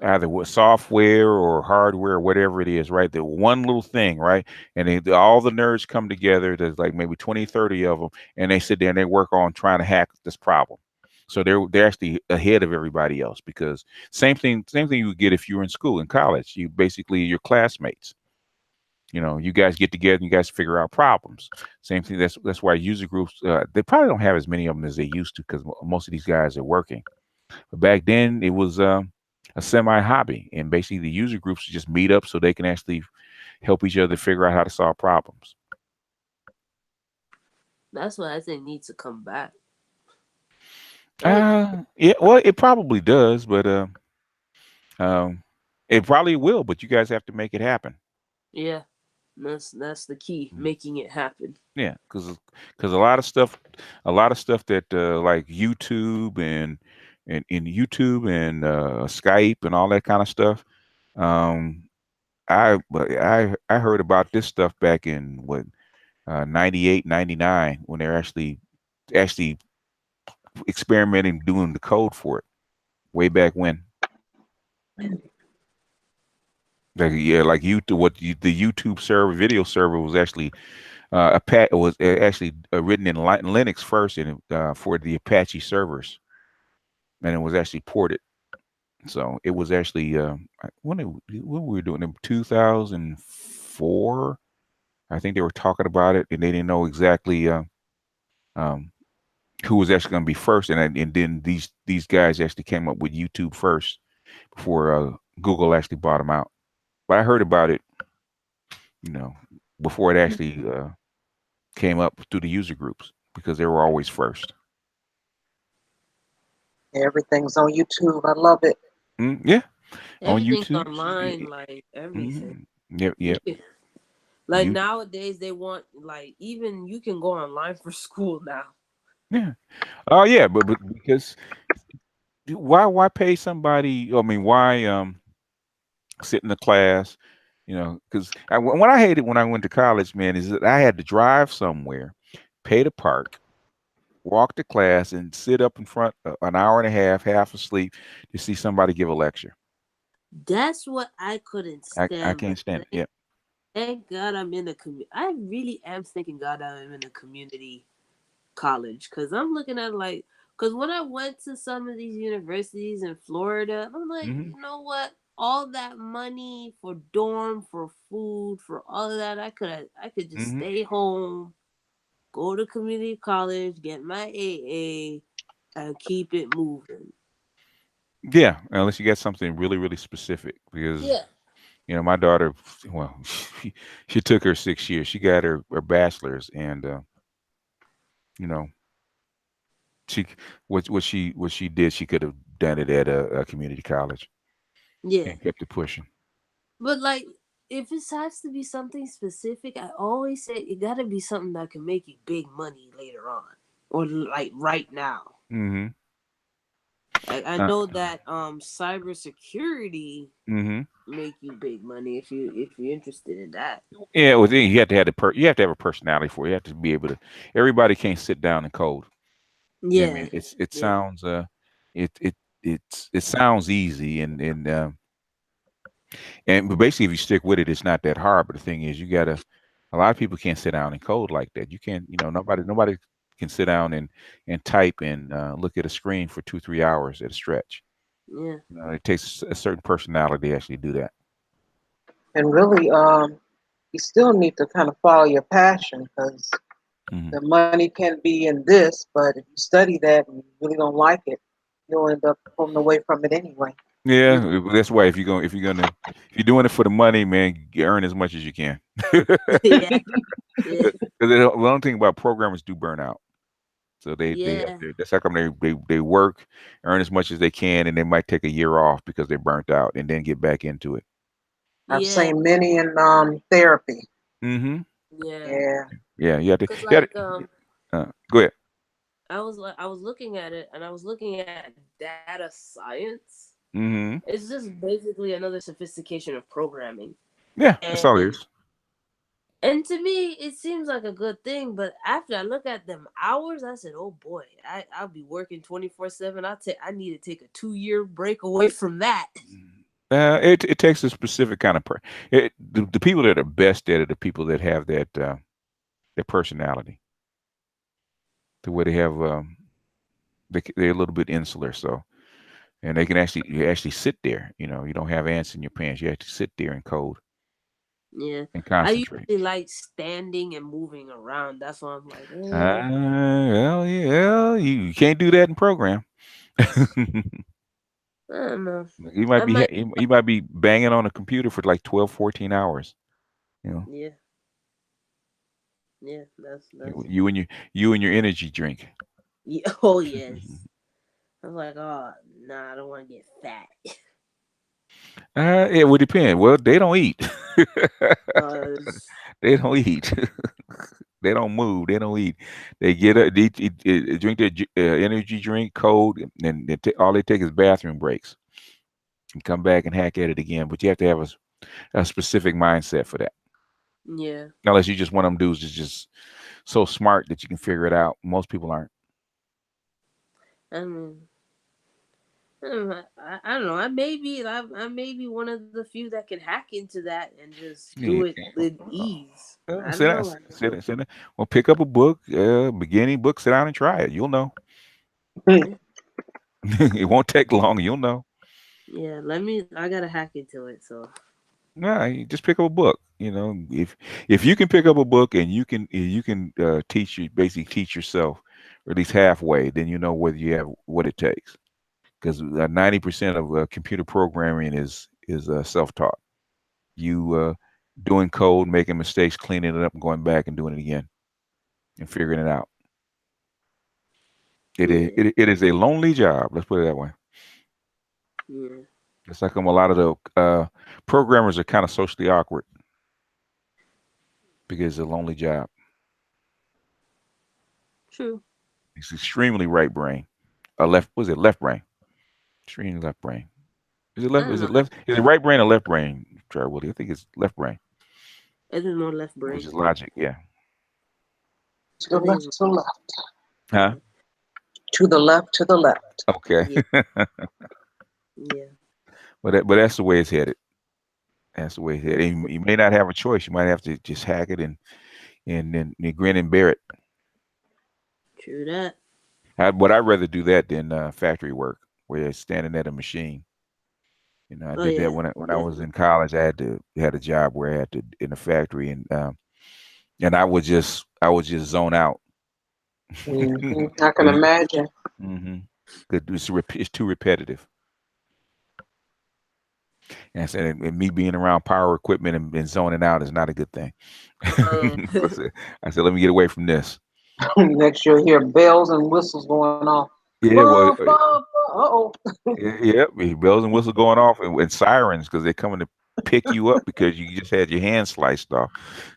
either what software or hardware or whatever it is, right? The one little thing, right? And all the nerds come together. There's like maybe 20, 30 of them, and they sit there and they work on trying to hack this problem. So they're actually ahead of everybody else because same thing you would get if you were in school, in college. You basically your classmates. You guys get together and you guys figure out problems. Same thing. That's why user groups. They probably don't have as many of them as they used to because most of these guys are working. But back then, it was a semi hobby, and basically the user groups just meet up so they can actually help each other figure out how to solve problems. That's what I think needs to come back. Like, Yeah, well, it probably does, but um, it probably will. But you guys have to make it happen. yeah, that's the key, making it happen. Yeah, because a lot of stuff that like YouTube and in YouTube and Skype and all that kind of stuff. Um, I heard about this stuff back in what 98, 99 when they're actually experimenting doing the code for it way back when. Like, yeah, like the YouTube server, video server was actually actually written in Linux first and for the Apache servers, and it was actually ported. So it was actually when we were doing it in 2004. I think they were talking about it, and they didn't know exactly um, who was actually going to be first, and then these guys actually came up with YouTube first before Google actually bought them out. But I heard about it, you know, before it actually came up through the user groups because they were always first. Everything's on YouTube. I love it. Yeah, on Everything's YouTube. online, like everything. Yep, yep. Like You, nowadays, they want like even you can go online for school now. yeah. Oh, yeah, but because why pay somebody? I mean, why sit in the class? Because what I hated when I went to college, man, is that I had to drive somewhere, pay to park, walk to class, and sit up in front an hour and a half asleep to see somebody give a lecture. That's what I couldn't I stand. can't But stand it. Yeah. thank God I'm in a community. I really am thanking God I'm in a community college because I'm looking at like because when I went to some of these universities in Florida, I'm like, Hmm. you know what? All that money for dorm, for food, for all of that, I could just Hmm. stay home, go to community college, get my AA, and keep it moving. Yeah, unless you got something really, really specific, because Yeah, my daughter, well, she took her 6 years. She got her bachelor's, and you know, she what she did, she could have done it at a community college yeah. and kept it pushing. But like, if it has to be something specific, I always say it got to be something that can make you big money later on, or like right now. Hmm. Like I Uh, know that cybersecurity hmm. make you big money if you're interested in that. Yeah, well, then you have to have you have to have a personality for it. You have to be able to. Everybody can't sit down and code. Yeah, I Yeah, mean, it yeah, sounds it it it sounds easy, and but basically if you stick with it, it's not that hard. But the thing is, you gotta. A lot of people can't sit down and code like that. You can't. Nobody can sit down and type and look at a screen for 2 3 hours at a stretch. yeah, It takes a certain personality to actually do that. And really, you still need to kind of follow your passion because Hmm. the money can be in this, but if you study that and you really don't like it, you'll end up pulling away from it anyway. yeah, Yeah, that's why if you're doing it for the money, man, you earn as much as you can. yeah, yeah, 'Cause the only thing about programmers do burn out. So they have yeah, to. That's how come they work, earn as much as they can, and they might take a year off because they're burnt out, and then get back into it. I've yeah, seen many in therapy. Hmm. yeah. Yeah, Yeah, you have to. Cause You like go ahead. I was looking at it and I was looking at data science. Hmm. It's just basically another sophistication of programming. Yeah, that's all it And is. to me, it seems like a good thing. But after I look at them hours, I said, "Oh boy, I'll be working 24/7. I need to take a 2 year break away from that." It takes a specific kind of the people that are best at it are people that have that personality, to where they have they're a little bit insular, so and they can actually sit there. You don't have ants in your pants. You have to sit there and code Yeah, and I concentrate. usually like standing and moving around. That's why I'm like, Well, yeah, you can't do that in program. I don't know. You might I be might, you might be banging on a computer for like 12, 14 hours. You know, yeah, yeah. That's you and your energy drink. yeah. Oh yes. I'm like, oh nah, I don't want to get fat. It would depend. Well, they don't eat. uh, They don't eat. They don't move. They don't eat. They get up, they drink their energy drink, cold, and all they take is bathroom breaks and come back and hack at it again. But you have to have a specific mindset for that. yeah. Unless you just one of them dudes that's just so smart that you can figure it out. Most people aren't. I mean, I don't know. I may be one of the few that can hack into that and just do Yeah. it with ease. I Sit don't down, know. I don't sit, know. sit down. Well, pick up a book, beginning book, sit down and try it. You'll know. Yeah, It won't take long. You'll know. yeah. Let me. I gotta hack into it. So No, you just pick up a book. If you can pick up a book and you can basically teach yourself, or at least halfway, then you know whether you have what it takes. Because 90% of computer programming is self-taught. You doing code, making mistakes, cleaning it up, and going back and doing it again and figuring it out. yeah, It is a lonely job. Let's put it that way. yeah. It's like a lot of the programmers are kind of socially awkward because it's a lonely job. True. It's extremely right brain. Left was it left brain? Extremely left brain. Is it I left? don't Is it know. left? Is it right brain or left brain? Try Willie. I think it's left brain, I just know left which brain. is logic. Yeah. To I the think. left, to the left, Huh? to the left, to the left. Okay. Yeah, yeah. But that's the way it's headed. That's the way it's headed. And you may not have a choice. You might have to just hack it and then you grin and bear it. True that. But I'd rather do that than factory work, where you're standing at a machine. I Oh did that yeah, when I was definitely. in college. I had a job where I had to in a factory, and I would just zone out. I can And imagine. hmm it's too repetitive. And I said, and me being around power equipment and zoning out is not a good thing. Oh, I said, let me get away from this. Next you'll hear bells and whistles going off. Yeah, well, Bum, bum, bum. Uh-oh. yeah, bells and whistles going off and sirens because they're coming to pick you up because you just had your hand sliced off.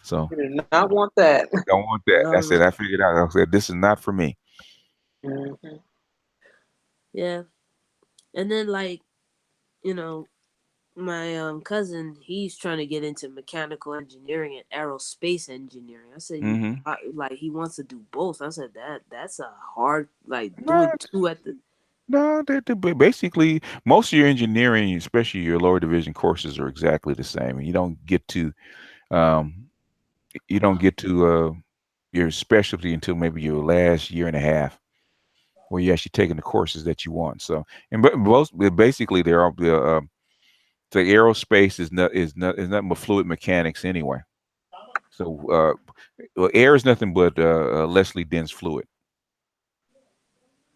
So You do not want that. don't want that. I no. said, I figured out. I said, this is not for me. Mhm. Yeah, and then like you know, my cousin, he's trying to get into mechanical engineering and aerospace engineering. I said, Hmm like he wants to do both. I said that's a hard like doing Not, two at the. no, basically most of your engineering, especially your lower division courses, are exactly the same, and um, you don't get to your specialty until maybe your last year and a half, where you're actually taking the courses that you want. So, but basically they're all the aerospace is nothing but fluid mechanics anyway. So, well, air is nothing but lessly dense fluid.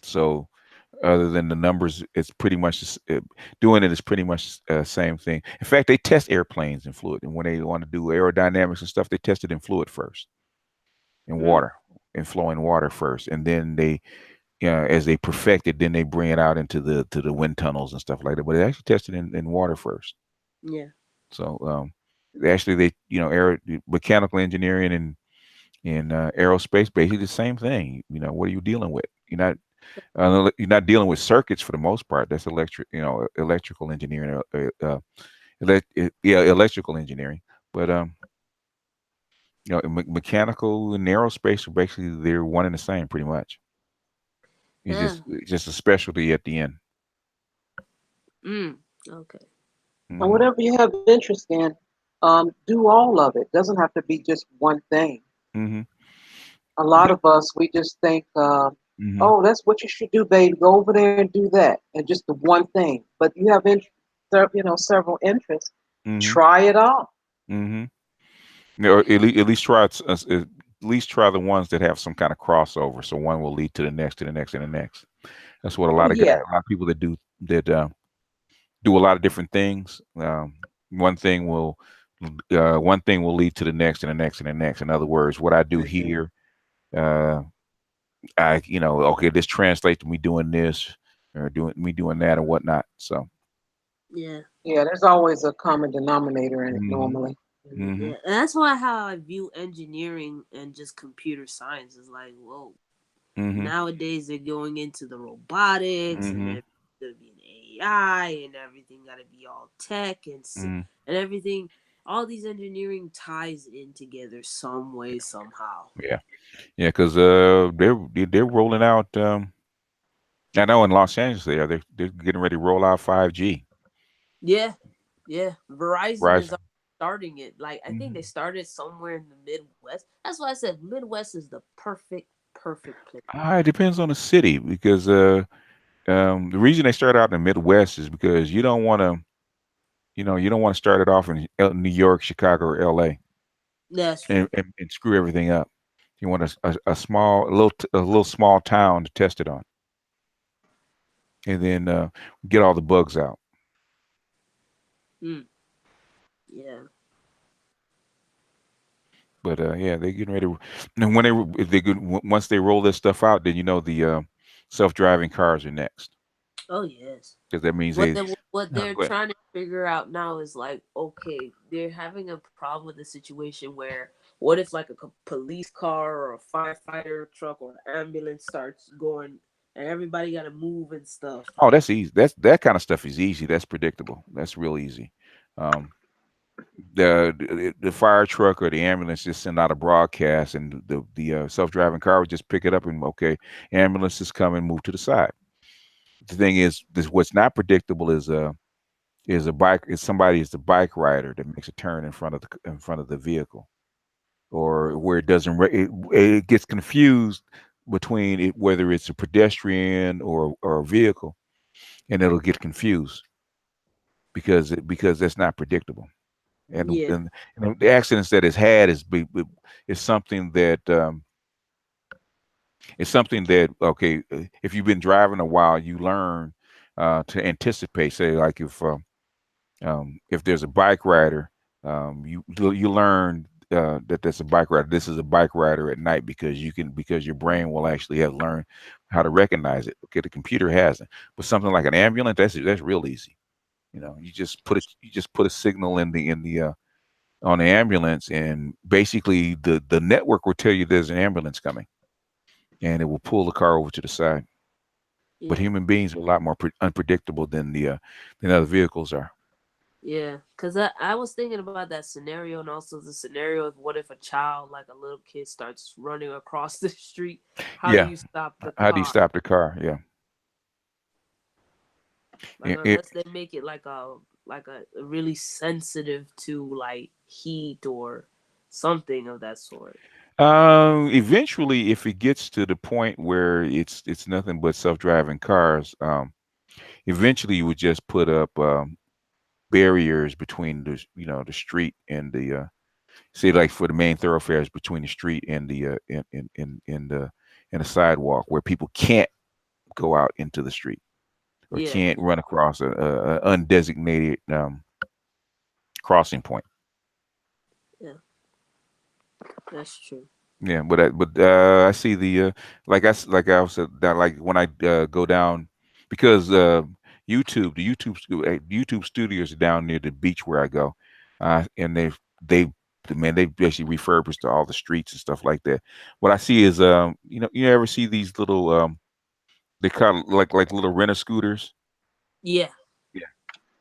So, other than the numbers, it's pretty much doing it is pretty much same thing. In fact, they test airplanes in fluid, and when they want to do aerodynamics and stuff, they test it in fluid first, in Mm, water, in flowing water first, and then they, as they perfect it, then they bring it out into the wind tunnels and stuff like that. But they actually test it in water first. yeah, So, actually, mechanical engineering and aerospace, basically the same thing. What are you dealing with? You're not dealing with circuits for the most part. That's electrical engineering. Yeah, electrical engineering. But mechanical and aerospace are basically they're one and the same, pretty much. Yeah. It's just a specialty at the end. Mm. Okay. And Hmm. whatever you have interest in, do all of it. Doesn't have to be just one thing. Hmm. A lot of us, we just think, Hmm. oh, that's what you should do, babe. Go over there and do that, and just the one thing. But you have, several interests. Hmm. Try it all. Hmm. Or at least try at least try the ones that have some kind of crossover. So one will lead to the next, to the next, and the next. That's what Oh yeah, a lot of people that do a lot of different things. One thing will one thing will lead to the next and the next and the next. In other words, what I do here, uh, okay, this translates to me doing this or doing that or whatnot. So, Yeah. yeah. There's always a common denominator in it hmm. normally. Hmm. Yeah. And that's why how I view engineering and just computer science is like, whoa. Hmm. Nowadays they're going into the robotics and Hmm. everything's gonna be an AI and everything gotta be all tech Hmm. and everything. All these engineering ties in together some way somehow. Yeah, yeah, because they're rolling out. I know in Los Angeles they're getting ready to roll out 5G. Yeah, yeah. Verizon is Verizon. starting it. Like I think they Hmm. started somewhere in the Midwest. That's why I said Midwest is the perfect place. It depends on the city because the reason they start out in the Midwest is because you don't want to start it off in New York, Chicago, or L.A. That's and, true. and, and screw everything up. You want a small, a little small town to test it on, and then get all the bugs out. Mm, yeah. But yeah, they're getting ready. And when if they once they roll this stuff out, then the self-driving cars are next Oh yes. because that means What they. they what No, they're go ahead. trying to figure out now is like, okay, they're having a problem with the situation where what if like a police car or a firefighter truck or an ambulance starts going and everybody got to move and stuff. Oh, that's easy. That kind of stuff is easy. That's predictable. That's real easy. Um, the fire truck or the ambulance just send out a broadcast, and the self-driving car would just pick it up and okay, ambulance is coming, move to the side. The thing is, this what's not predictable is a bike is somebody is the bike rider that makes a turn in front of the vehicle, or where it doesn't it gets confused between it whether it's a pedestrian or a vehicle, and it'll get confused because that's not predictable. and Yeah. and, and the accidents that it's had is something that okay, if you've been driving a while you learn to anticipate, say like if there's a bike rider, you learn that there's a bike rider, this is a bike rider at night, because your brain will actually have learned how to recognize it. Okay, the computer hasn't, but something like an ambulance, that's real easy. You just put a signal in the on the ambulance, and basically the network will tell you there's an ambulance coming, and it will pull the car over to the side. But Yeah. human beings are a lot more unpredictable than other vehicles are. Yeah, because I was thinking about that scenario and also the scenario of what if a child, like a little kid, starts running across the street? How do Yeah. you stop the How do you car? stop the car? Yeah. Like It, unless they make it like a really sensitive to like heat or something of that sort. eventually, if it gets to the point where it's nothing but self-driving cars, eventually you would just put up barriers between the street and the say, like for the main thoroughfares, between the street and the in the sidewalk, where people can't go out into the street or Yeah, can't run across a undesignated crossing point. yeah, that's true. Yeah, but I see like I said that, like when I go down, because YouTube studios are down near the beach where I go, and they man, they basically refurbished all the streets and stuff like that. What I see is you ever see these little they kind of like little renter scooters. Yeah, Yeah.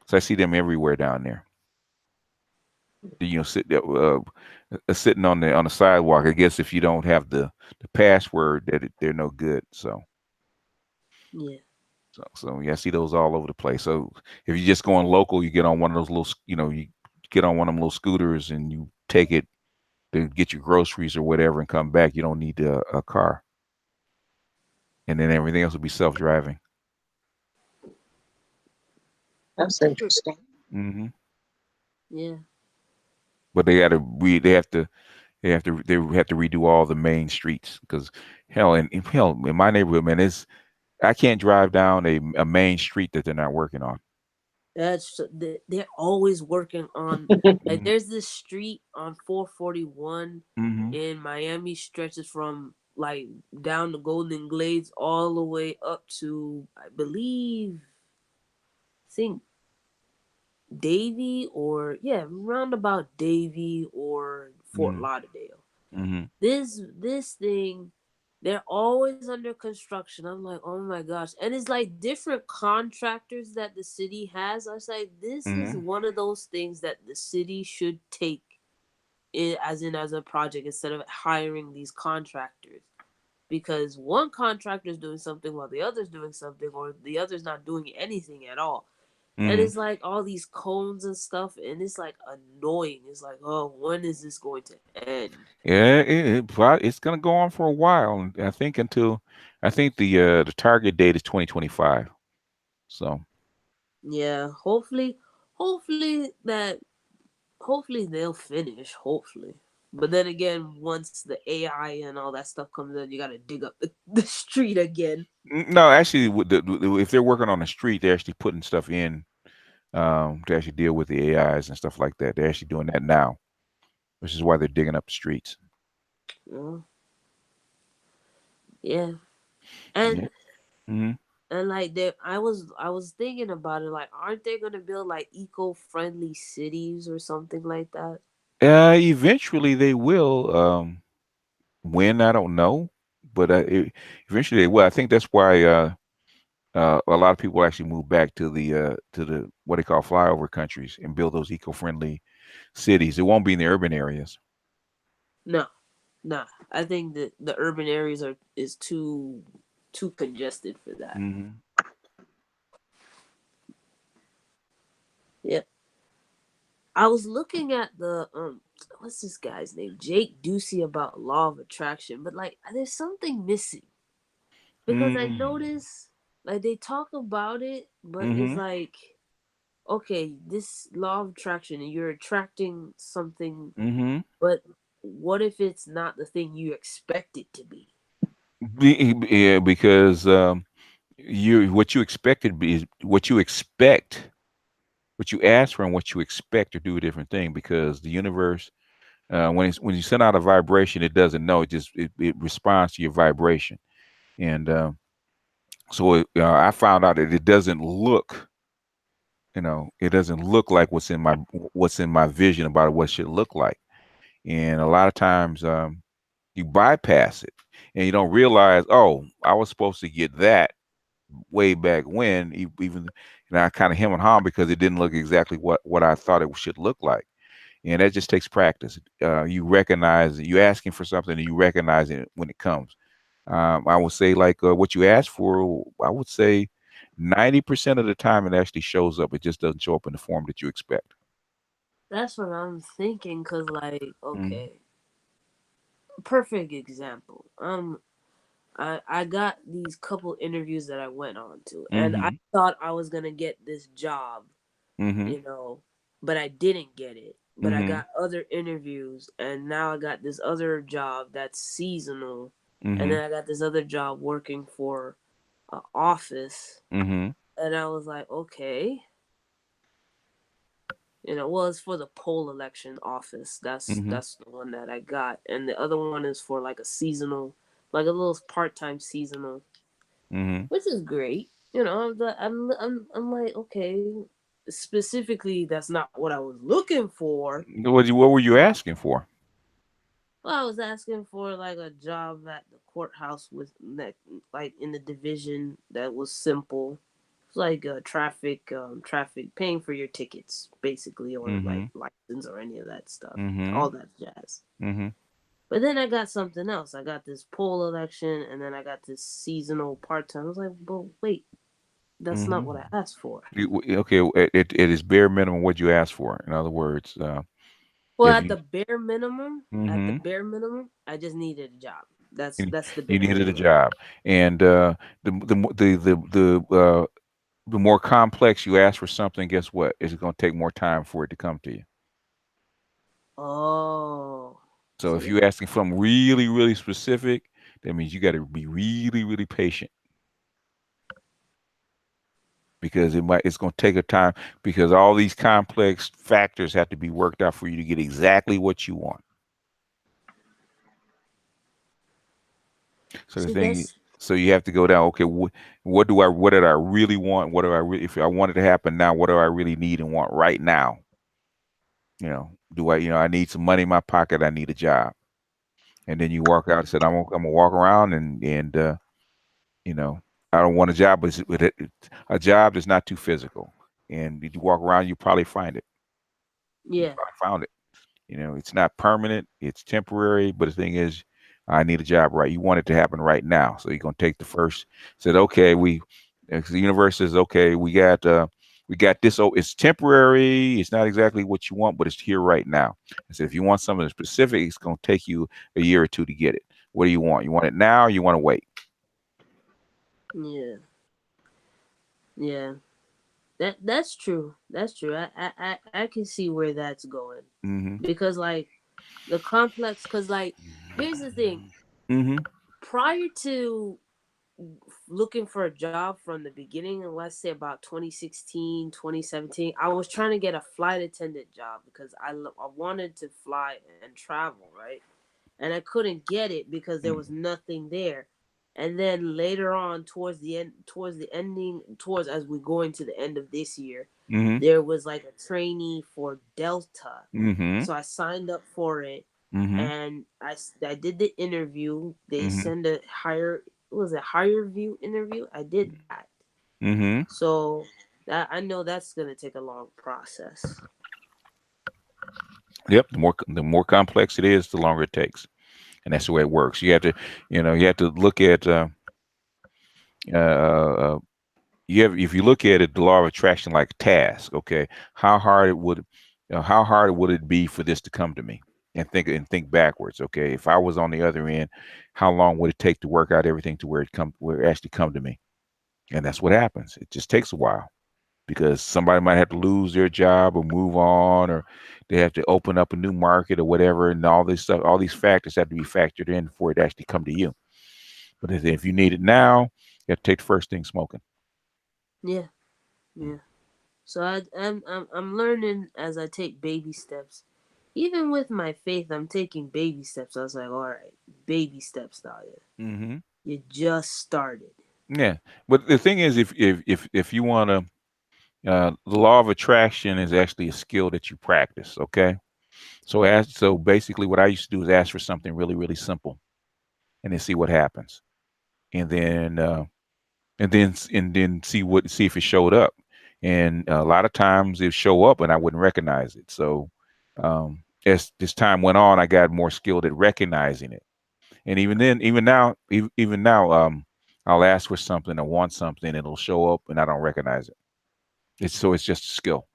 So I see them everywhere down there. sit there, sitting on the sidewalk. I guess if you don't have the password, they're no good. Yeah. So yeah, I see those all over the place. So if you're just going local, you get on one of those little, you get on one of them little scooters and you take it to get your groceries or whatever and come back. You don't need a car, and then everything else will be self-driving. That's interesting. Hmm. Yeah. But they have to redo all the main streets because hell in my neighborhood, man, I can't drive down a main street that they're not working on. They're always working on. Like, Hmm. there's this street on 441 Hmm. in Miami, stretches from like down the Golden Glades all the way up to, I believe, think Davie, or yeah, roundabout Davie or Fort Hmm. Lauderdale. Hmm. This thing, they're always under construction. I'm like, oh my gosh. And it's like different contractors that the city has. I was like, this is Hmm. one of those things that the city should take it as a project instead of hiring these contractors. Because one contractor is doing something while the other's doing something, or the other's not doing anything at all. And Hmm. it's like all these cones and stuff, and it's like annoying. It's like, oh, when is this going to end? Yeah, it's gonna go on for a while. And I think the target date is 2025. So Yeah, hopefully hopefully they'll finish. Hopefully, but then again, once the AI and all that stuff comes in, you gotta dig up the street again. No, actually, if they're working on the street, they're actually putting stuff in to actually deal with the AIs and stuff like that. They're actually doing that now, which is why they're digging up the streets. Uh, yeah, Yeah. and Hmm. like I was thinking about it. Like, aren't they gonna build like eco-friendly cities or something like that? Eventually they will. When I don't know, but eventually they will. I think that's why a lot of people actually move back to the what they call flyover countries and build those eco-friendly cities. It won't be in the urban areas. No, no. I think that the urban areas are is too congested for that. Hmm. Yeah. I was looking at the what's this guy's name? Jake Ducey, about law of attraction, but like there's something missing because I Hmm. notice like they talk about it, but it's Hmm. like, okay, this law of attraction and you're attracting something, Hmm. but what if it's not the thing you expect it to be? Yeah, because you what you expected is what you expect, what you ask for, and what you expect are two different things. Because the universe, when you send out a vibration, it doesn't know. It responds to your vibration, and I found out that it doesn't look like what's in my vision about what it should look like. And a lot of times, you bypass it, and you don't realize, oh, I was supposed to get that way back when, even I kind of hem and haw because it didn't look exactly what I thought it should look like. And that just takes practice. You recognize you asking for something, and you recognize it when it comes. I would say like what you asked for. I would say 90% of the time it actually shows up. It just doesn't show up in the form that you expect. That's what I'm thinking. Cause like, Mm-hmm. okay, perfect example. I got these couple interviews that I went on to, and I Mm-hmm. thought I was gonna get this job, Mm-hmm. you know, but I didn't get it. But I Mm-hmm. got other interviews, and now I got this other job that's seasonal, and Mm-hmm. then I got this other job working for an office, Mm-hmm. and I was like, okay, well, it's for the poll election office. Mm-hmm. That's the one that I got, and the other one is for like a seasonal, like a little part-time seasonal, Mm-hmm. which is great. I'm like, okay, specifically that's not what I was looking for. What were you asking for? Well, I was asking for like a job at the courthouse with that, like in the division that was simple. like traffic paying for your tickets basically, or like Mm-hmm. license or any of that stuff, Mm-hmm. all that jazz. Mm-hmm. But then I got something else. I got this poll election, and then I got this seasonal part time. I was like, but wait, that's not Mm-hmm. what I asked for. Okay, it is bare minimum what you asked for. In other words, Well, if at you the bare minimum, mm-hmm. I just needed a job. That's you, that's the you bare needed a minimum. job, and the more complex you ask for something, guess what? It's going to take more time for it to come to you. Oh, So if see, you're asking for something really, really specific, that means you got to be really, really patient because it's going to take a time because all these complex factors have to be worked out for you to get exactly what you want. So the see, thing, that's so you have to go down. Okay, what did I really want? What do I really, if I want it to happen now, what do I really need and want right now? Do I, I need some money in my pocket. I need a job. And then you walk out and said, I'm gonna walk around and you know, I don't want a job, but a job that's not too physical. And if you walk around, you probably find it. You yeah, probably found it. It's not permanent, it's temporary, but the thing is, I need a job right. You want it to happen right now. So you're gonna take the first, said, okay, the universe says, okay, we got this. Oh, it's temporary, it's not exactly what you want, but it's here right now. I said, if you want something specific, it's gonna take you a year or two to get it. What do you want? You want it now or you want to wait? yeah, yeah. That's true. That's true. I can see where that's going, Mm-hmm. because like the complex. Because like here's the thing. Mm-hmm. Prior to looking for a job from the beginning, and let's say about 2016, 2017, I was trying to get a flight attendant job because I wanted to fly and travel, right? And I couldn't get it because there was nothing there. And then later on, towards as we go into the end of this year, Mm-hmm. there was like a trainee for Delta. Mm-hmm. So I signed up for it, Mm-hmm. and I did the interview. They Mm-hmm. send a higher view interview. I did that. Mm-hmm. So that I know that's gonna take a long process. Yep. The more complex it is, the longer it takes, and that's the way it works. You have to look at uh, uh, if you look at it, the law of attraction like a task. Okay, how hard would it be for this to come to me? And think backwards. Okay, if I was on the other end, how long would it take to work out everything to where it actually come to me? And that's what happens. It just takes a while because somebody might have to lose their job or move on, or they have to open up a new market or whatever, and all this stuff, all these factors have to be factored in before it actually come to you. But if you need it now, you have to take the first thing smoking. Yeah, yeah. So I'm learning as I take baby steps. Even with my faith, I'm taking baby steps. I was like, all right, baby steps, Dahlia. Hmm. You just started. Yeah, but the thing is, if you want to, the law of attraction is actually a skill that you practice. Okay, so basically, what I used to do is ask for something really really simple, and then see what happens, and then see if it showed up, and a lot of times it show up, and I wouldn't recognize it. So as this time went on, I got more skilled at recognizing it, and even then, even now, I'll ask for something or want something, and it'll show up, and I don't recognize it. It's just a skill.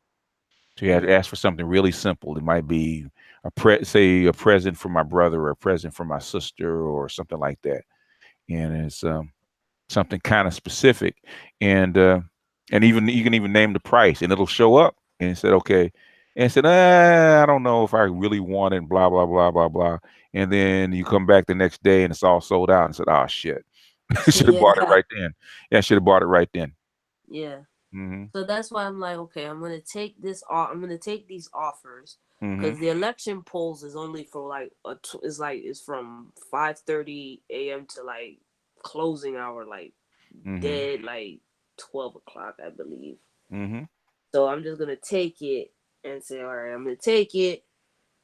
So you have to Yeah, ask for something really simple. It might be say a present for my brother or a present for my sister or something like that. And it's something kind of specific. And even you can even name the price and it'll show up and it said, okay. And it said, I don't know if I really want it, blah, blah, blah, blah, blah. And then you come back the next day and it's all sold out and said, oh shit. Should have bought it yeah, right then. Yeah, I should have bought it right then. yeah. Mm-hmm. So that's why I'm like, okay, I'm gonna take this. I'm gonna take these offers Mm-hmm. because the election polls is only for like is from 5:30 a.m. to like closing hour, like Mm-hmm. dead like 12 o'clock, I believe. Mm-hmm. So I'm just gonna take it and say, all right, I'm gonna take it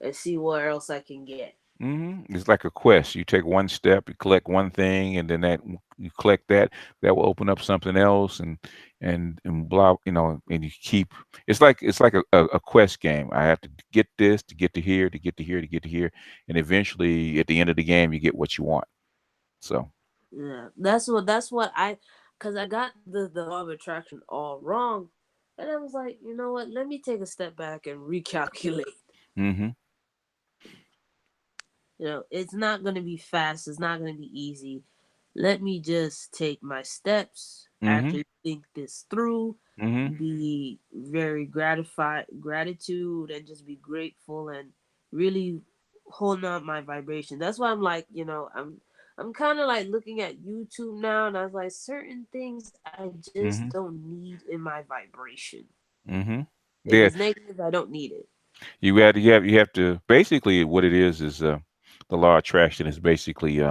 and see what else I can get. It's like a quest. You take one step, you collect one thing, and then you collect that. That will open up something else, and blah. And you keep. It's like a quest game. I have to get this to get to here, to get to here, to get to here, and eventually, at the end of the game, you get what you want. So. Yeah, that's what cause I got the law of attraction all wrong, and I was like, you know what? Let me take a step back and recalculate. Mm-hmm. It's not gonna be fast. It's not gonna be easy. Let me just take my steps. Mm-hmm. Actually think this through. Mm-hmm. Be very gratitude, and just be grateful and really holding up my vibration. That's why I'm like, I'm kind of like looking at YouTube now, and I was like, certain things I just Mm-hmm. don't need in my vibration. Mm-hmm. If it's Yeah. negative, I don't need it. You have to basically what it is the law of attraction is basically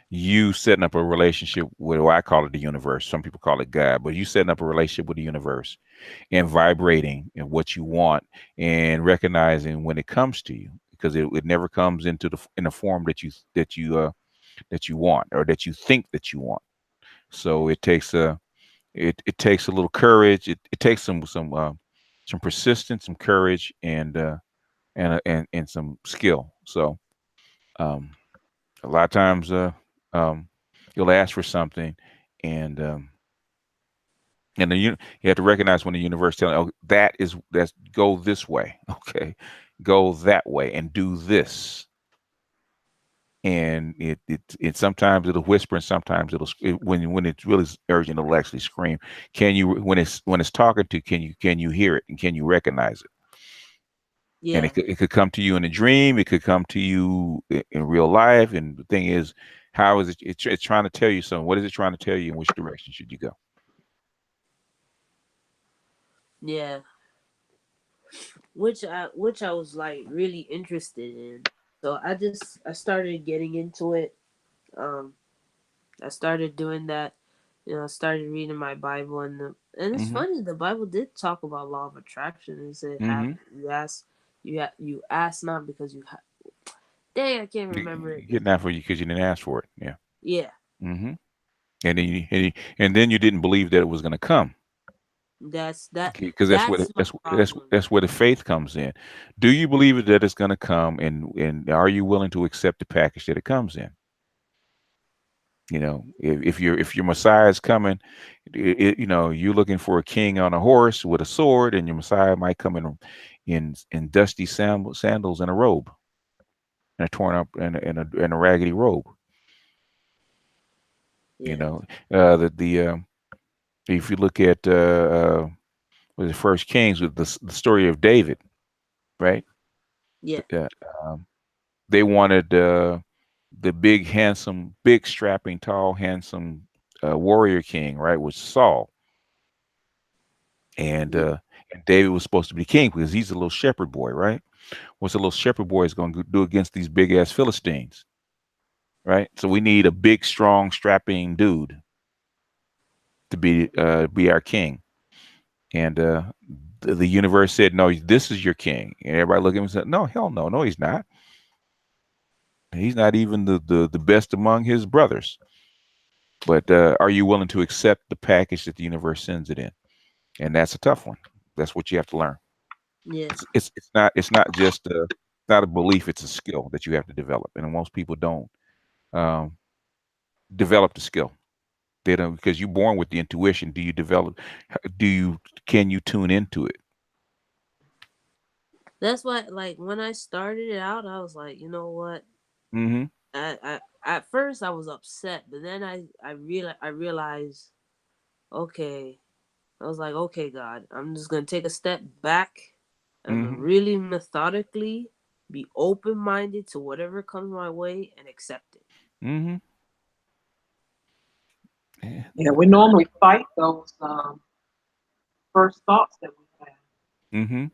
you setting up a relationship with, well, I call it the universe. Some people call it God, but you setting up a relationship with the universe and vibrating and what you want and recognizing when it comes to you, because it never comes in a form that you want or that you think that you want. So it takes a little courage. It takes some persistence, some courage, and some skill. So um, a lot of times um, you'll ask for something, and you have to recognize when the universe telling, oh, that's go this way, okay, go that way, and do this. And it sometimes it'll whisper, and sometimes when it's really urgent, it'll actually scream. Can you when it's talking to, can you hear it, and can you recognize it? And Yeah. it could come to you in a dream. It could come to you in real life. And the thing is, how is it? It's trying to tell you something. What is it trying to tell you? In which direction should you go? Yeah. Which I was like really interested in. So I started getting into it. Um, I started doing that. I started reading my Bible, and it's Mm-hmm. funny. The Bible did talk about law of attraction. It said, "Have Mm-hmm. you ask not because you have." Dang, I can't remember it. You getting that for you because you didn't ask for it. Yeah. Yeah, Mm-hmm. And then you didn't believe that it was going to come. that's that. Because that's where That's my that's problem. that's where the faith comes in. Do you believe that it's going to come, and are you willing to accept the package that it comes in? If your Messiah is coming, you're looking for a king on a horse with a sword, and your Messiah might come in dusty sandals and a robe, and a torn up and a raggedy robe. You Yeah, know, the if you look at with the First Kings with the story of David, right? yeah, Uh, um, they wanted the big, handsome, big, strapping, tall, handsome warrior king, right? Was Saul, and yeah. uh, and David was supposed to be king because he's a little shepherd boy, right? What's a little shepherd boy is going to do against these big ass Philistines, right? So we need a big, strong, strapping dude to be our king. And the universe said, "No, this is your king." And everybody looked at him and said, "No, hell no, no, he's not. He's not even the best among his brothers." But are you willing to accept the package that the universe sends it in? And that's a tough one. That's what you have to learn. Yeah. It's not just not a belief. It's a skill that you have to develop, and most people don't um, develop the skill. They don't, because you're born with the intuition. Do you develop? Do you Can you tune into it? That's why, like, when I started it out, I was like, you know what? Mm-hmm. I at first I was upset, but then I realized, okay, I was like, okay, God, I'm just gonna take a step back. I'm gonna Mm-hmm. really methodically be open minded to whatever comes my way and accept it. Mm-hmm. Yeah. Yeah, we normally fight those first thoughts that we have. Mm-hmm.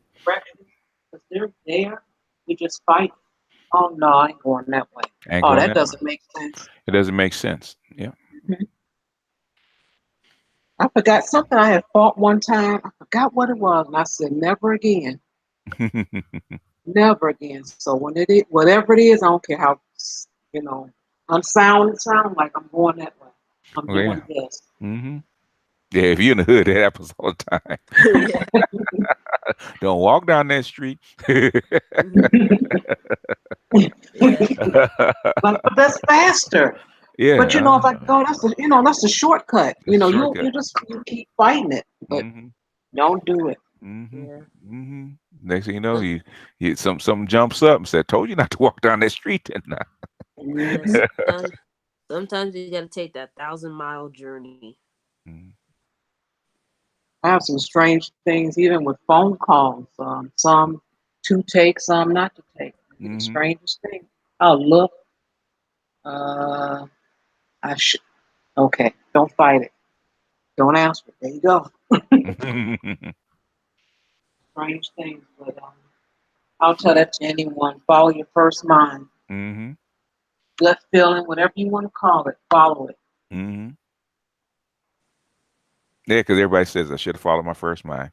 Because they're there. We just fight. Oh no, I ain't going that way. Ain't Oh, going that that way. doesn't make sense. It doesn't make sense. Yeah. Mhm. I forgot something I had fought one time. I forgot what it was, and I said never again. never again. So when it is, whatever it is, I don't care how you know unsound it sounds like. I'm going that way. I'm Oh yeah. doing this. Mm-hmm. Yeah, if you're in the hood, that happens all the time. Yeah. Don't walk down that street. Yeah. But that's faster. But Yeah, if I go, that's the shortcut. it's a You shortcut. just you keep fighting it, but Mm-hmm. don't do it. Mm-hmm. Yeah. Mm-hmm. Next thing you know, But you something jumps up and said, "Told you not to walk down that street." Didn't yeah, Hmm. sometimes you gotta take that 1,000-mile journey. I? I have some strange things, even with phone calls. Some to take, some not to take. The Mm-hmm. strangest thing. I'll look. Uh, I should. Okay, don't fight it. Don't answer. There you go. Mm-hmm. Strange things, but I'll tell that to anyone. Follow your first mind, Mm-hmm. gut feeling, whatever you want to call it. Follow it. Mm-hmm. Yeah, because everybody says I should have followed my first mind.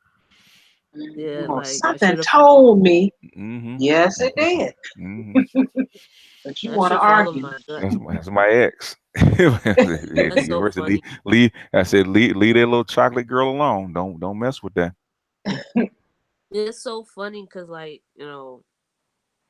Yeah, Well, like I something should have. told me. Mm-hmm. Yes, it did. Mm-hmm. But you I want to should follow argue. my gut. That's my ex. That's so University, funny. leave. I said, leave that little chocolate girl alone. Don't mess with that. It's so funny because, like,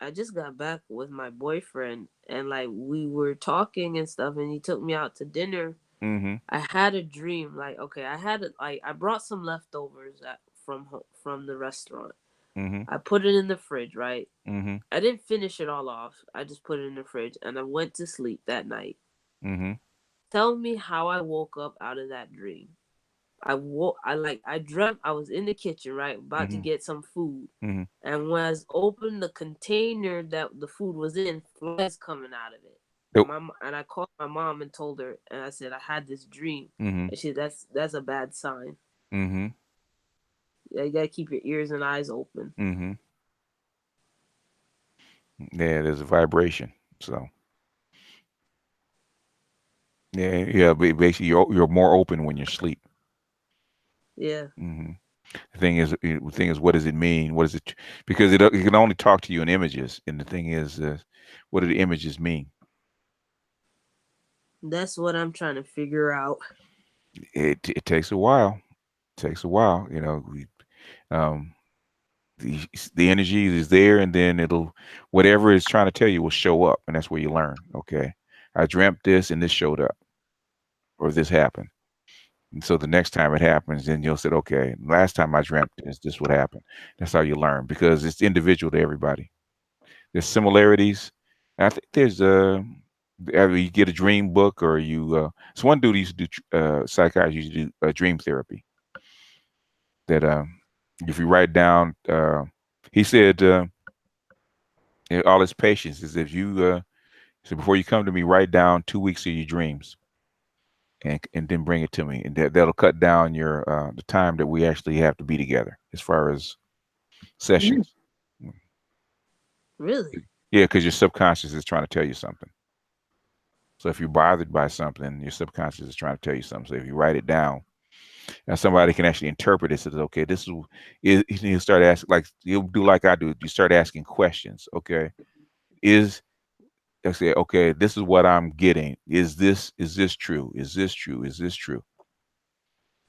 I just got back with my boyfriend and, like, we were talking and stuff, and he took me out to dinner. Mm-hmm. I had a dream, like, okay, I brought some leftovers from the restaurant. Mm-hmm. I put it in the fridge, right? Mm-hmm. I didn't finish it all off. I just put it in the fridge and I went to sleep that night. Mm-hmm. Tell me how I woke up out of that dream. I dreamt I was in the kitchen, right, about to Mm-hmm. get some food. Mm-hmm. And when I opened the container that the food was in, flies coming out of it. Nope. And I called my mom and told her, and I said I had this dream. Mm-hmm. And that's a bad sign. Mm-hmm. Yeah, you gotta keep your ears and eyes open. Mm-hmm. Yeah, there's a vibration. So yeah. Basically, you're more open when you sleep. Yeah, Mm-hmm. The thing is, what does it mean? What is it? Because it can only talk to you in images, and the thing is, what do the images mean? that's what I'm trying to figure out. It takes a while. It takes a while. Um, the the energy is there, and then it'll whatever it's trying to tell you will show up, and that's where you learn. Okay, I dreamt this, and this showed up, or this happened. And so the next time it happens, then you'll say, okay, last time I dreamt this would happen. That's how you learn because it's individual to everybody. There's similarities. I think there's either you get a dream book or you. So one dude used to do psychiatrist used to do dream therapy. That if you write down, he said all his patients is if you so before you come to me, write down 2 weeks of your dreams and then bring it to me, and that'll cut down your the time that we actually have to be together as far as Mm. sessions. Really? Yeah, because your subconscious is trying to tell you something. So if you're bothered by something, your subconscious is trying to tell you something. So if you write it down, now somebody can actually interpret it. Says, okay, you start asking, like you'll do like I do. You start asking questions. Okay, is I say, okay, this is what I'm getting. Is this true? Is this true? Is this true?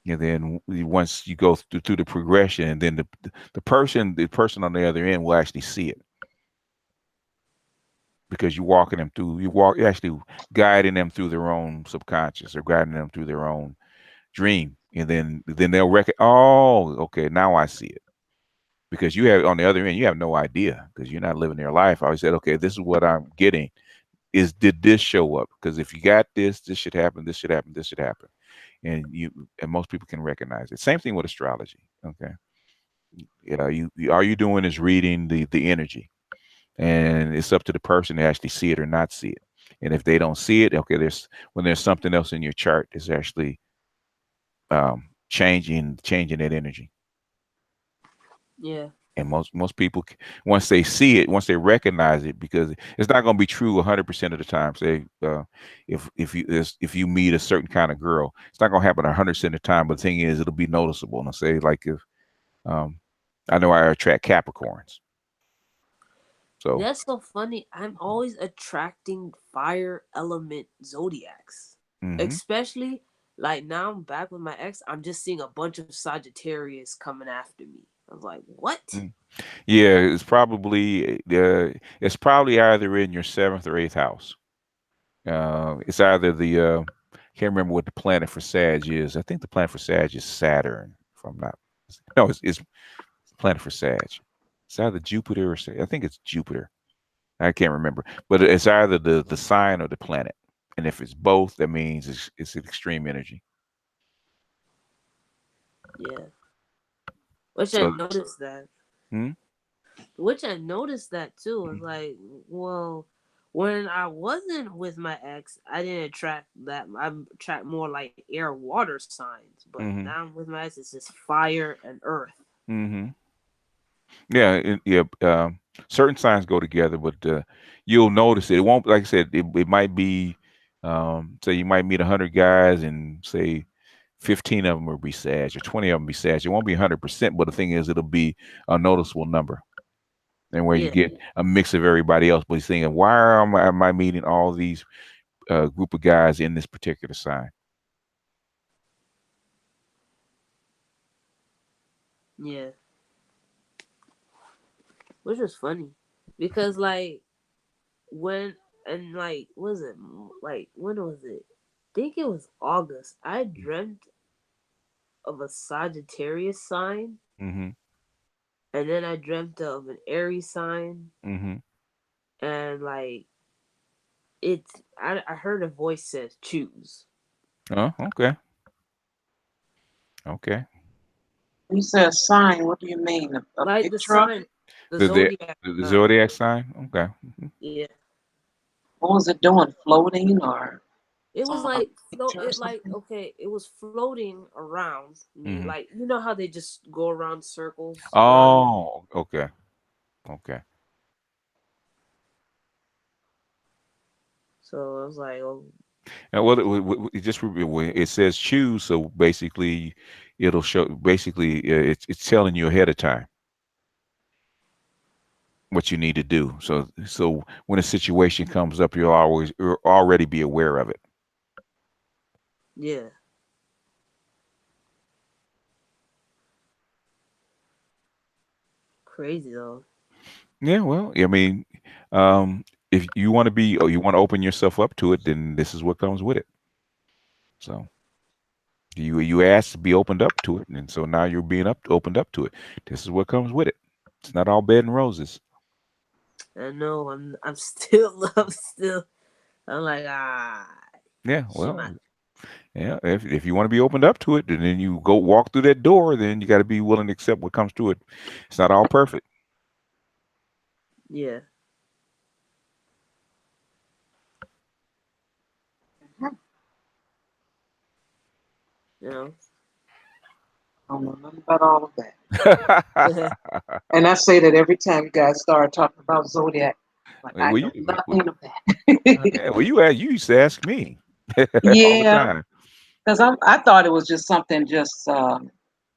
And then once you go through the progression, and then the person on the other end will actually see it because you're walking them through. You're actually guiding them through their own subconscious or guiding them through their own dream, and then they'll reckon, oh, okay, now I see it. Because you have on the other end, you have no idea because you're not living their life. I always said, okay, this is what I'm getting. Did this show up? Because if you got this should happen. This should happen. This should happen. And most people can recognize it. Same thing with astrology. Okay, all you doing is reading the energy, and it's up to the person to actually see it or not see it. And if they don't see it, okay, there's something else in your chart that's actually changing that energy. Yeah. And most people, once they see it, once they recognize it, because it's not going to be true 100% of the time. Say, if you meet a certain kind of girl, it's not going to happen 100% of the time. But the thing is, it'll be noticeable. And I say, like if um, I know I attract Capricorns, So, That's so funny. I'm always attracting fire element zodiacs. hmm Especially like now I'm back with my ex. I'm just seeing a bunch of Sagittarius coming after me. I was like, what? yeah, it's probably either in your seventh or eighth house. It's either the can't remember what the planet for Sag is. I think the planet for Sag is Saturn. If I'm not, no, it's the planet for Sag. It's either Jupiter or I think it's Jupiter. I can't remember, but it's either the sign or the planet. And if it's both, that means it's an extreme energy. Yeah. Which I So, noticed that. hmm? Which I noticed that too. I was like, well, when I wasn't with my ex, I didn't attract that. I attract more like air, water signs. But Mm-hmm. now I'm with my ex, it's just fire and earth. Mm-hmm. Yeah, yeah. Certain signs go together, but you'll notice it. It won't, like I said, it might be, say you might meet 100 guys, and say 15 of them will be Sag, or 20 of them be Sag. It won't be 100%, but the thing is, it'll be a noticeable number, and where you Yeah, get a mix of everybody else. But you're thinking, why am I meeting all these group of guys in this particular sign? yeah. Which was funny. Because like when and like was it like when was it? I think it was August. I dreamt of a Sagittarius sign, Mm-hmm. and then I dreamt of an Aries sign, Mm-hmm. and like I heard a voice says choose. Oh, okay. Okay. You said sign. What do you mean? A Like the picture of sign, it? the The the, zodiac the sign. zodiac sign. Okay. Yeah. What was it doing? Floating or It it's was on a like float picture or it like something? okay, it was floating around me. Mm-hmm. Like you know how they just go around circles around you? Oh, okay. Okay. So I was like, oh And well, it just it says choose, so basically, it'll show. Basically, it's telling you ahead of time what you need to do. So when a situation comes up, you'll already be aware of it. yeah. Crazy though. Yeah. Well, I mean, um, if you want to be, or you want to open yourself up to it, then this is what comes with it. So you asked to be opened up to it, and so now you're being opened up to it. This is what comes with it. It's not all bed and roses. I know I'm still I'm like Yeah. shit. Well, yeah, if you want to be opened up to it, and then you go walk through that door, then you got to be willing to accept what comes to it. It's not all perfect. Yeah. You know. I don't know nothing about all of that. And I say that every time you guys start talking about zodiac, like I well, know well, nothing of that. yeah, well, you used to ask me all the Yeah, time. because I thought it was just something just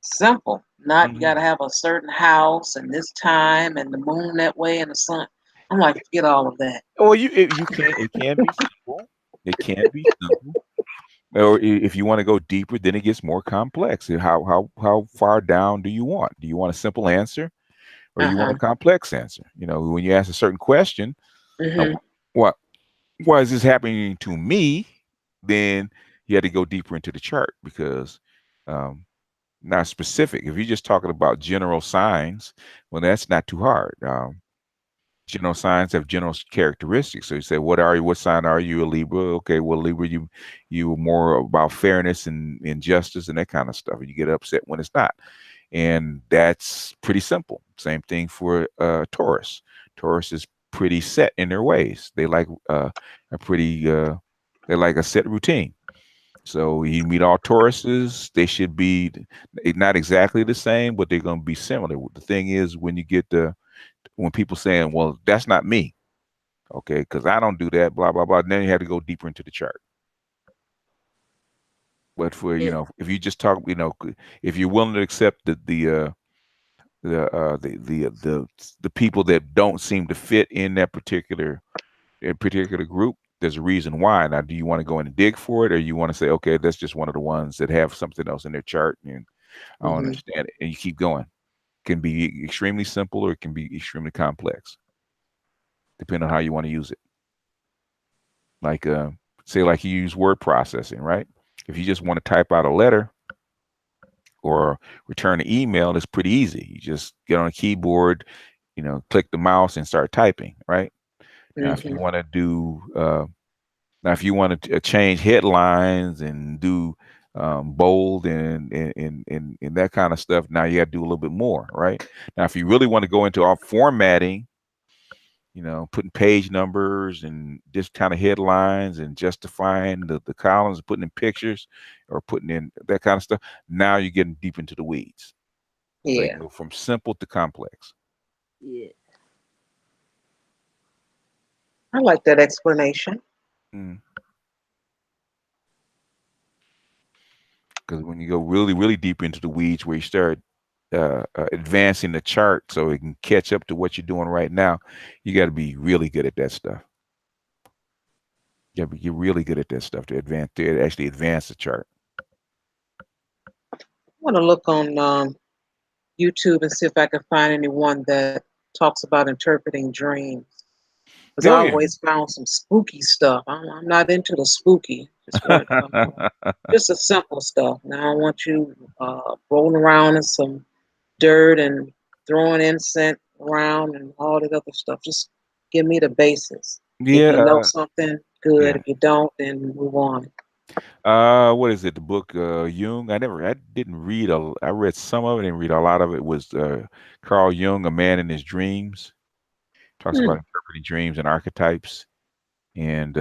simple. Not you got to Hmm. have a certain house and this time and the moon that way and the sun. I'm like, forget all of that. Well, you can, it can be simple. It can be simple. Or if you want to go deeper, then it gets more complex. How far down do you want? Do you want a simple answer, or Uh you want a huh. complex answer? When you ask a certain question, uh, Hmm. what why is this happening to me? Then you had to go deeper into the chart, because um, not specific. If you're just talking about general signs, well, that's not too hard. General signs have general characteristics. So you say, what are you? What sign are you? A Libra? Okay, well, Libra, you more about fairness and justice and that kind of stuff. And you get upset when it's not, and that's pretty simple. Same thing for Taurus. Taurus is pretty set in their ways. They like a pretty they like a set routine. So you meet all Tauruses, they should be not exactly the same, but they're going to be similar. The thing is, when people saying, "Well, that's not me," okay, because I don't do that, blah blah blah. Then you have to go deeper into the chart. But for Yeah. if you just talk, if you're willing to accept the people that don't seem to fit in that particular group. There's a reason why. Now, do you want to go in and dig for it, or you want to say, okay, that's just one of the ones that have something else in their chart, and I don't Hmm. understand it, and you keep going. It can be extremely simple, or it can be extremely complex, depending on how you want to use it. Like, say, like you use word processing, right? If you just want to type out a letter or return an email, it's pretty easy. You just get on a keyboard, click the mouse and start typing, right? Now, if you Hmm. want to do now, if you want to change headlines and do bold and that kind of stuff, now you got to do a little bit more, right? Now, if you really want to go into all formatting, putting page numbers and this kind of headlines and justifying the columns, putting in pictures or putting in that kind of stuff, now you're getting deep into the weeds. So you Yeah, can go from simple to complex. Yeah. I like that explanation. Because when you go really, really deep into the weeds, where you start advancing the chart so it can catch up to what you're doing right now, you got to be really good at that stuff. You got to be really good at that stuff to actually advance the chart. I want to look on YouTube and see if I can find anyone that talks about interpreting dreams. Because I Oh yeah. always found some spooky stuff. I'm not into the spooky. Just want just the simple stuff. Now I don't want you rolling around in some dirt and throwing incense around and all that other stuff. Just give me the basis. If Yeah, you know something, good. yeah. If you don't, then move on. What is it? The book Jung. I didn't read I read some of it, didn't read a lot of it. Was Carl Jung, A Man in His Dreams. Talks Hmm. about interpreting dreams and archetypes. And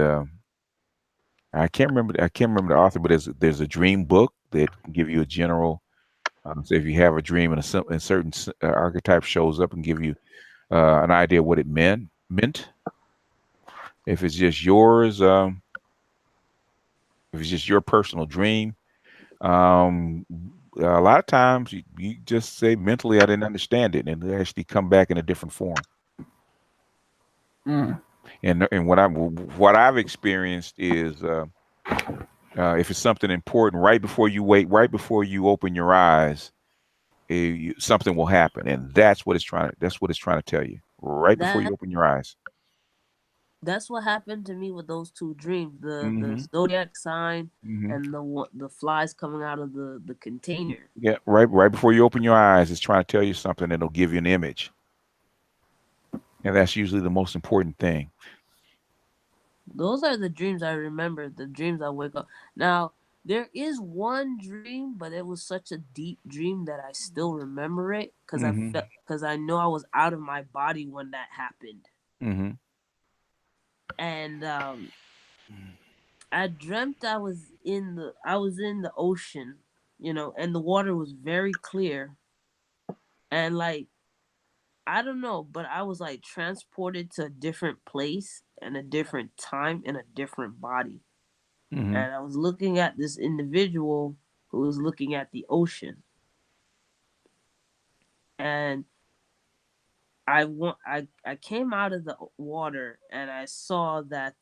I can't remember the author, but there's a dream book that can give you a general. So if you have a dream and a certain archetype shows up and give you an idea what it meant. If it's just yours, if it's just your personal dream, um, a lot of times you just say mentally I didn't understand it, and it actually come back in a different form. Mm. And what I've experienced is if it's something important, right before you open your eyes, something will happen, and that's what it's trying to tell you right before you That open your eyes. that's what happened to me with those two dreams. The Hmm. zodiac sign Hmm. and the flies coming out of the container. Yeah, right before you open your eyes, it's trying to tell you something, and it'll give you an image, and that's usually the most important thing. Those are the dreams I remember, the dreams I wake up. Now, there is one dream, but it was such a deep dream that I still remember it Hmm. cuz I know I was out of my body when that happened. Hmm. And I dreamt I was in the ocean, and the water was very clear, and like I don't know, but I was like transported to a different place and a different time in a different body. Hmm. And I was looking at this individual who was looking at the ocean, and I came out of the water and I saw that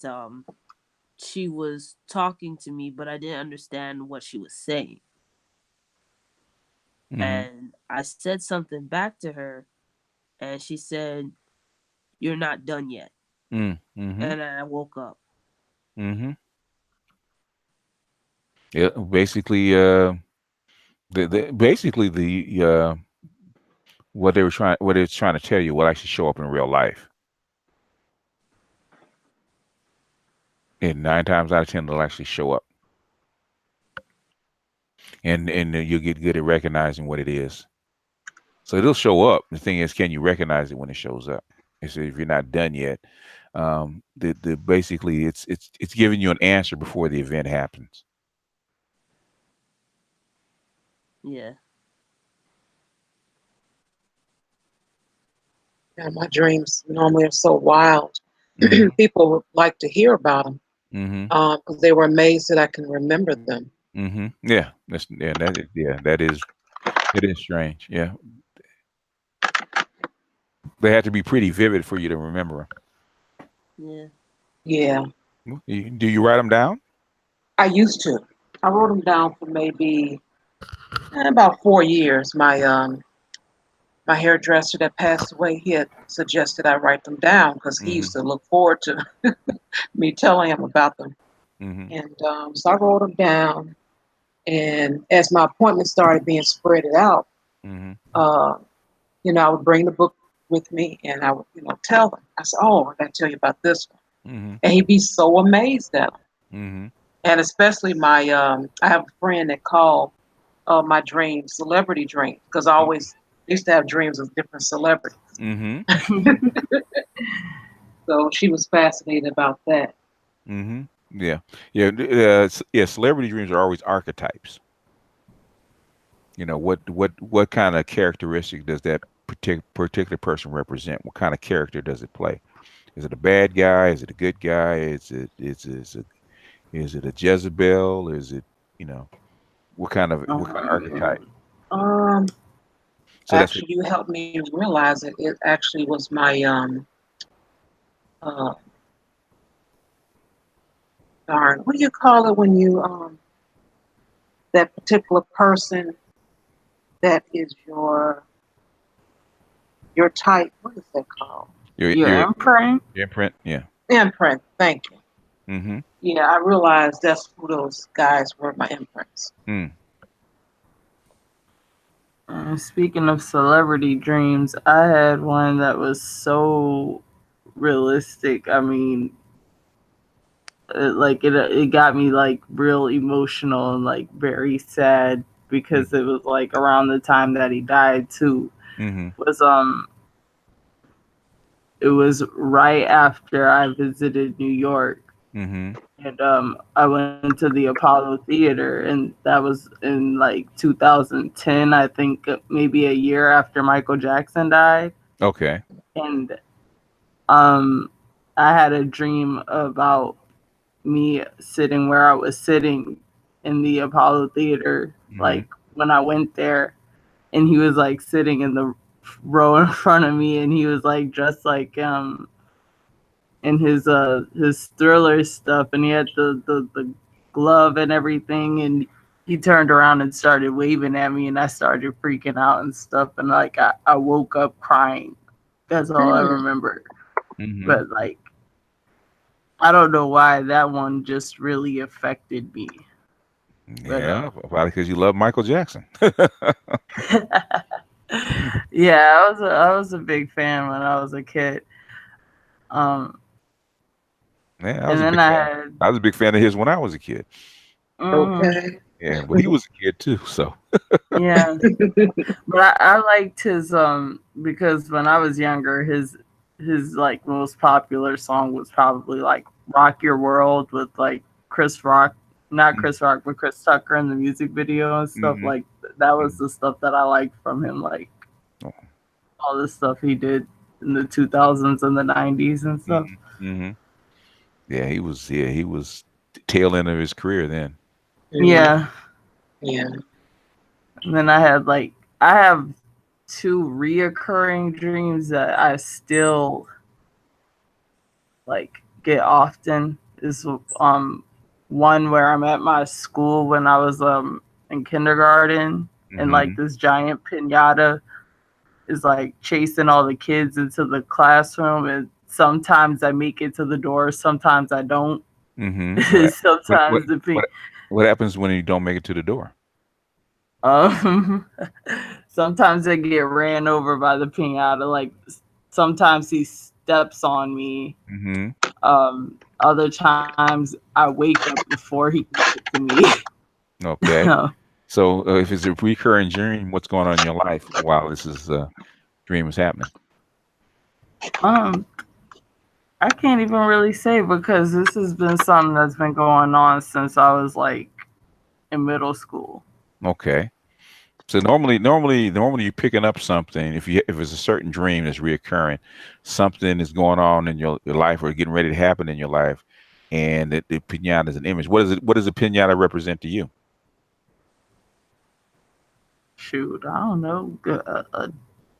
she was talking to me, but I didn't understand what she was saying. Hmm. And I said something back to her, and she said, "You're not done yet." Hmm. And I woke up. Hmm. Yeah, basically, basically what it's trying to tell you will actually show up in real life, and 9 times out of 10 it'll actually show up, and you'll get good at recognizing what it is. So it'll show up. The thing is, can you recognize it when it shows up? If you're not done yet, the basically it's giving you an answer before the event happens. Yeah. Yeah, my dreams normally are so wild. Hmm. People would like to hear about them Hmm. because they were amazed that I can remember them. Yeah, that is it is strange. Yeah. They had to be pretty vivid for you to remember. Yeah. Yeah, Do you write them down? I used to. I wrote them down for maybe about 4 years. My hairdresser that passed away, he had suggested I write them down because he Mm-hmm. used to look forward to me telling him about them. Mm-hmm. And so I wrote them down. And as my appointments started being spreaded out, Mm-hmm. uh, I would bring the book with me and I would, tell him. I said, "Oh, I got to tell you about this one." Mm-hmm. And he'd be so amazed at them. Mm-hmm. And especially I have a friend that called my dreams celebrity dreams because I always used to have dreams of different celebrities. Mm-hmm. So she was fascinated about that. Mm-hmm. Yeah. Yeah. Yeah. Celebrity dreams are always archetypes. What kind of characteristic does that particular person represent? What kind of character does it play? Is it a bad guy? Is it a good guy? Is it a Jezebel? Is it you know what kind of archetype? Um, So that's what. Actually, you helped me realize it. It actually was my uh, darn, what do you call it when you that particular person that is your type? What is that called? Your Your your imprint. your imprint. Yeah. Imprint. Thank you. Mm-hmm. Yeah, I realized that's who those guys were. My imprints. Mm. Speaking of celebrity dreams, I had one that was so realistic. I mean, it got me like real emotional and like very sad because it was like around the time that he died too. Mm-hmm. Was It was right after I visited New York, Mm-hmm. and I went to the Apollo Theater, and that was in like 2010, I think, maybe a year after Michael Jackson died. Okay. And um, I had a dream about me sitting where I was sitting in the Apollo Theater, Mm-hmm. like when I went there, and he was like sitting in the row in front of me, and he was like dressed like in his Thriller stuff, and he had the glove and everything, and he turned around and started waving at me, and I started freaking out and stuff, and like I woke up crying. That's all I Hmm. remember. Mm-hmm. But like I don't know why that one just really affected me. But Yeah, probably because you love Michael Jackson. yeah, I was a big fan when I was a kid. Um, Yeah, I was and a then big I fan. had I was a big fan of his when I was a kid. mhm, Okay. Yeah, well, he was a kid too. So. yeah. But I liked his because when I was younger, his like most popular song was probably like "Rock Your World" with like Chris Rock, not Chris Rock, but Chris Tucker in the music video and stuff. Mm-hmm. Like that was the stuff that I liked from him, like all the stuff he did in the 2000s and the 90s and stuff. Mm-hmm. Mm-hmm. Yeah, he was. Yeah, he was tail end of his career then. Hmm. Yeah, Yeah. and then I have two reoccurring dreams that I still like get often is one where I'm at my school when I was in kindergarten, and like Mm-hmm. this giant pinata is like chasing all the kids into the classroom, and sometimes I make it to the door, sometimes I don't. Mm-hmm. What what Sometimes the what what happens when you don't make it to the door? um sometimes I get ran over by the pinata, like sometimes he steps on me. Mm-hmm. Other times I wake up before he can get to me. Okay. So if it's a recurring dream, what's going on in your life while this is dream is happening? um, I can't even really say because this has been something that's been going on since I was like in middle school. Okay. So normally you're picking up something. If it's a certain dream that's reoccurring, something is going on in your life or getting ready to happen in your life, and the pinata is an image. What is it? What does a pinata represent to you? Shoot, I don't know.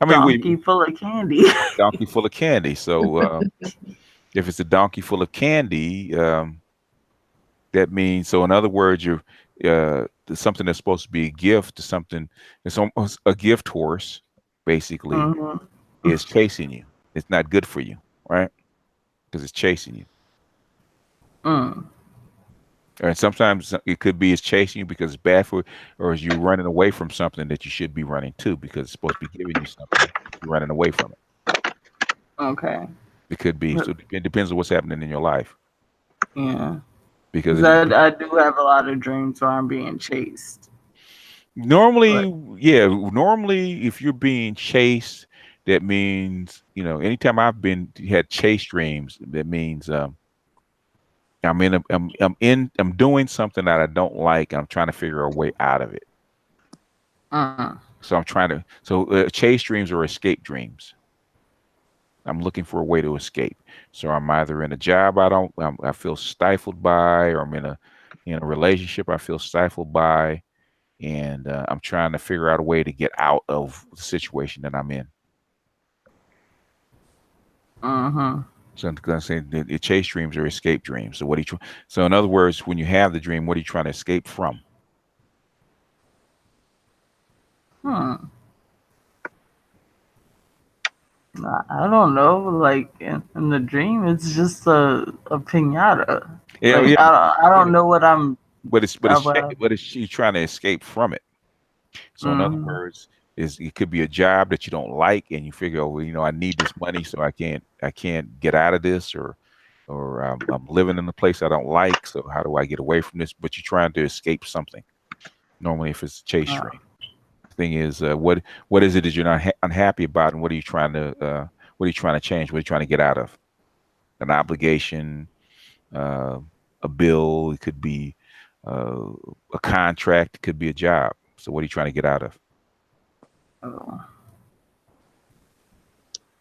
I mean, Donkey full of candy. donkey full of candy. So if it's a donkey full of candy, that means, so in other words, you're something that's supposed to be a gift to something. It's almost a gift horse, basically, Mhm. is chasing you. It's not good for you, right? Because it's chasing you. Mm. And sometimes it could be it's chasing you because it's bad for you, or is you running away from something that you should be running to because it's supposed to be giving you something. You're running away from it. Okay. It could be. So it depends on what's happening in your life. Yeah. Because 'Cause I do have a lot of dreams where I'm being chased. But normally, yeah, normally if you're being chased, that means, anytime I've been had chase dreams, that means I'm doing something that I don't like. I'm trying to figure a way out of it. uh, So chase dreams are escape dreams. I'm looking for a way to escape. So I'm either in a job I feel stifled by, or I'm in a relationship I feel stifled by, and I'm trying to figure out a way to get out of the situation that I'm in. uh-huh. So I'm gonna say the chase dreams are escape dreams. So so in other words, when you have the dream, what are you trying to escape from? Hmm. I don't know. Like in the dream, it's just a pinata. Yeah, Like yeah, I yeah. don't know what I'm about. But it's you trying to escape from it. So in other Mm-hmm. words, it could be a job that you don't like, and you figure, oh, well, I need this money, so I can't get out of this, or I'm living in a place I don't like, so how do I get away from this? But you're trying to escape something. Normally, if it's a chase Uh, dream, the thing is, what is it that you're not unhappy about, and what are you trying to change? What are you trying to get out of? An obligation, uh, a bill. It could be uh, a contract. It could be a job. So what are you trying to get out of? oh.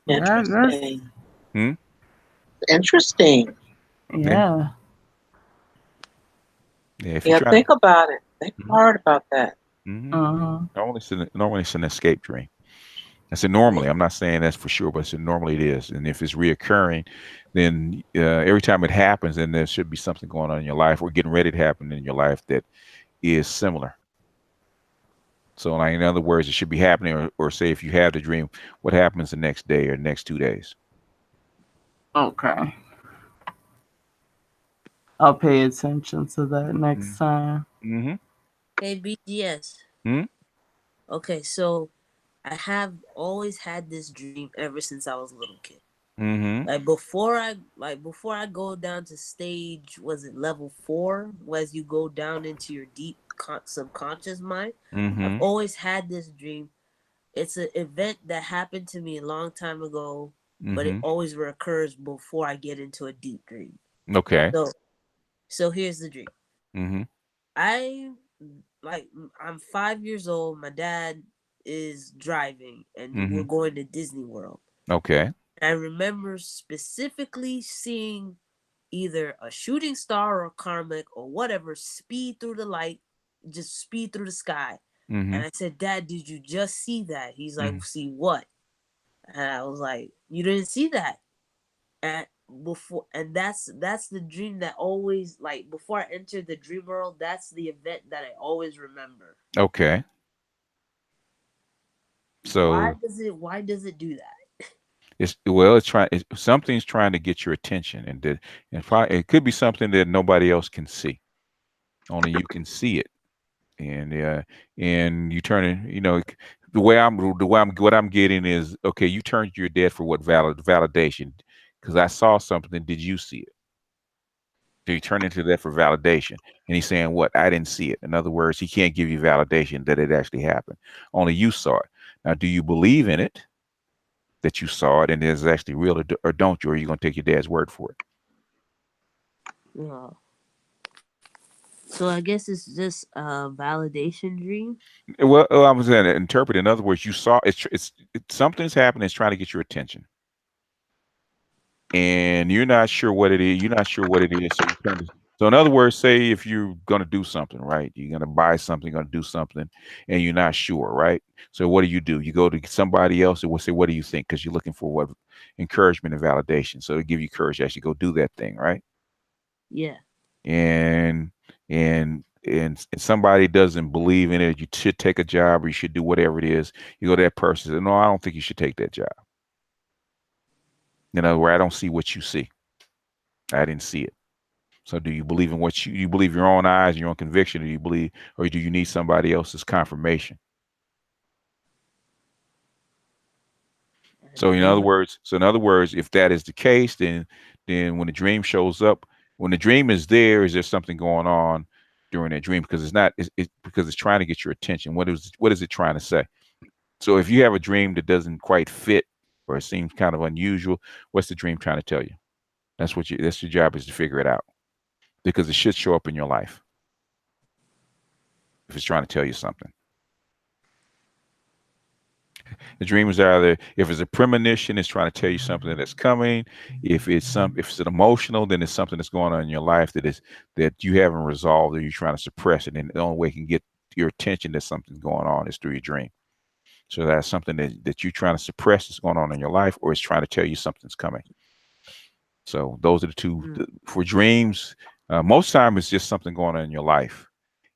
That's Interesting. Hmm? Interesting. Yeah. yeah. Yeah. If you're Yeah, trying to. think about it. Think Mhm. hard about that. Mhm. Uh-huh. Normally it's an escape dream. I said normally. I'm not saying that's for sure, but I said normally it is. And if it's reoccurring, then every time it happens, then there should be something going on in your life or getting ready to happen in your life that is similar. So, like, in other words, it should be happening, or say if you have the dream, what happens the next day or next 2 days? Okay. I'll pay attention to that next time. Mm-hmm. Hey, BGS. Mm-hmm. Okay, so I have always had this dream ever since I was a little kid. Mm-hmm. Before I go down to stage, was it level 4, as you go down into your deep subconscious mind. I've Mm-hmm. always had this dream. It's an event that happened to me a long time ago, but it Mm-hmm. always recurs before I get into a deep dream. Okay. So here's the dream. Mm-hmm. I like I'm 5 years old. My dad is driving, and Mm-hmm. we're going to Disney World. Okay. I remember specifically seeing either a shooting star or a comet or whatever speed through the light, just speed through the sky. Mm-hmm. And I said, Dad, did you just see that? He's like, Mm-hmm. see what? And I was like, you didn't see that. And that's the dream that always, like, before I entered the dream world, that's the event that I always remember. Okay. So Why does it do that? something's trying to get your attention, and probably it could be something that nobody else can see. Only you can see it, and you turn it. What I'm getting is, okay. You turned to your dad for what validation? Because I saw something. Did you see it? So you turn into that for validation, and he's saying, "What? I didn't see it." In other words, he can't give you validation that it actually happened. Only you saw it. Now, do you believe in it, that you saw it and it's actually real, or don't you? Or are you going to take your dad's word for Oh. So I guess it's just a validation dream. it? Well, I was going to interpret. In other words, you saw something's happening. It's trying to get your attention, and you're not sure what it is. You're not sure what it is. So in other words, say if you're going to do something, right? You're going to buy something, going to do something, and you're not sure, right? So what do? You go to somebody else and will say, "What do you think?" Because you're looking for what encouragement and validation. So to give you courage to actually go do that thing, right? Yeah. And and somebody doesn't believe in it. You should take a job, or you should do whatever it is. You go to that person and say, "No, I don't think you should take that job." In other words, I don't see what you see. I didn't see it. So do you believe in what you believe your own eyes, your own conviction, or do you believe, or do you need somebody else's confirmation? I So don't know. in other words, if that is the case, then when the dream shows up, when the dream is there, is there something going on during that dream? Because it's because it's trying to get your attention. What is it trying to say? So if you have a dream that doesn't quite fit or it seems kind of unusual, what's the dream trying to tell you? That's your job is to figure it out because it should show up in your life if it's trying to tell you something. The dream is either if it's a premonition, it's trying to tell you something that's coming. If it's an emotional, then it's something that's going on in your life that you haven't resolved or you're trying to suppress it. And the only way you can get your attention that something's going on is through your dream. So that's something that you're trying to suppress that's going on in your life, or it's trying to tell you something's coming. So those are the two for dreams. Most time it's just something going on in your life,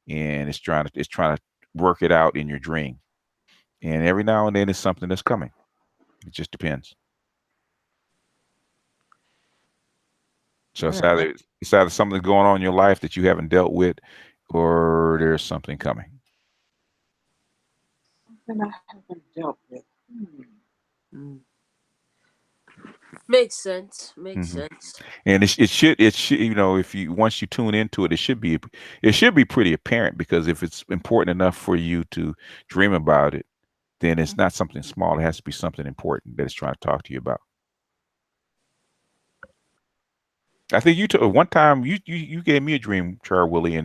and it's trying to work it out in your dream. And every now and then it's something that's coming. It just depends. So All right. it's either something going on in your life that you haven't dealt with, or there's something coming. Something I haven't dealt with. Mm. Makes sense. Makes hmm sense. And it should if you once you tune into it, it should be pretty apparent because if it's important enough for you to dream about it, then it's not something small. It has to be something important that it's trying to talk to you about. I think you took one time you gave me a dream, Charles Willie,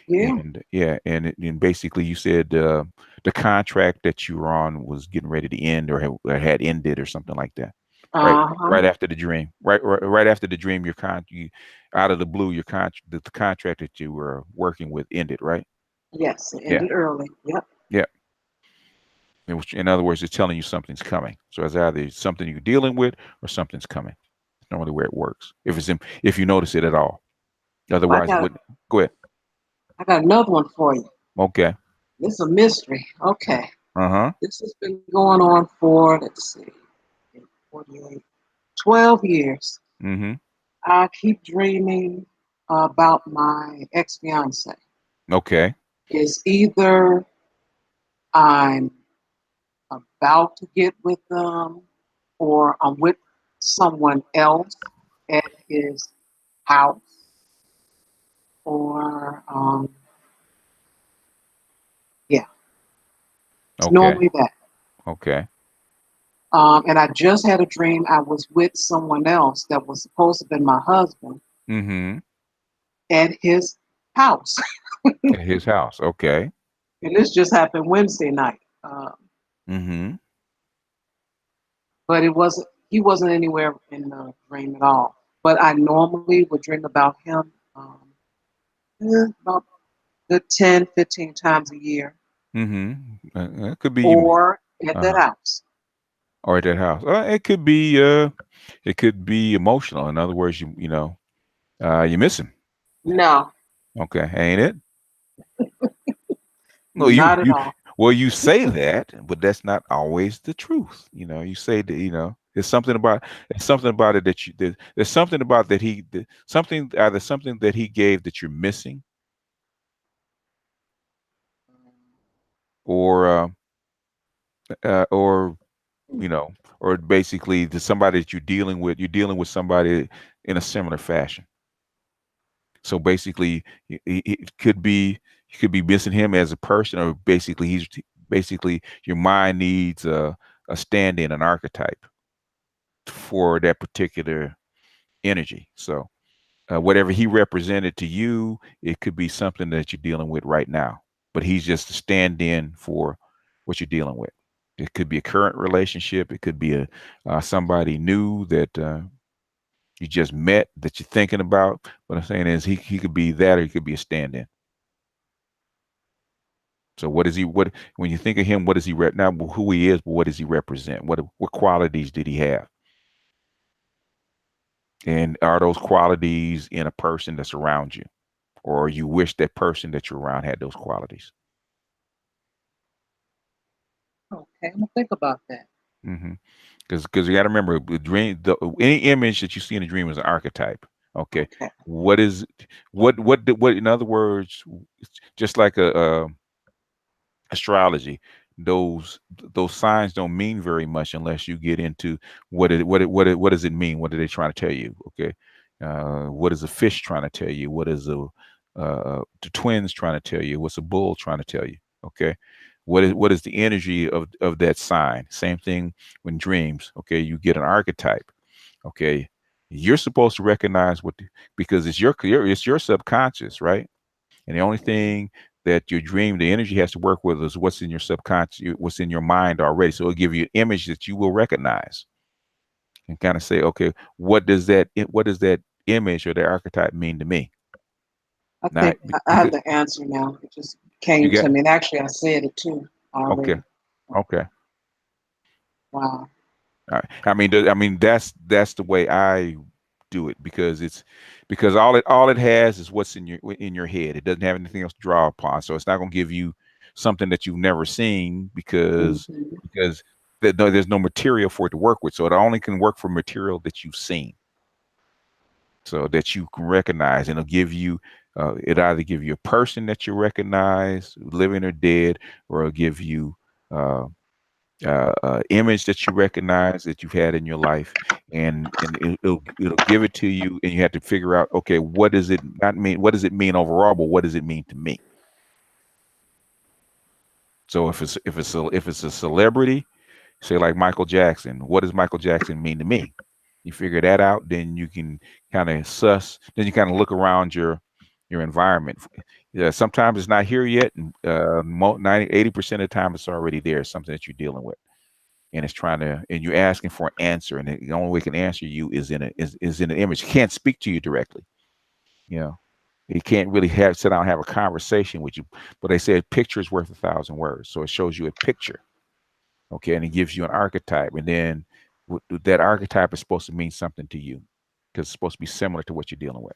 Yeah. and yeah, and basically you said the contract that you were on was getting ready to end or had ended or something like that. Right, Uh-huh. right after the dream. Right after the dream, you out of the blue, the contract that you were working with ended. Right. Yes, it Yeah. ended early. Yep. Yeah. In other words, it's telling you something's coming. So it's either something you're dealing with or something's coming. It's normally where it works. If you notice it at all. Well, Otherwise, it wouldn't. Go ahead. I got another one for you. Okay. It's a mystery. Okay. Uh-huh. This has been going on for, let's see, 48, 12 years. Mm-hmm. I keep dreaming about my ex-fiance. Okay. It's either I'm about to get with them or I'm with someone else at his house or yeah, it's Okay. normally that. Okay. And I just had a dream I was with someone else that was supposed to have been my husband Mm-hmm. at his house. At his house. Okay. And this just happened Wednesday night. Mm-hmm. But he wasn't anywhere in the dream at all. But I normally would dream about him about good 10, 15 times a year Mm-hmm. It could be you. or at that Uh-huh. house. Or at that house. It could be emotional. In other words, you miss him. No, Okay. Ain't it? No, not at all. you say that, but that's not always the truth. You say that, there's something about it there's something about something either something that he gave that you're missing or or you know, or basically to somebody that you're dealing with somebody in a similar fashion. So basically, it could be you could be missing him as a person, or basically your mind needs a stand-in, an archetype for that particular energy. So whatever he represented to you, it could be something that you're dealing with right now, but he's just a stand-in for what you're dealing with. It could be a current relationship. It could be a somebody new that you just met, that you're thinking about. What I'm saying is he could be that, or he could be a stand-in. So what is he? What when you think of him, what does he not who he is, but what does he represent? What qualities did he have? And are those qualities in a person that's around you, or you wish that person that you're around had those qualities? Okay, I'm gonna think about that. Mm-hmm. Because you got to remember, the dream, any image that you see in a dream is an archetype. Okay, Okay. what is what? In other words, just like a astrology, those signs don't mean very much unless you get into what does it mean? What are they trying to tell you? Okay, what is a fish trying to tell you? What is the twins trying to tell you? What's a bull trying to tell you? Okay, what is the energy of that sign? Same thing when dreams. Okay, you get an archetype. Okay, you're supposed to recognize because it's your subconscious, right? And the only thing that your dream, the energy has to work with is what's in your subconscious, what's in your mind already. So it'll give you an image that you will recognize and kind of say, okay, what does that image or the archetype mean to me? I Not think I have because the answer now. It just you came to got me. And actually, I said it too okay, already. okay. Wow. All right. I mean that's the way I do it because all it has is what's in your head. It doesn't have anything else to draw upon. So it's not going to give you something that you've never seen Hmm. because there's no material for it to work with. So it only can work for material that you've seen, so that you can recognize, and it'll give you. It either give you a person that you recognize, living or dead, or it'll give you. Uh, Image that you recognize that you've had in your life, and it'll give it to you, and you have to figure out, okay, what does it not mean? What does it mean overall? But what does it mean to me? So if it's a celebrity, say like Michael Jackson, what does Michael Jackson mean to me? You figure that out, then you can kind of suss. Then you kind of look around your environment. Yeah, sometimes it's not here yet, and 90, 80% of the time it's already there. Something that you're dealing with, and it's trying to, and you're asking for an answer, and the only way it can answer you is in an image. It can't speak to you directly. You know, it can't really sit down and have a conversation with you. But they say a picture is worth 1,000 words, so it shows you a picture, okay, and it gives you an archetype, and then that archetype is supposed to mean something to you because it's supposed to be similar to what you're dealing with,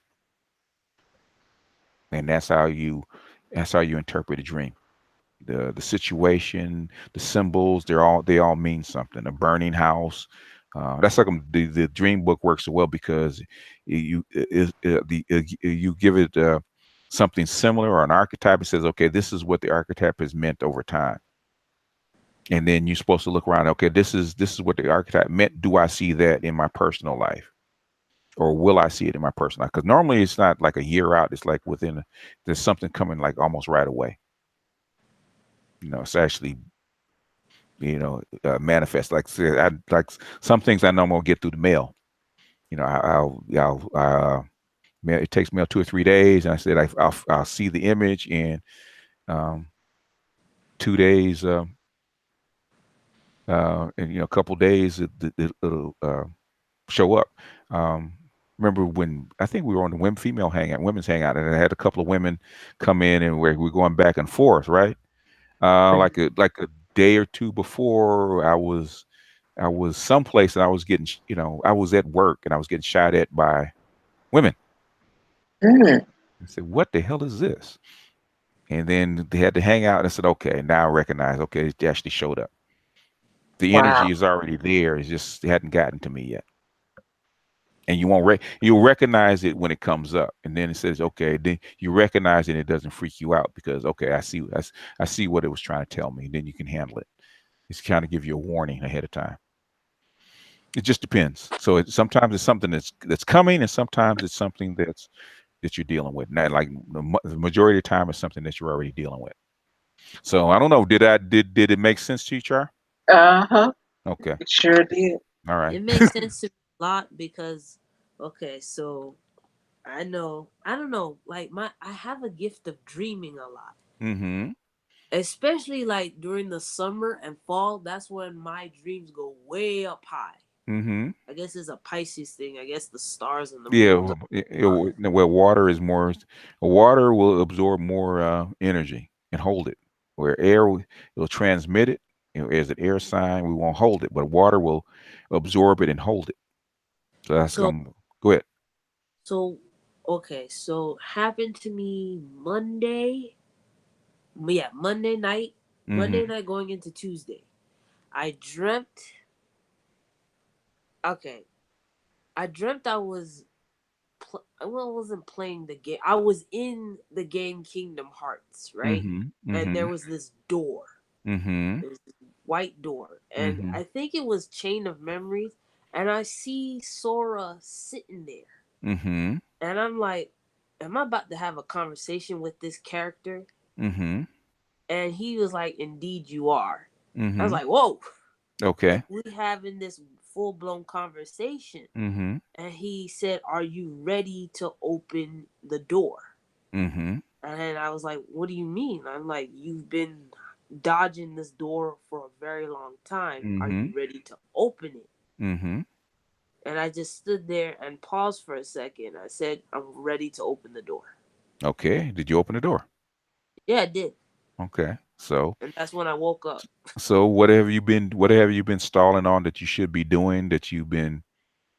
and that's how you interpret a dream. The situation, the symbols, they all mean something. A burning house. That's like the dream book works so well because you give it something similar or an archetype. It says, okay, this is what the archetype has meant over time, and then you're supposed to look around. Okay, this is what the archetype meant. Do I see that in my personal life? Or will I see it in my personal life? Because normally it's not like a year out. It's like there's something coming like almost right away. It's actually manifest. Like say, like some things I know I'm gonna get through the mail. Mail, it takes mail 2 or 3 days, and I said I'll see the image in um, 2 days, and a couple days it'll show up. Um, Remember when I think we were on the women's hangout, and I had a couple of women come in, and we're going back and forth, right? Like a day or two before, I was someplace, and I was getting, I was at work, and I was getting shot at by women. Mm. I said, "What the hell is this?" And then they had to hang out, and I said, "Okay, now I recognize. Okay, it actually showed up. The Wow. energy is already there. It hadn't gotten to me yet." And you'll recognize it when it comes up, and then it says, "Okay." Then you recognize it, and it doesn't freak you out because, okay, I see what it was trying to tell me. Then you can handle it. It's kind of give you a warning ahead of time. It just depends. So sometimes it's something that's coming, and sometimes it's something that you're dealing with. Not like the majority of the time, it's something that you're already dealing with. So I don't know. Did it make sense to you, Char? Uh-huh. Okay. It sure did. All right. It makes sense to me a lot because, okay, so I don't know, like I have a gift of dreaming a lot, Mm-hmm. especially like during the summer and fall. That's when my dreams go way up high. Mm-hmm. I guess it's a Pisces thing. I guess the stars and the Yeah. moons are on it. Well, water is more. Water will absorb more energy and hold it. Where air will transmit it. As an air sign, we won't hold it, but water will absorb it and hold it. So that's So gonna go ahead. so okay, so happened to me Monday. Yeah, Monday Mm-hmm. night going into Tuesday. I dreamt. Okay, I dreamt I was. Well, I wasn't playing the game. I was in the game Kingdom Hearts, right? Mm-hmm. And Mm-hmm. there was this door. Mm-hmm. There's this white door, and Mm-hmm. I think it was Chain of Memories. And I see Sora sitting there, Mm-hmm. and I'm like, "Am I about to have a conversation with this character?" Mm-hmm. And he was like, "Indeed, you are." I was Mm-hmm. like, "Whoa!" Okay. We having this full blown conversation, Mm-hmm. and he said, "Are you ready to open the door?" Mm-hmm. And I was like, "What do you mean?" I'm like, "You've been dodging this door for a very long time. Are Mm-hmm. you ready to open it?" Mm-hmm. And I just stood there and paused for a second. I said, "I'm ready to open the door." Okay. Did you open the door? Yeah, I did. Okay. So And that's when I woke up. what have you been stalling on that you should be doing that you've been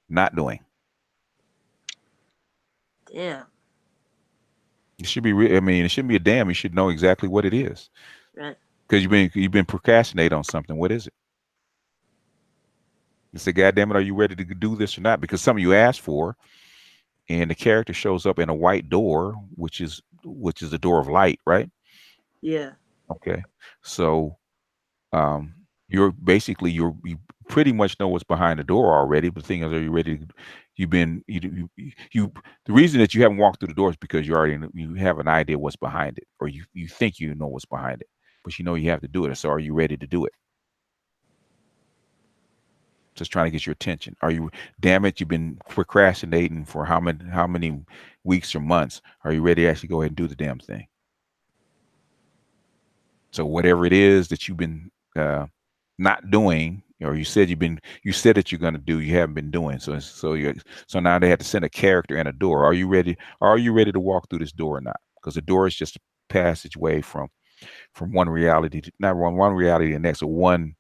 not doing? Damn. It should be I mean, it shouldn't be a damn. You should know exactly what it is. Right? Because you've been procrastinating on something. What is it? You say, God damn it, are you ready to do this or not? Because some of you asked for, and the character shows up in a white door, which is the door of light, right? Yeah. Okay. So um you pretty much know what's behind the door already. But the thing is, are you ready to, you've been you the reason that you haven't walked through the door is because you have an idea what's behind it, or you think you know what's behind it, but you know you have to do it. So are you ready to do it? Just trying to get your attention. Are you, damn it, you've been procrastinating for how many weeks or months? Are you ready to actually go ahead and do the damn thing? So whatever it is that you've been not doing, or you said that you're going to do, you haven't been doing. So now they had to send a character and a door. Are you ready to walk through this door or not? Because the door is just a passageway from one reality to not one reality to the next, or one,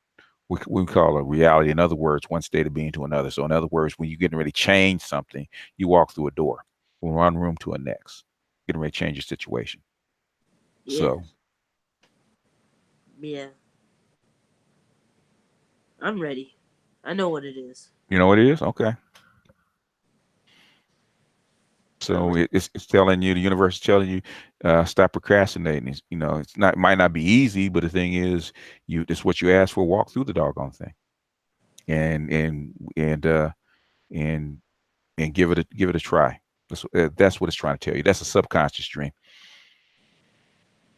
we call a reality. In other words, one state of being to another. So in other words, when you're getting ready to change something, you walk through a door from one room to a next, getting ready to change your situation. Yeah. So Yeah. I'm ready. I know what it is. you know what it is? Okay. I'm So ready. it's telling you, the universe is telling you, stop procrastinating. It's not, it might not be easy, but the thing is, it's what you asked for. Walk through the doggone thing, and and and give it a try. That's what it's trying to tell you. That's a subconscious dream.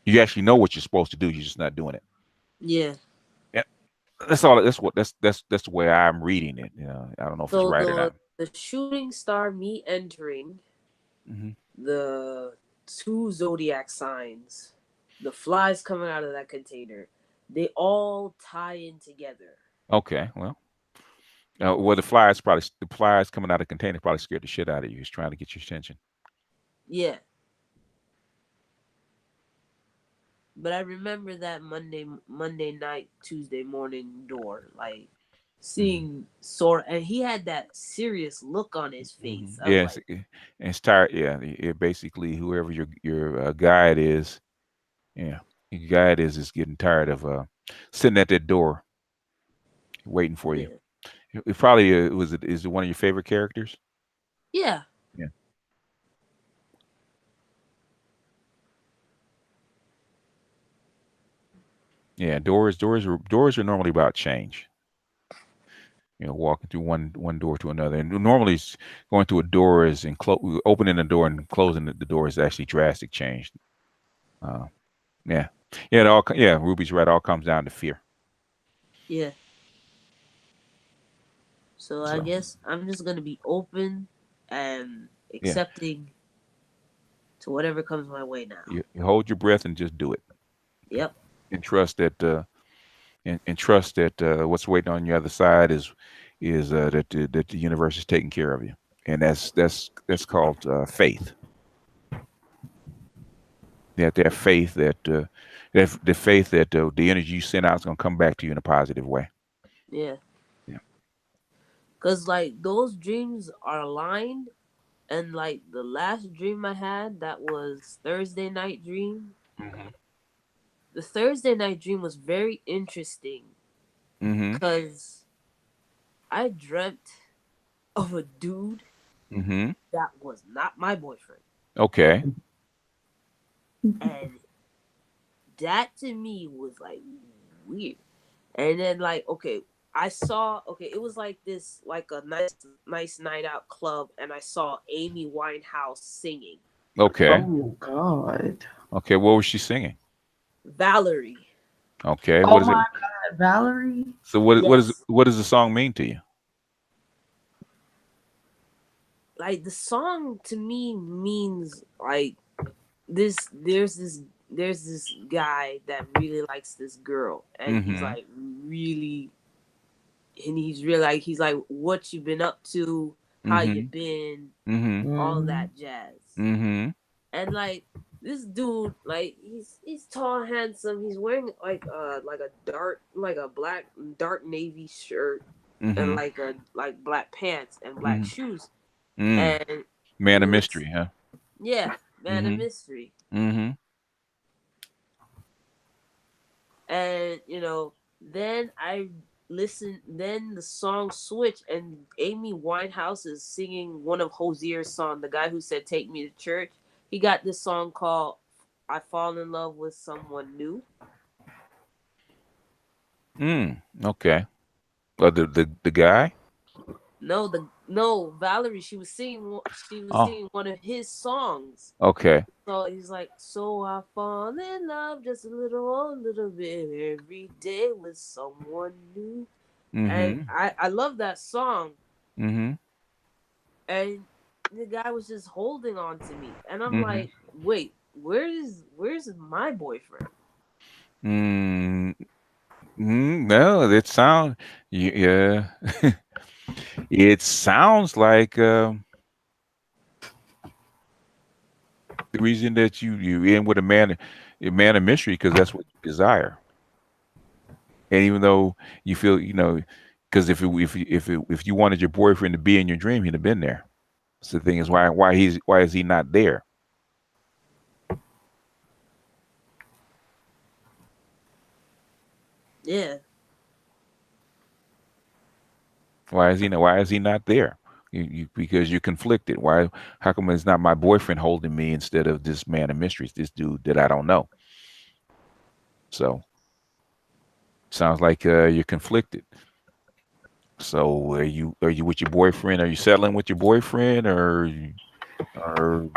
You actually know what you're supposed to do. You're just not doing it. Yeah. Yeah, that's all. That's the way I'm reading it. I don't know if it's So right or not. the shooting star, me entering, Hmm. the two zodiac signs, the flies coming out of that container, they all tie in together. Okay, well, the flies coming out of the container probably scared the shit out of you. He's trying to get your attention. Yeah. But I remember that Monday night, Tuesday morning door, like Hmm. seeing Sora, and he had that serious look on his Hmm. face. I was Yes, like, and it's tired. Yeah, basically whoever your guide is, yeah, your guide is getting tired of sitting at that door waiting for you. yeah, It probably is it one of your favorite characters? yeah, Yeah. Yeah, doors are normally about change. Walking through one door to another, and normally going through a door is opening the door and closing the door is actually drastic change. Uh, yeah, yeah, yeah. Ruby's right. All comes down to fear. yeah. So I So guess I'm just gonna be open and yeah, accepting to whatever comes my way now. you hold your breath and just do it, Yep. and trust that what's waiting on the other side is that the universe is taking care of you, and that's called faith. That faith that the faith that the energy you send out is going to come back to you in a positive way. Yeah. Yeah. Cause like those dreams are aligned, and like the last dream I had, that was Thursday night dream. Mm-hmm. The Thursday night dream was very interesting Mm-hmm. because I dreamt of a dude Mm-hmm. that was not my boyfriend, Okay. and that to me was like weird. And then like okay, I saw okay, it was like this like a nice night out club, and I saw Amy Winehouse singing Okay. Oh God. Okay. What was she singing? Valerie. Okay. What Oh is it? my God, Valerie. So Yes. what does the song mean to you? Like the song to me means like this there's this guy that really likes this girl, and he's Mm-hmm. like really and he's like what you been up to, how you Mm-hmm. been, Mm-hmm. all Mm-hmm. that jazz. Mm-hmm. And like this dude, like he's tall, handsome. He's wearing like a dark like a black dark navy shirt and Mm-hmm. like a like black pants and black Mm-hmm. shoes. Mm. And Man he of was mystery, huh? yeah, man of Mm-hmm. mystery. Mm-hmm. And then I listened. Then the song switched, and Amy Winehouse is singing one of Hozier's song. The guy who said "Take Me to Church." He got this song called "I Fall in Love with Someone New." Mm. Okay. The guy? No, Valerie. She was Oh. singing one of his songs. Okay. So he's like, so I fall in love just a little bit every day with someone new. And Mm-hmm. I love that song. Mm-hmm. And the guy was just holding on to me, and I'm Mm-hmm. like, wait, where's my boyfriend? Mm. No, it sound yeah. It sounds like the reason that you in with a man of mystery because that's what you desire. And even though you feel, because if you wanted your boyfriend to be in your dream, he'd have been there. So the thing is, why is he not there? Yeah, Why is he not there? Because you're conflicted. Why? How come it's not my boyfriend holding me instead of this man of mysteries, this dude that I don't know? So sounds like you're conflicted. So are you with your boyfriend? Are you settling with your boyfriend, or are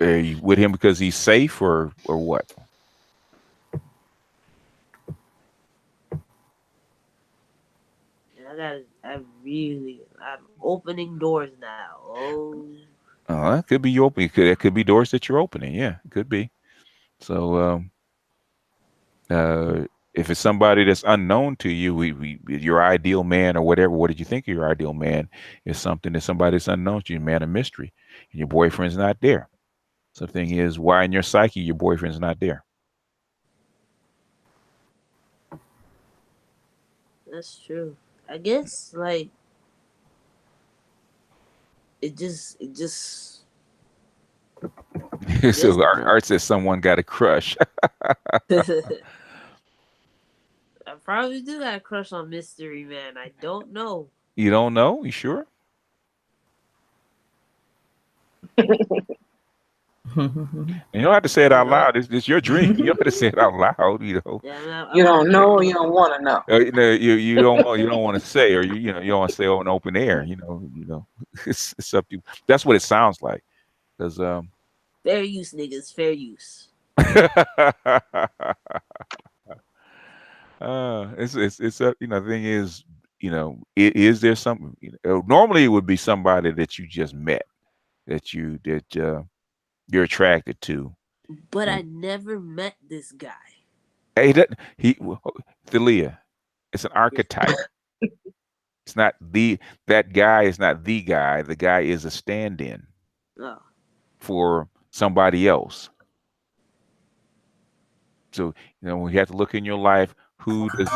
you with him because he's safe, or what? and I'm opening doors now. Oh, It could be you open. It could be doors that you're opening. Yeah, it could be. So if it's somebody that's unknown to you, your ideal man or whatever, what did you think of your ideal man is something that somebody that's unknown to you, man of mystery, and your boyfriend's not there. So the thing is, why in your psyche your boyfriend's not there? that's true. I guess like it just So Art says someone got a crush. I probably do have a crush on Mystery Man. I don't know. You don't know? You sure? And you don't have to say it You out know? loud. It's your dream. You don't have to say it out loud. Yeah, You I'm not don't gonna know, or say you it. don't want to know. You don't want to say, or you don't want to say on open air. It's up to you. That's what it sounds like. Because Fair use, niggas. Fair use. it's the thing is, is there something, normally it would be somebody that you just met, that you're attracted to. But And I never met this guy. he doesn't he Thalia, it's an Yeah. archetype. It's not the that guy is not the guy. The guy is a stand-in Oh. for somebody else. So when you have to look in your life, who does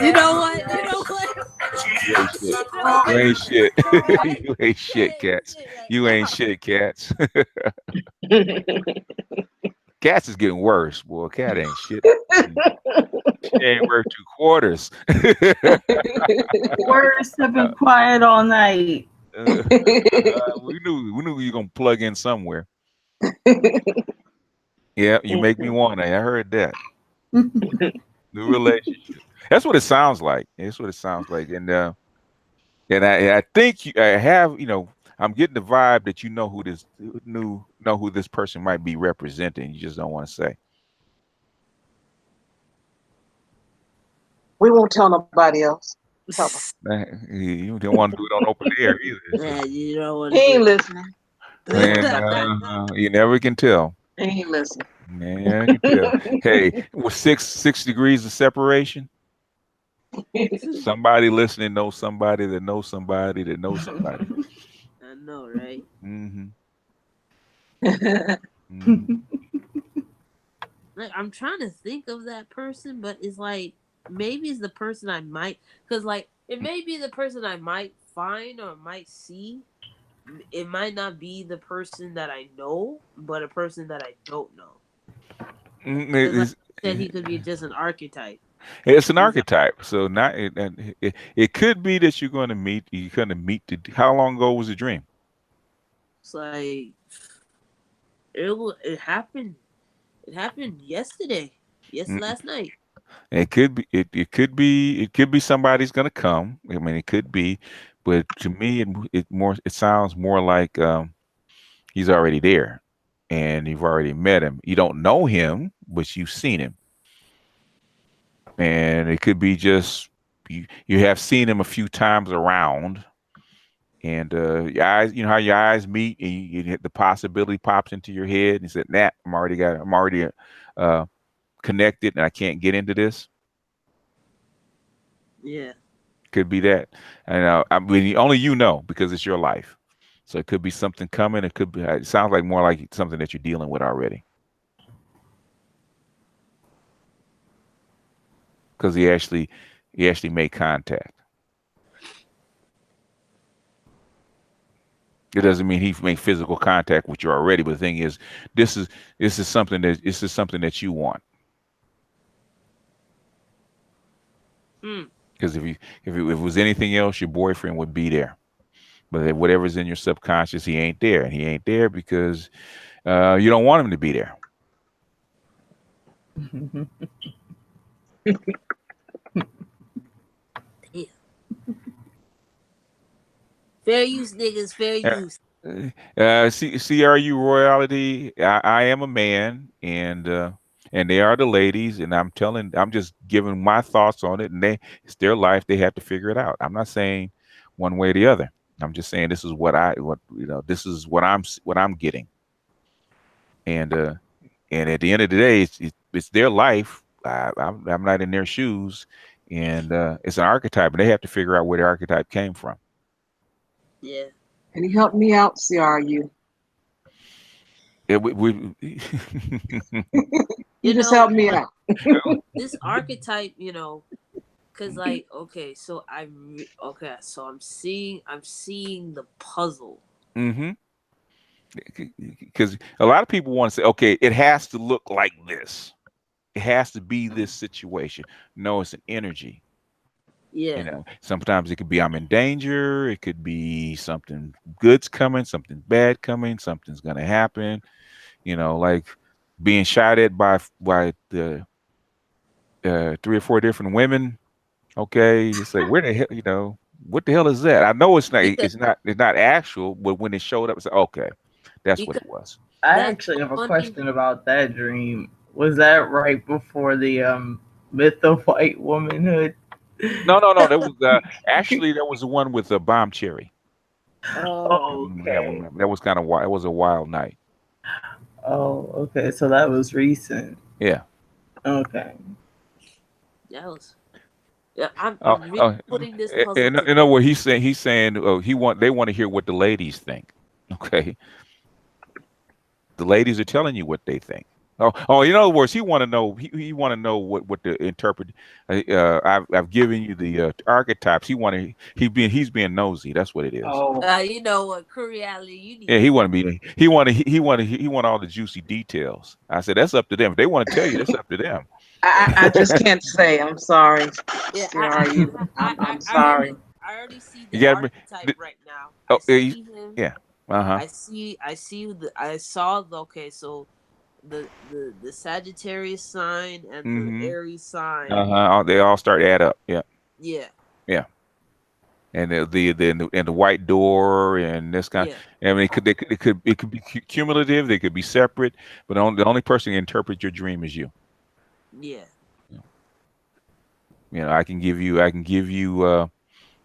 You know what? You know what? you ain't shit. You know You ain't shit. what? You ain't shit, Saying cats. shit right You ain't now. shit, cats. Cats is getting worse. Boy, cat ain't shit. She ain't worth two quarters. Words have been quiet all night. We knew you were gonna plug in somewhere. Yeah, you make me wanna. I heard that. New relationship. That's what it sounds like. That's what it sounds like. And I think I have, I'm getting the vibe that you know who this person might be representing. You just don't want to say. We won't tell nobody else. Tell them. You don't want to do it on open air either. So. Yeah, you don't want He to do ain't it. listening. And you never can tell. He ain't listening. Yeah, you can tell. Hey, with six degrees of separation, somebody listening knows somebody that knows somebody that knows somebody. I know, right? Mm-hmm. Mm-hmm. Like, I'm trying to think of that person, but it's like maybe it's the person I might, because like it may be the person I might find or might see. It might not be the person that I know, but a person that I don't know. Because like I said, he could be just an archetype. It's an He's like, archetype, so not it could be that you're going to meet. You're going to meet the. How long ago was the dream? it's like it happened. It happened yesterday. Yes, Mm, last night. It could be. It could be somebody's going to come. I mean, it could be, but to me, it sounds more like he's already there, and you've already met him. You don't know him, but you've seen him, and it could be just you have seen him a few times around. And your eyes, how your eyes meet, and the possibility pops into your head, and you said, "Nah, I'm already uh, connected, and I can't get into this." Yeah. Could be that, and I mean, only you know because it's your life. So it could be something coming. It could be. It sounds like more like something that you're dealing with already, because he actually made contact. It doesn't mean he made physical contact with you already, but the thing is, this is something that you want. Hmm. Because if it was anything else, your boyfriend would be there. But whatever's in your subconscious, he ain't there, and he ain't there because you don't want him to be there. Damn. Fair use, niggas. Fair use. CRU royalty. I am a man, and they are the ladies, and I'm just giving my thoughts on it, and it's their life. They have to figure it out. I'm not saying one way or the other. I'm just saying this is this is what I'm getting, and at the end of the day, it's their life. I'm not in their shoes, and it's an archetype, and they have to figure out where the archetype came from. Yeah. And he helped me out, CRU. He You just know, helped me out. this archetype, because like, okay, so so I'm seeing the puzzle. hmm Because a lot of people want to say, okay, it has to look like this. It has to be this situation. No, it's an energy. Yeah. Sometimes it could be I'm in danger. It could be something good's coming, something bad coming, something's gonna happen. Like being shot at by the three or four different women. Okay, it's like where the hell, what the hell is that? I know it's not, Because it's not actual, but when it showed up, it's like, okay, that's what because it was. I that's actually the have a funny. question about that dream. Was that right before the myth of white womanhood? No, no, no. That was the one with the bomb cherry. I Oh, remember that Okay. one. That was kind of wild. It was a wild night. Oh, okay. So that was recent. Yeah. Okay. that was Yeah, Oh, I'm really oh, putting this puzzle in other together. words, he's saying they want to hear what the ladies think. Okay, the ladies are telling you what they think. Oh, in other words, he want to know what the interpret. I've given you the archetypes. He's being nosy. That's what it is. Oh, You know what, Coriolis, you need Yeah, to he stop. want to be. He want all the juicy details. I said that's up to them. If they want to tell you, that's up to them. I just can't say. I'm sorry, Yeah, CRU. I'm sorry. I already see You the got to archetype be. right now. Oh, I see him. yeah. Uh-huh. I see I saw the okay. So the Sagittarius sign and the Mm-hmm. Aries sign. Uh-huh. They all start to add up. Yeah. Yeah, Yeah. And the white door and this kind. yeah, I mean, it could be cumulative. They could be separate. But the only person who can interpret your dream is you. yeah. I can give you.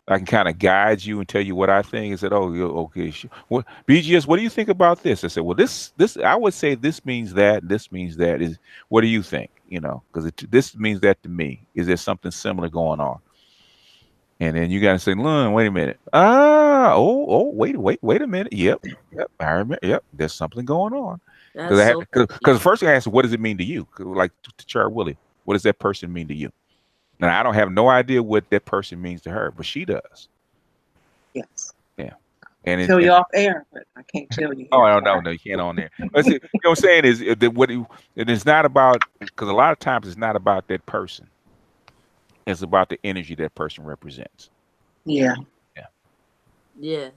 I can kind of guide you and tell you what I think. And said, "Oh, okay. What BGS? What do you think about this?" I said, "Well, this. I would say this means that. This means that. Is what do you think? Because this means that to me. Is there something similar going on?" And then you got to say, wait a minute. Wait a minute. Yep. I remember. Yep, there's something going on. That's Because so because the first thing I asked, what does it mean to you? 'Cause like to Char Willie, what does that person mean to you? And I don't have no idea what that person means to her, but she does. Yes. Yeah. And Tell you off air, but I can't tell you here. oh no, Sorry. no, you can't on there. But see, what I'm saying is that it is not about, because a lot of times it's not about that person. It's about the energy that person represents. Yeah. Yeah. yeah.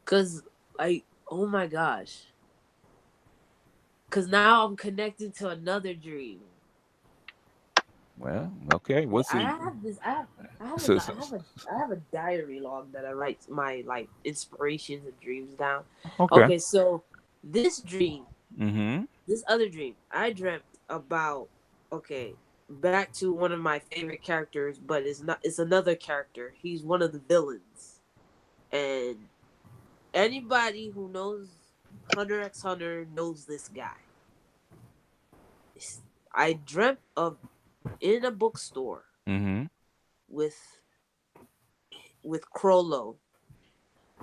Cause like oh my gosh. Cause now I'm connected to another dream. Well, okay. We'll I see. have this. So, so, I have a diary log that I write my like inspirations and dreams down. okay. Okay, so this dream, Mm-hmm. this other dream, I dreamt about. Okay, back to one of my favorite characters, but it's not. It's another character. He's one of the villains, and anybody who knows Hunter x Hunter knows this guy. I dreamt of in a bookstore Mm-hmm. with Crollo.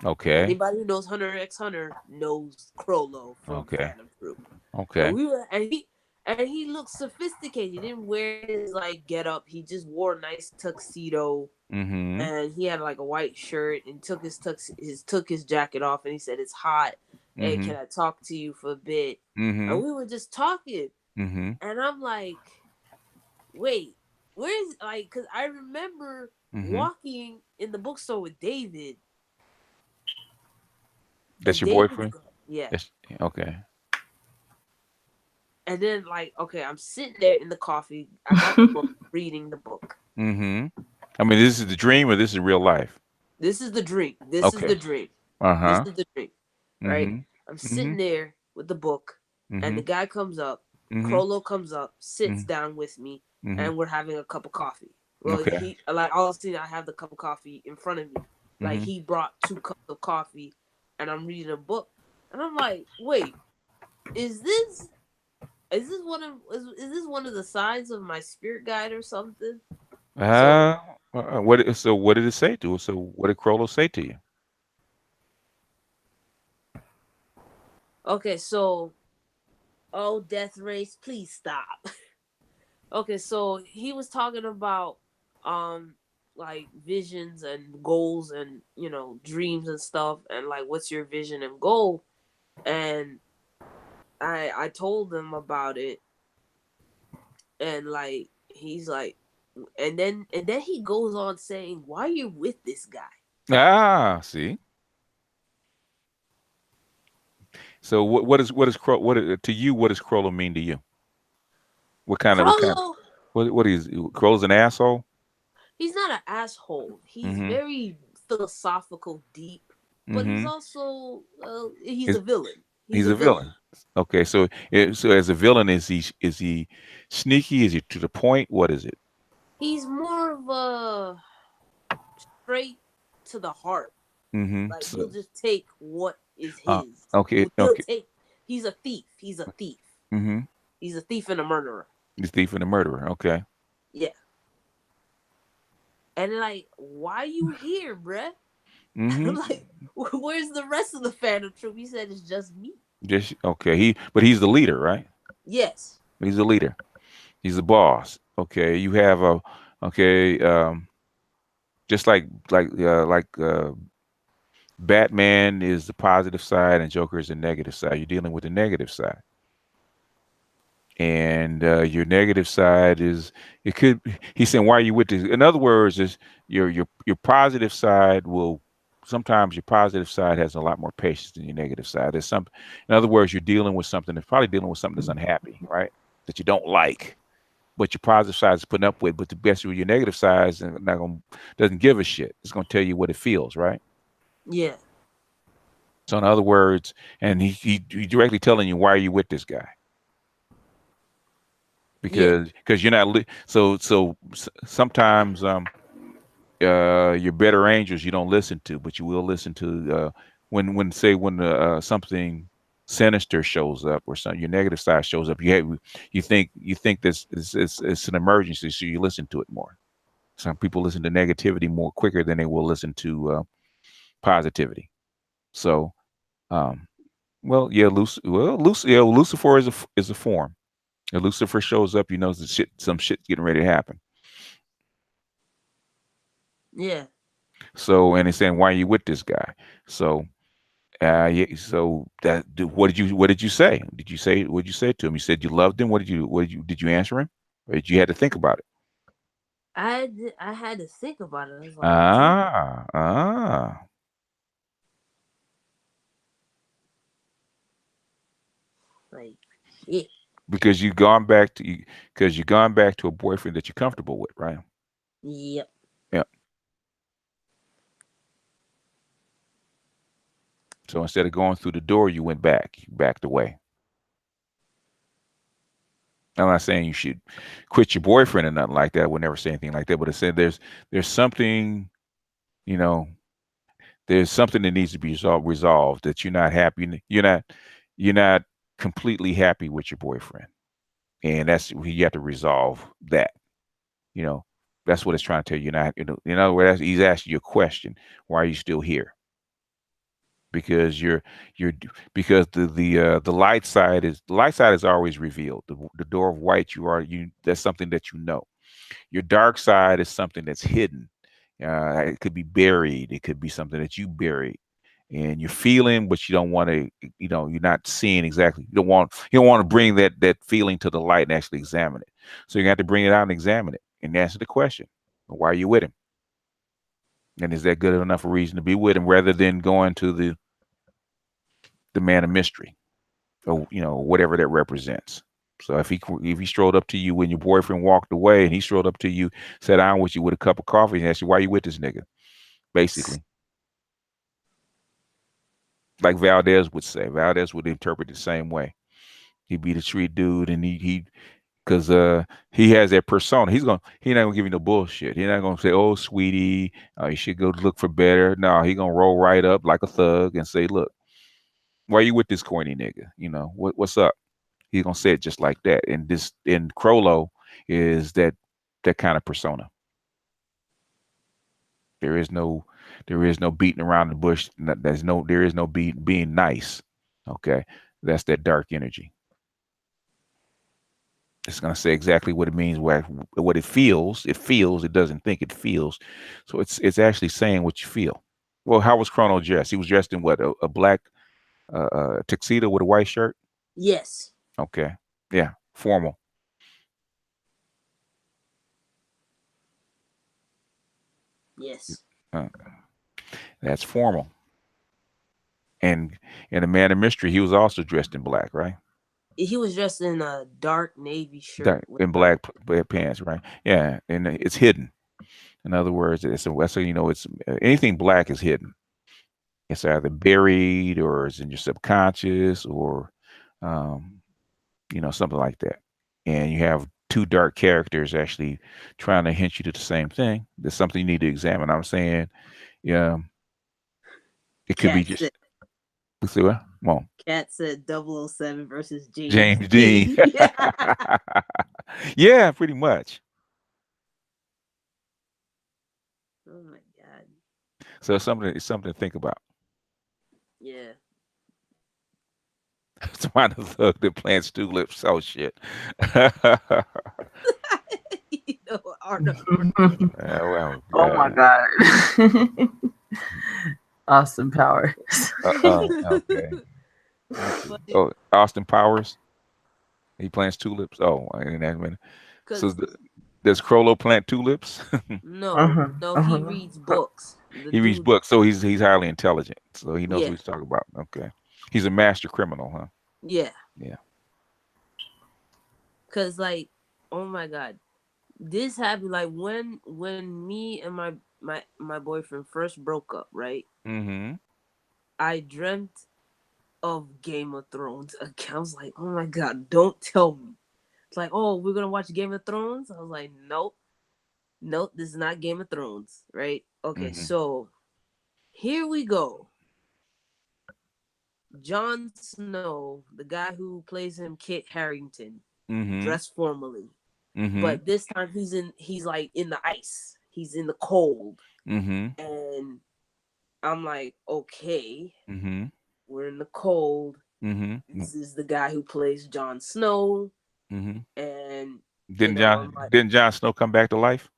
Okay. Anybody who knows Hunter x Hunter knows Crollo from Okay. Phantom Troop. And Okay. we were and he looked sophisticated. He didn't wear his like get up. He just wore a nice tuxedo Mm-hmm. and he had like a white shirt and took his jacket off and he said it's hot. Hey, Mm-hmm. can I talk to you for a bit? Mm-hmm. And we were just talking. Mm-hmm. And I'm like, wait, where's like cause I remember Mm-hmm. walking in the bookstore with David. That's And your David, boyfriend? yeah. That's okay. And then, like, okay, I'm sitting there in the coffee. I got the book, reading the book. Mm-hmm. I mean, this is the dream or this is real life? This is the dream. This is Okay. the dream. This Uh-huh. is the dream. Right? Mm-hmm. I'm Mm-hmm. sitting there with the book, and Mm-hmm. the guy comes up. Mm-hmm. Crollo comes up, sits Mm-hmm. down with me, Mm-hmm. and we're having a cup of coffee. Well, Okay. he like all of a sudden I have the cup of coffee in front of me. Like Mm-hmm. he brought 2 cups of coffee, and I'm reading a book, and I'm like, wait, is this is this one of the signs of my spirit guide or something? So What did it say to us? So what did Crollo say to you? okay, so oh death race, please stop. Okay, so he was talking about um like visions and goals and dreams and stuff and like what's your vision and goal and I told him about it and like he's like and then he goes on saying why you with this guy. See. So to you, what does Crollo mean to you? What kind Crollo, what is Crollo's an asshole? he's not an asshole. He's Mm-hmm. very philosophical, deep, but he's Mm-hmm. also he's a villain. He's He's a a villain. villain. Okay, so as a villain, is he sneaky? Is he to the point? What is it? He's more of a straight to the heart. Mm-hmm. Like he'll So, just take what is his. okay, He'll okay. take. He's a thief. He's a thief. Mm-hmm. He's a thief and a murderer. The thief and the murderer. Okay. Yeah. And they're like, why you here, bruh? I'm Mm-hmm. like, where's the rest of the Phantom Troop? He said it's just me. Just okay. But he's the leader, right? Yes. He's the leader. He's the boss. Okay. You have a okay. Just like Batman is the positive side and Joker is the negative side. You're dealing with the negative side. And your negative side is it could he's saying why are you with this, in other words, is your positive side will sometimes your positive side has a lot more patience than your negative side. There's some, in other words, you're dealing with something that's probably dealing with something that's unhappy, right, that you don't like, but your positive side is putting up with, but the best with your negative side is not going, doesn't give a shit, it's going to tell you what it feels, right? Yeah. So in other words, and he directly telling you why are you with this guy, Yeah. because you're not sometimes your better angels you don't listen to, but you will listen to when something sinister shows up or something your negative side shows up, you think this is it's an emergency, so you listen to it more. Some people listen to negativity more quicker than they will listen to positivity. So um yeah, Lucifer is a form. If Lucifer shows up, you know some shit's getting ready to happen. Yeah. So, and he's saying, "Why are you with this guy?" So, yeah. So what did you say? What did you say to him? You said you loved him. Did you answer him? Or did you had to think about it? I had to think about it. I was like, damn. Ah. Like, shit. Because you've gone back to a boyfriend that you're comfortable with, right? Yep. Yeah. So instead of going through the door, you went back. You backed away. I'm not saying you should quit your boyfriend or nothing like that. I would never say anything like that. But I said there's something, you know, there's something that needs to be resolved that you're not happy. You're not completely happy with your boyfriend, and that's you have to resolve that. You know, that's what it's trying to tell you. You're not. In other words, he's asking you a question: why are you still here? Because you're because the light side is always revealed. The door of white, that's something that you know. Your dark side is something that's hidden. It could be buried. It could be something that you buried, and you're feeling, but you don't want to. You're not seeing exactly. You don't want to bring that feeling to the light and actually examine it. So you have to bring it out and examine it and answer the question: why are you with him? And is that good enough a reason to be with him, rather than going to the man of mystery, or whatever that represents? So if he strolled up to you when your boyfriend walked away, and he strolled up to you, sat down with you with a cup of coffee, and asked you why you with this nigga, basically, like Valdez would say. Valdez would interpret the same way. He'd be the street dude, and he because he has that persona. He's not gonna give you no bullshit. He's not gonna say, "Oh, sweetie, you should go look for better." No, he gonna roll right up like a thug and say, "Look, why you with this corny nigga? What's up?" He's gonna say it just like that. And this in Crollo is that kind of persona. There is no beating around the bush. There is no being nice. Okay, that's that dark energy. It's gonna say exactly what it means, what it feels. It feels. It doesn't think. It feels. So it's actually saying what you feel. Well, how was Chrono dressed? He was dressed in what, a black tuxedo with a white shirt. Yes. Okay, yeah, formal. Yes. Uh, that's formal. And in a man of mystery, he was also dressed in black, right? He was dressed in a dark navy shirt Dark with in black pants, right? Yeah, and it's hidden. In other words, it's anything black is hidden. It's either buried or it's in your subconscious, or um, something like that. And you have two dark characters actually trying to hint you to the same thing. There's something you need to examine. I'm saying, yeah, it could be Cat just. said Let's see what. Come on, Cat said 007 versus James James Dean. Dean. Yeah, pretty much. So it's something to think about. Yeah. Somebody thug that plants tulips. Oh shit. You know, Arnold. Well, Oh my God. Austin Powers. okay. Let's see. Funny, Oh, Austin Powers. He plants tulips. Oh, and that so cause does Crollo plant tulips? no, Uh-huh. no, he Uh-huh. reads books. The He reads dude, books, so he's highly intelligent. So he knows what yeah, he's talking about. Okay. He's a master criminal, huh? yeah, Yeah. cause like, oh my god, this happened like when me and my boyfriend first broke up, right? Mm-hmm. I dreamt of Game of Thrones. I was like, oh my god, don't tell me. It's like, oh, we're gonna watch Game of Thrones. I was like, nope, nope, this is not Game of Thrones, right? Okay, Mm-hmm. so here we go. Jon Snow, the guy who plays him, Kit Harington, Mm-hmm. dressed formally, Mm-hmm. but this time he's like in the ice. He's in the cold, Mm-hmm. and I'm like, okay, Mm-hmm. we're in the cold. Mm-hmm. This is the guy who plays Jon Snow, Mm-hmm. and Didn't I'm John like, didn't Jon Snow come back to life?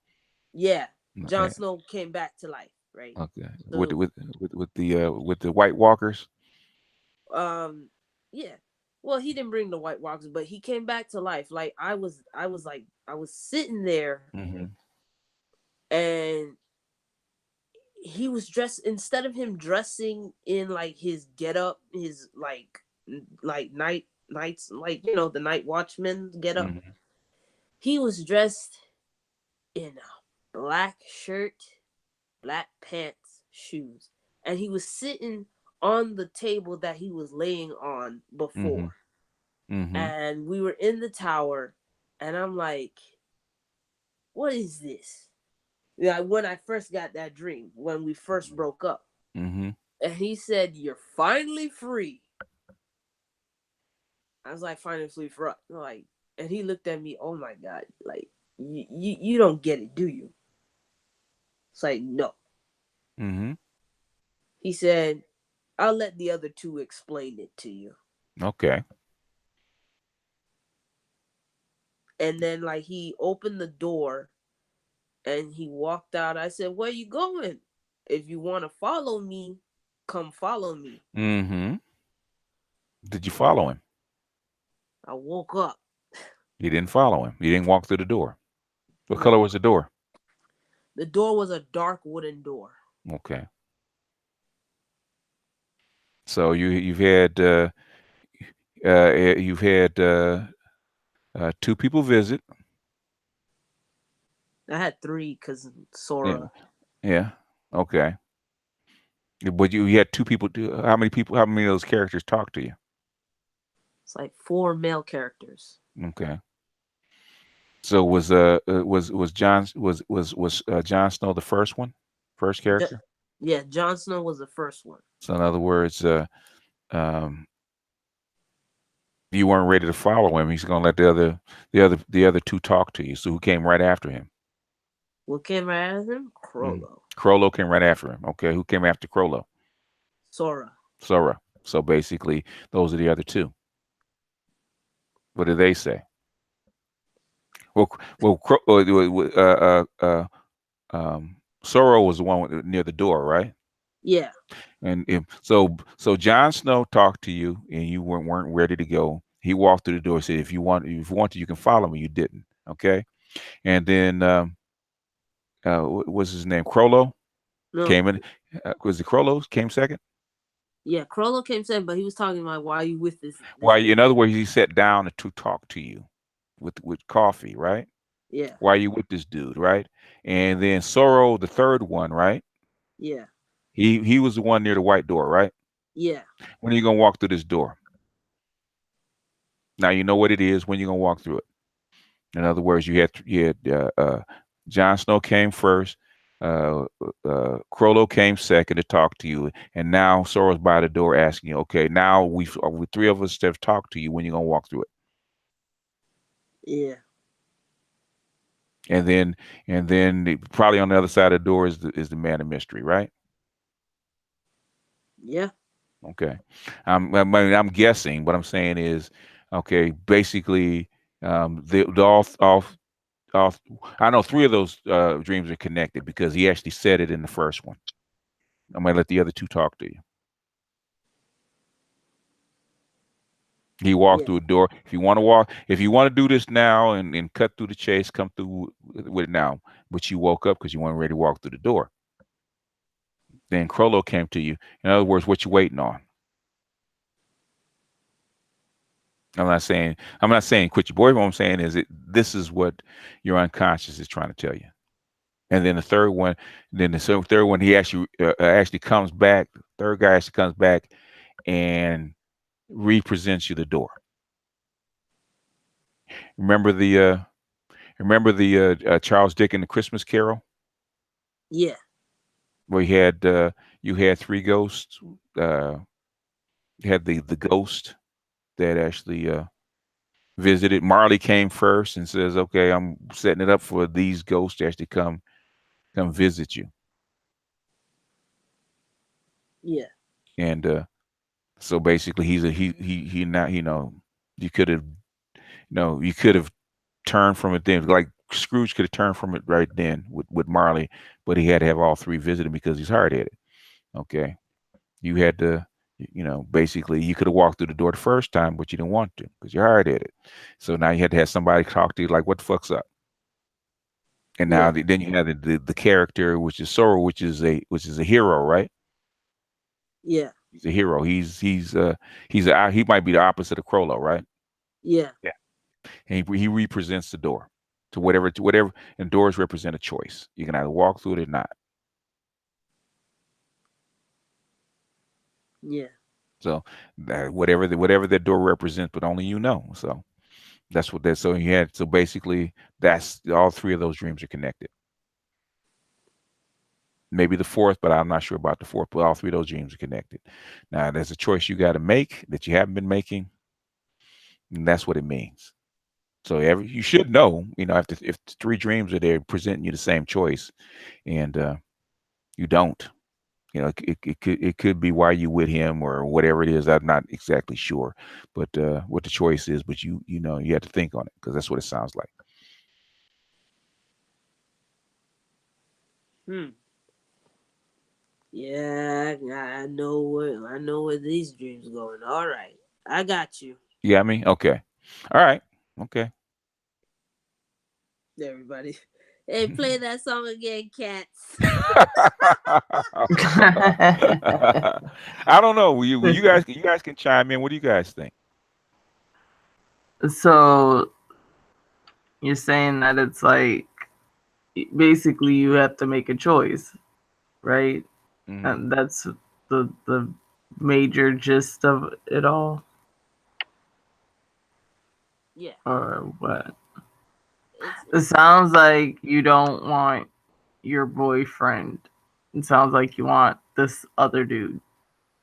yeah, No, Jon Snow came back to life, right? okay. With So, with with the White Walkers. um, yeah. Well, he didn't bring the White Walkers, but he came back to life. Like I was sitting there, Mm-hmm. and he was dressed, instead of him dressing in like his get up, his like nights, like the night watchman get up. Mm-hmm. He was dressed in a black shirt, black pants, shoes, and he was sitting on the table that he was laying on Mm-hmm. before. Mm-hmm. And we were in the tower, and I'm like, what is this? Yeah, when I first got that dream, when we first broke up. Mm-hmm. And he said, "You're finally free." I was like, "Finally free for us?" Like, and he looked at me, oh my god, like, you don't get it, do you? It's like, no. Mm-hmm. He said, "I'll let the other two explain it to you." Okay. And then like he opened the door and he walked out. I said, "Where you going? If you want to follow me, come follow me." Mm-hmm. Did you follow him? I woke up. You didn't follow him. You didn't walk through the door. What color No. was the door? The door was a dark wooden door. Okay. So you've had two people visit. I had three because Yeah. Sora. Yeah. Okay. But you had two people. How many people? How many of those characters talk to you? It's like four male characters. Okay. So was Jon Snow the first one, first J- character? yeah, Jon Snow was the first one. So in other words, um, you weren't ready to follow him. He's going to let the other two talk to you. So who came right after him? What came right after him? Mm. Crollo. Crollo came right after him. Okay, who came after Crollo? Sora. Sora. So basically, those are the other two. What do they say? Well, Sora was the one near the door, right? Yeah, And so Jon Snow talked to you, and you weren't ready to go. He walked through the door, and said, "If you want to, you can follow me." You didn't. Okay, and then what was his name? Crollo no. came in. Was it Crollo came second? Yeah, Crollo came second, but he was talking like, "Why are you with this Why? dude?" In other words, he sat down to talk to you with coffee, right? Yeah, Why are you with this dude, right? And then Sorrow, the third one, right? yeah, He was the one near the white door, right? yeah, When are you gonna walk through this door? Now you know what it is. When you gonna walk through it? In other words, you had Jon Snow came first, Crollo came second to talk to you, and now Sorrow's by the door asking you, okay, now we three of us have talked to you. When you gonna walk through it? yeah. And then probably on the other side of the door is the man of mystery, right? Yeah. Okay. I'm guessing. What I'm saying is, okay, basically, the all, I know three of those dreams are connected because he actually said it in the first one. I'm gonna let the other two talk to you. He walked Yeah. through a door. If you want to do this now and cut through the chase, come through with it now. But you woke up because you weren't ready to walk through the door. Then Crollo came to you. In other words, what you waiting on? I'm not saying quit your boyfriend. What I'm saying is this is what your unconscious is trying to tell you. And then the third one, third one, he actually comes back. The third guy actually comes back and represents you the door. Remember the Charles Dickens' The Christmas Carol, Yeah. where you had three ghosts. Uh, you had the ghost that actually visited. Marley came first and says, "Okay, I'm setting it up for these ghosts to actually come visit you." Yeah. And so basically, he now you could have you could have turned from it then. Like Scrooge could have turned from it right then with Marley, but he had to have all three visit him because he's hard headed. Okay, you had to. Basically, you could have walked through the door the first time, but you didn't want to because you're hard headed. So now you had to have somebody talk to you like, "What the fuck's up?" And now Yeah. then you have the character, which is Sorrow, which is a hero, right? Yeah. He's a hero. He might be the opposite of Crollo, right? Yeah. Yeah. And he represents the door to whatever, and doors represent a choice. You can either walk through it or not. Yeah. So whatever that door represents, but only you know. So that's what that. So basically, that's all three of those dreams are connected. Maybe the fourth, but I'm not sure about the fourth. But all three of those dreams are connected. Now, there's a choice you got to make that you haven't been making, and that's what it means. So you should know, if the three dreams are there presenting you the same choice, and you don't, it could be why you with him or whatever it is. I'm not exactly sure, but what the choice is. But you have to think on it because that's what it sounds like. Hmm. Yeah. I know where these dreams going. All right. I got you. You got me? Okay. All right. Okay. Everybody. Hey, play that song again, cats. I don't know. You guys can chime in. What do you guys think? So you're saying that it's like basically you have to make a choice, right? Hmm. And that's the major gist of it all, Yeah. or what? It's It sounds like you don't want your boyfriend. It sounds like you want this other dude,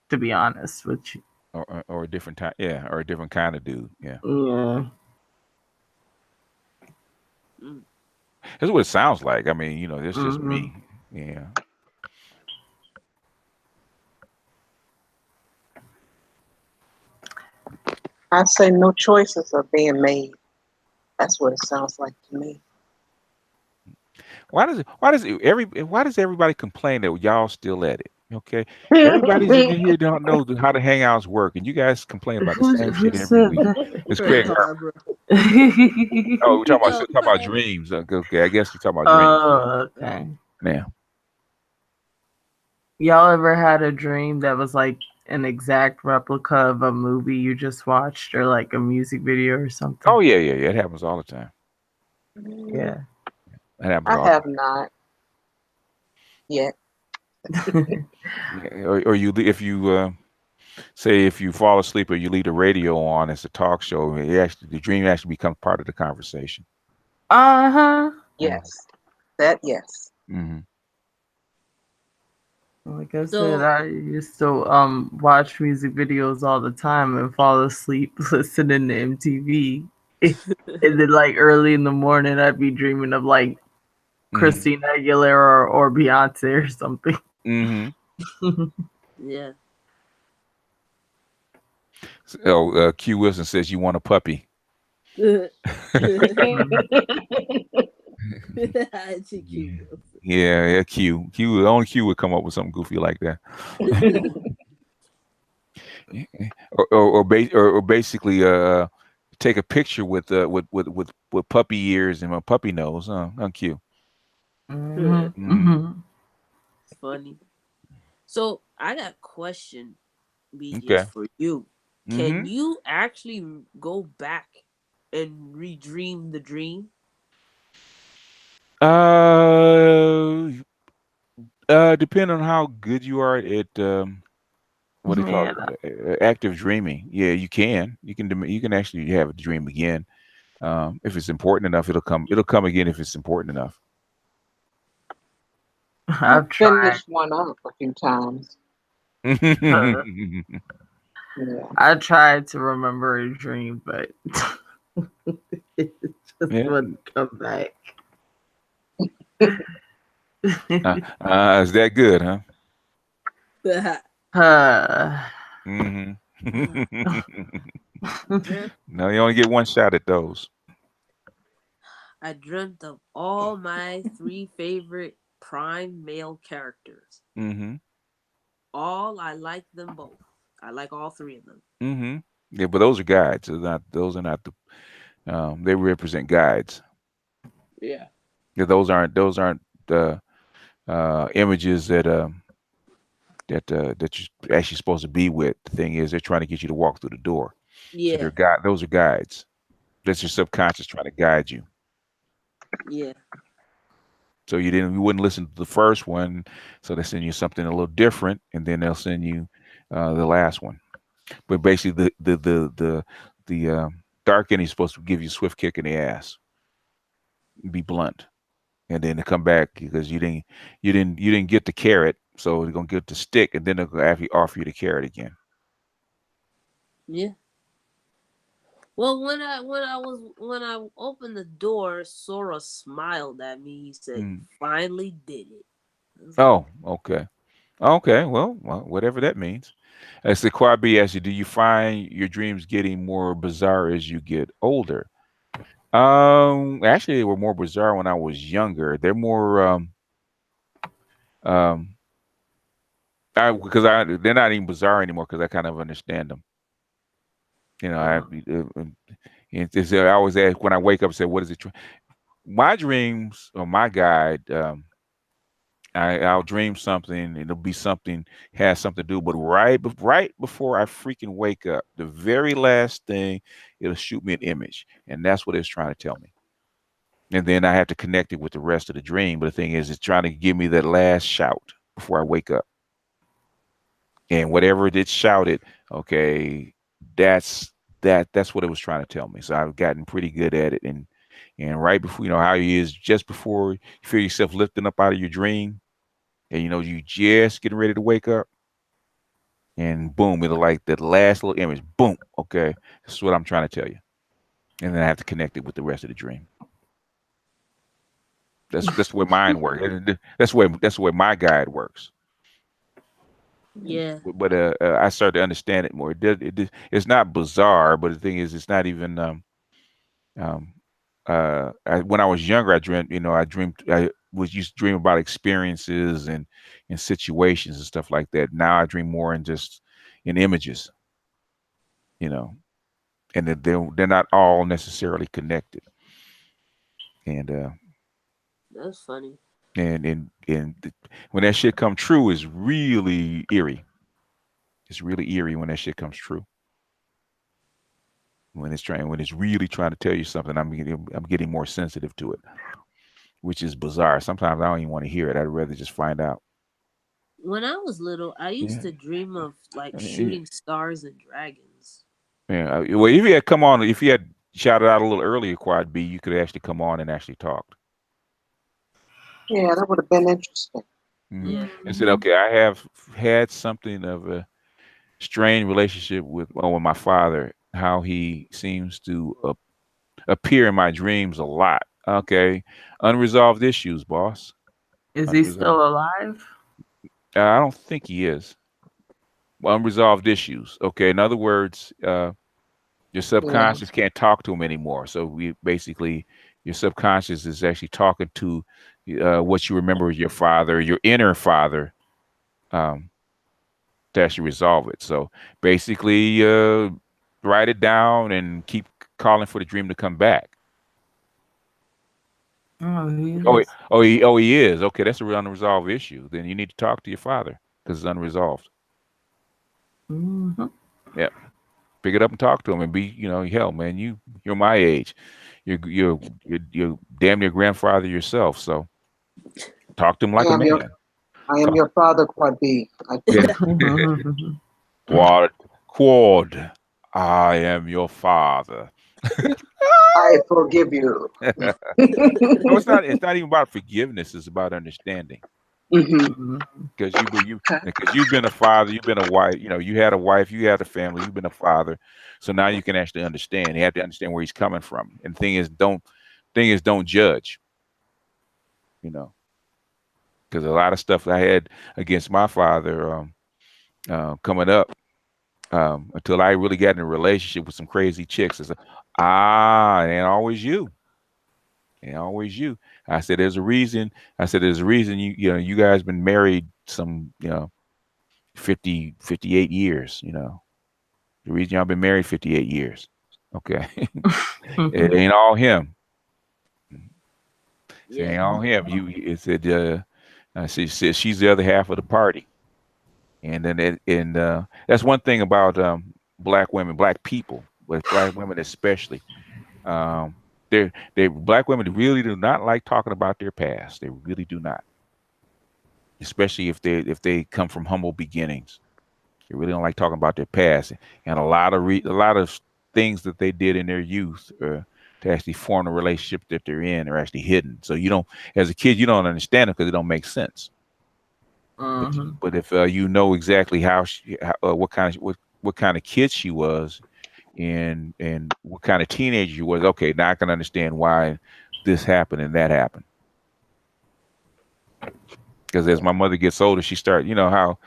to be honest with you. Or a different time, yeah, or a different kind of dude, yeah. Yeah. mm, That's what it sounds like. I mean, it's just Hmm. me. Yeah. I say no choices are being made. That's what it sounds like to me. Why does everybody complain that y'all still at it? Okay. Everybody's in here don't know how the hangouts work, and you guys complain about the same Who shit every said week. It's Craig crazy. Harbor. Oh, we're talking about Yo, still talking about Craig. dreams. Okay, I guess we're talking about dreams. Oh, okay. Now. Y'all ever had a dream that was like an exact replica of a movie you just watched or like a music video or something? Oh yeah, yeah, yeah. It happens all the time. Yeah. It happens I all the have time. not yet. Yeah, or if you say if you fall asleep or you leave the radio on, it's a talk show. The dream actually becomes part of the conversation. Uh-huh. Yes, that yes. Mm-hmm. Like I said, So I used to watch music videos all the time and fall asleep listening to MTV. And then like early in the morning I'd be dreaming of like Mm-hmm. Christina Aguilera or Beyonce or something. Mm-hmm. yeah. Oh, Q Wilson says you want a puppy. It's a cute Wilson. Yeah, yeah, Q, only Q would come up with something goofy like that. Or basically take a picture with puppy ears and a puppy nose. Q. Mm. Funny. So I got a question, BGS, Okay. for you. Can Mm-hmm. you actually go back and redream the dream? Uh, depending on how good you are at what do you call Man, it? Active dreaming. Yeah, you can. You can actually have a dream again. If it's important enough, it'll come. It'll come again if it's important enough. I've I've tried. finished one up a few times. uh, Yeah. I tried to remember a dream, but it just Yeah. wouldn't come back. Is that good, huh? uh, Hmm. I dreamt No, you only get one shot at those. I dreamt of all my three favorite prime male characters. Hmm. All I like them both. I like all three of them. Hmm. Yeah, but those are guides. Those are not the. They represent guides. Yeah. Yeah, those aren't the images that you're actually supposed to be with. The thing is, they're trying to get you to walk through the door. So Yeah. those are guides. That's your subconscious trying to guide you. Yeah. So you wouldn't listen to the first one, so they send you something a little different, and then they'll send you the last one. But basically, the dark end is supposed to give you a swift kick in the ass, be blunt, and then to come back because you didn't get the carrot, so they're gonna get the stick, and then they're gonna actually offer you the carrot again. Yeah. Well, when I opened the door, Sora smiled at me. He said, "You Mm. finally did it." I was like, Oh, okay. Okay, well, whatever that means. As the Kwabi asks you, do you find your dreams getting more bizarre as you get older? Actually, they were more bizarre when I was younger. They're more um, because they're not even bizarre anymore because I kind of understand them. You know, I always ask when I wake up, and say, "What is it?" My dreams or my guide. I'll dream something, and it'll be something has something to do, but right before I freaking wake up, the very last thing, it'll shoot me an image, and that's what it's trying to tell me. And then I have to connect it with the rest of the dream. But the thing is, it's trying to give me that last shout before I wake up. And whatever it shouted, okay, that's that's what it was trying to tell me. So I've gotten pretty good at it. And right before how you is just before you feel yourself lifting up out of your dream, and you just getting ready to wake up, and boom, it'll like that last little image, boom, okay, that's what I'm trying to tell you. And then I have to connect it with the rest of the dream. That's the way mine works. That's the way my guide works. "Yeah, But I started to understand it more. It's not bizarre, but the thing is, it's not even. Um, when I was younger, I was used to dream about experiences and situations and stuff like that. Now I dream more in just in images, you know, and they're not all necessarily connected. And that's funny." when that shit come true, it's really eerie. It's really eerie when that shit comes true. When it's really trying to tell you something, I'm getting more sensitive to it, which is bizarre. Sometimes I don't even want to hear it. I'd rather just find out. When I was little, I used Yeah. to dream of like Yeah. shooting stars and dragons. Yeah. Well, if you had shouted out a little earlier, Quad B, you could actually come on and actually talk. Yeah, that would have been interesting. Hmm. Yeah. And said, Mhm. okay, I have had something of a strained relationship with my father. How he seems to appear in my dreams a lot. Okay, unresolved issues, boss. Is he Unresolved. still alive? I don't think he is. unresolved issues. Okay, in other words, your Yeah. subconscious can't talk to them anymore. So we basically, your subconscious is actually talking to what you remember as your father, your inner father, um, to actually resolve it. So basically, write it down and keep calling for the dream to come back. Oh, he Oh, is. he is. Okay, that's a real unresolved issue. Then you need to talk to your father because it's unresolved. Mhm. Yeah, pick it up and talk to him and be, hell, man, you're my age. You're damn near grandfather yourself. So talk to him I like a am your man. I am Talk, your father, Quad B. I yeah. think. Quad, I am your father. I forgive you. No, it's not. It's not even about forgiveness. It's about understanding. Hmm. Because Okay. because you've been a father, you've been a wife. You had a wife, you had a family, you've been a father. So now you can actually understand. You have to understand where he's coming from. And thing is, don't judge. You know, because a lot of stuff I had against my father coming up until I really got in a relationship with some crazy chicks. It's like, it ain't always you. It ain't always you. I said, there's a reason. I said, there's a reason you guys been married some, 58 years, the reason y'all been married 58 years. Okay. It ain't all him. It Yeah. ain't all him. It said, she said she's the other half of the party. And that's one thing about black women, black people, but black women especially. Um, they black women really do not like talking about their past. They really do not, especially if they come from humble beginnings. They really don't like talking about their past and a lot of things that they did in their youth to actually form the relationship that they're in are actually hidden. So you don't, as a kid, you don't understand it because it don't make sense. But if you know exactly what kind of kid she was and what kind of teenager she was, okay, now I can understand why this happened and that happened. Because as my mother gets older, she start, how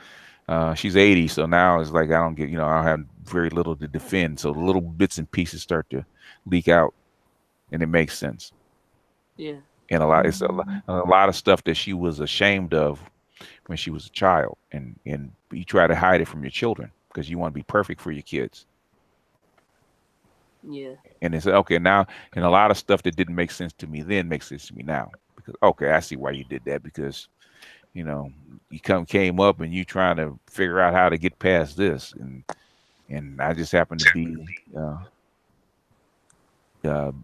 she's 80, so now it's like I don't get, I have very little to defend. So the little bits and pieces start to leak out, and it makes sense. Yeah. And a lot of stuff that she was ashamed of when she was a child, and you try to hide it from your children because you want to be perfect for your kids. Yeah. And it's okay now, and a lot of stuff that didn't make sense to me then makes sense to me now because okay, I see why you did that because you know you came up and you trying to figure out how to get past this and I just happen to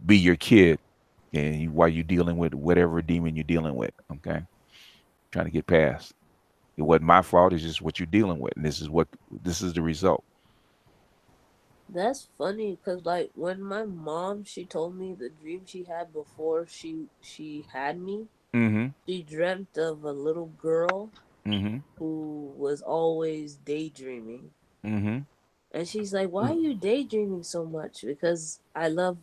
be your kid, and while you dealing with whatever demon you're dealing with, okay, trying to get past. It wasn't my fault. It's just what you're dealing with, and this is the result. That's funny because like when my mom she told me the dream she had before she had me, Mm-hmm. she dreamt of a little girl Mm-hmm. who was always daydreaming. Mm-hmm. And she's like, "Why are you daydreaming so much?" Because I love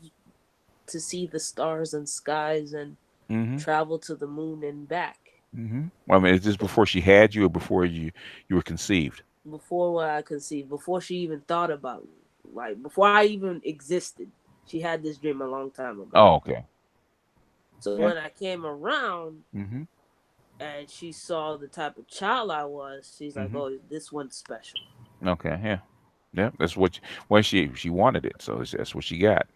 to see the stars and skies and Mm-hmm. travel to the moon and back. Mm-hmm. Well, I mean, is this before she had you or before you were conceived? Before what I conceived, before she even thought about me, like before I even existed, she had this dream a long time ago. Oh, okay. So Yeah. when I came around Mm-hmm. and she saw the type of child I was, she's like, Mm-hmm. "Oh, this one's special." Okay. Yeah. Yeah. That's well, she wanted it, so that's what she got.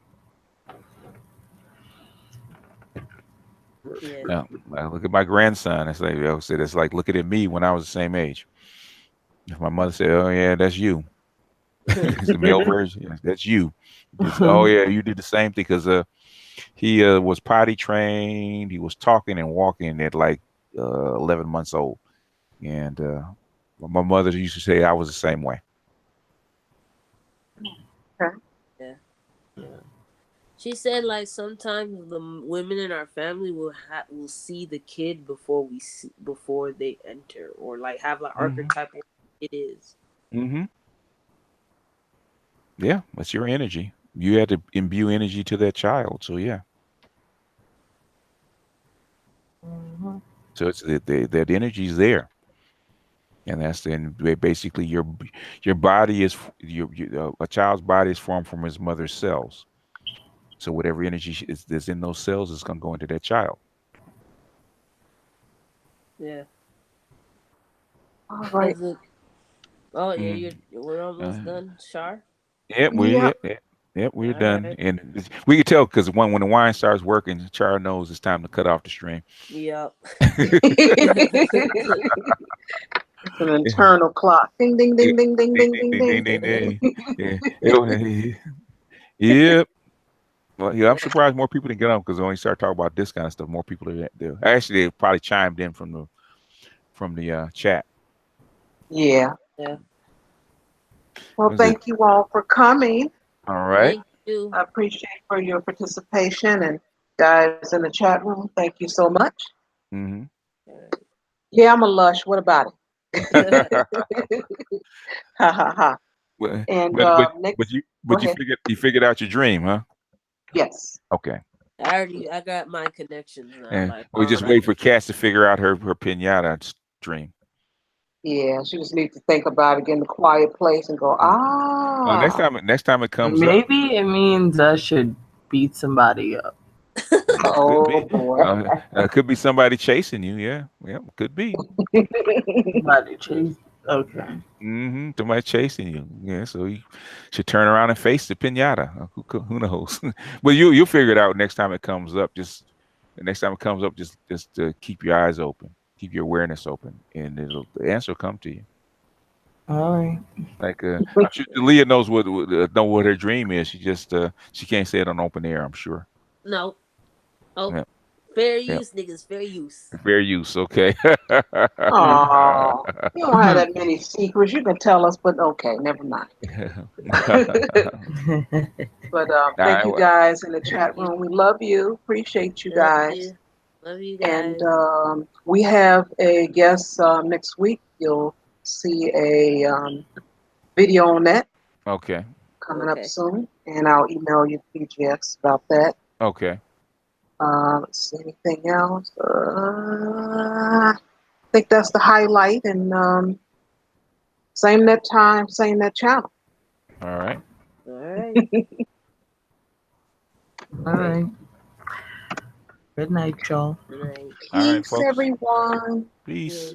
Yeah. Now, look at my grandson. It's like I said. It's like looking at me when I was the same age. If my mother said, "Oh yeah, that's you," it's the male version. Yes, that's you. Oh yeah, you did the same thing because he was potty trained. He was talking and walking at like 11 months old, and my mother used to say I was the same way. Okay. Yeah. She said like sometimes the women in our family will see the kid before they enter or like have an Mm-hmm. archetype of what it is. Mm-hmm. Yeah, that's your energy. You had to imbue energy to that child. So yeah, so it's that energy's there. And that's then basically your body is a child's body is formed from his mother's cells. So whatever energy is that's in those cells is going to go into that child. Yeah. All right. Is it? Oh yeah, Mm. we're almost Uh, done. Char. yep, Yep. we're All done. right. And we can tell because when the wine starts working, Char knows it's time to cut off the stream. Yep. It's an internal clock. Ding, ding, Yeah. ding, ding, ding, Ding, ding, ding, ding, ding, ding, ding. ding, ding. Yeah. Yep. Well, yeah, I'm surprised more people didn't get on because when we start talking about this kind of stuff, more people are there. Actually, they probably chimed in from the chat. Yeah. Yeah. Well, Was it thank you all for coming. all right? Thank you. I appreciate for your participation and guys in the chat room. Thank you so much. Mm-hmm. Yeah, I'm a lush. What about it? Ha ha ha. but, And but next, you go but ahead. you figured out your dream, huh? Yes. Okay. I got my connections now. And Like we just like wait for Cass to figure out her pinata dream. Yeah, she just needs to think about it, get in a quiet place and go, Mm. ah. Next time it comes up, Maybe it means I should beat somebody up. could Oh be boy. could be somebody chasing you. Yeah, yeah, could be. Somebody chase. Okay. Mm-hmm. Somebody chasing you. Yeah, so you should turn around and face the pinata. Who knows? But you'll figure it out next time it comes up. Just the next time it comes up, just keep your eyes open, keep your awareness open, and the answer will come to you. All right. Like I'm sure Leah knows know what her dream is. She can't say it on open air. I'm sure. no. Oh, Yeah, fair yeah. use, niggas. Fair use. Fair use. Okay. Oh, you don't have that many secrets. You can tell us, but okay, never mind. But thank you I, guys in the Thank chat you. room. We love you. Appreciate you Love guys. you. Love you And guys. we have a guest next week. You'll see a video on that okay. coming up Okay. soon, and I'll email you PGX about that. Okay. Let's see anything else. I think that's the highlight, and same that time, same that channel. All right. All right. All right. Good night, y'all. Good night. All right, Peace, folks. everyone. Peace. Yes.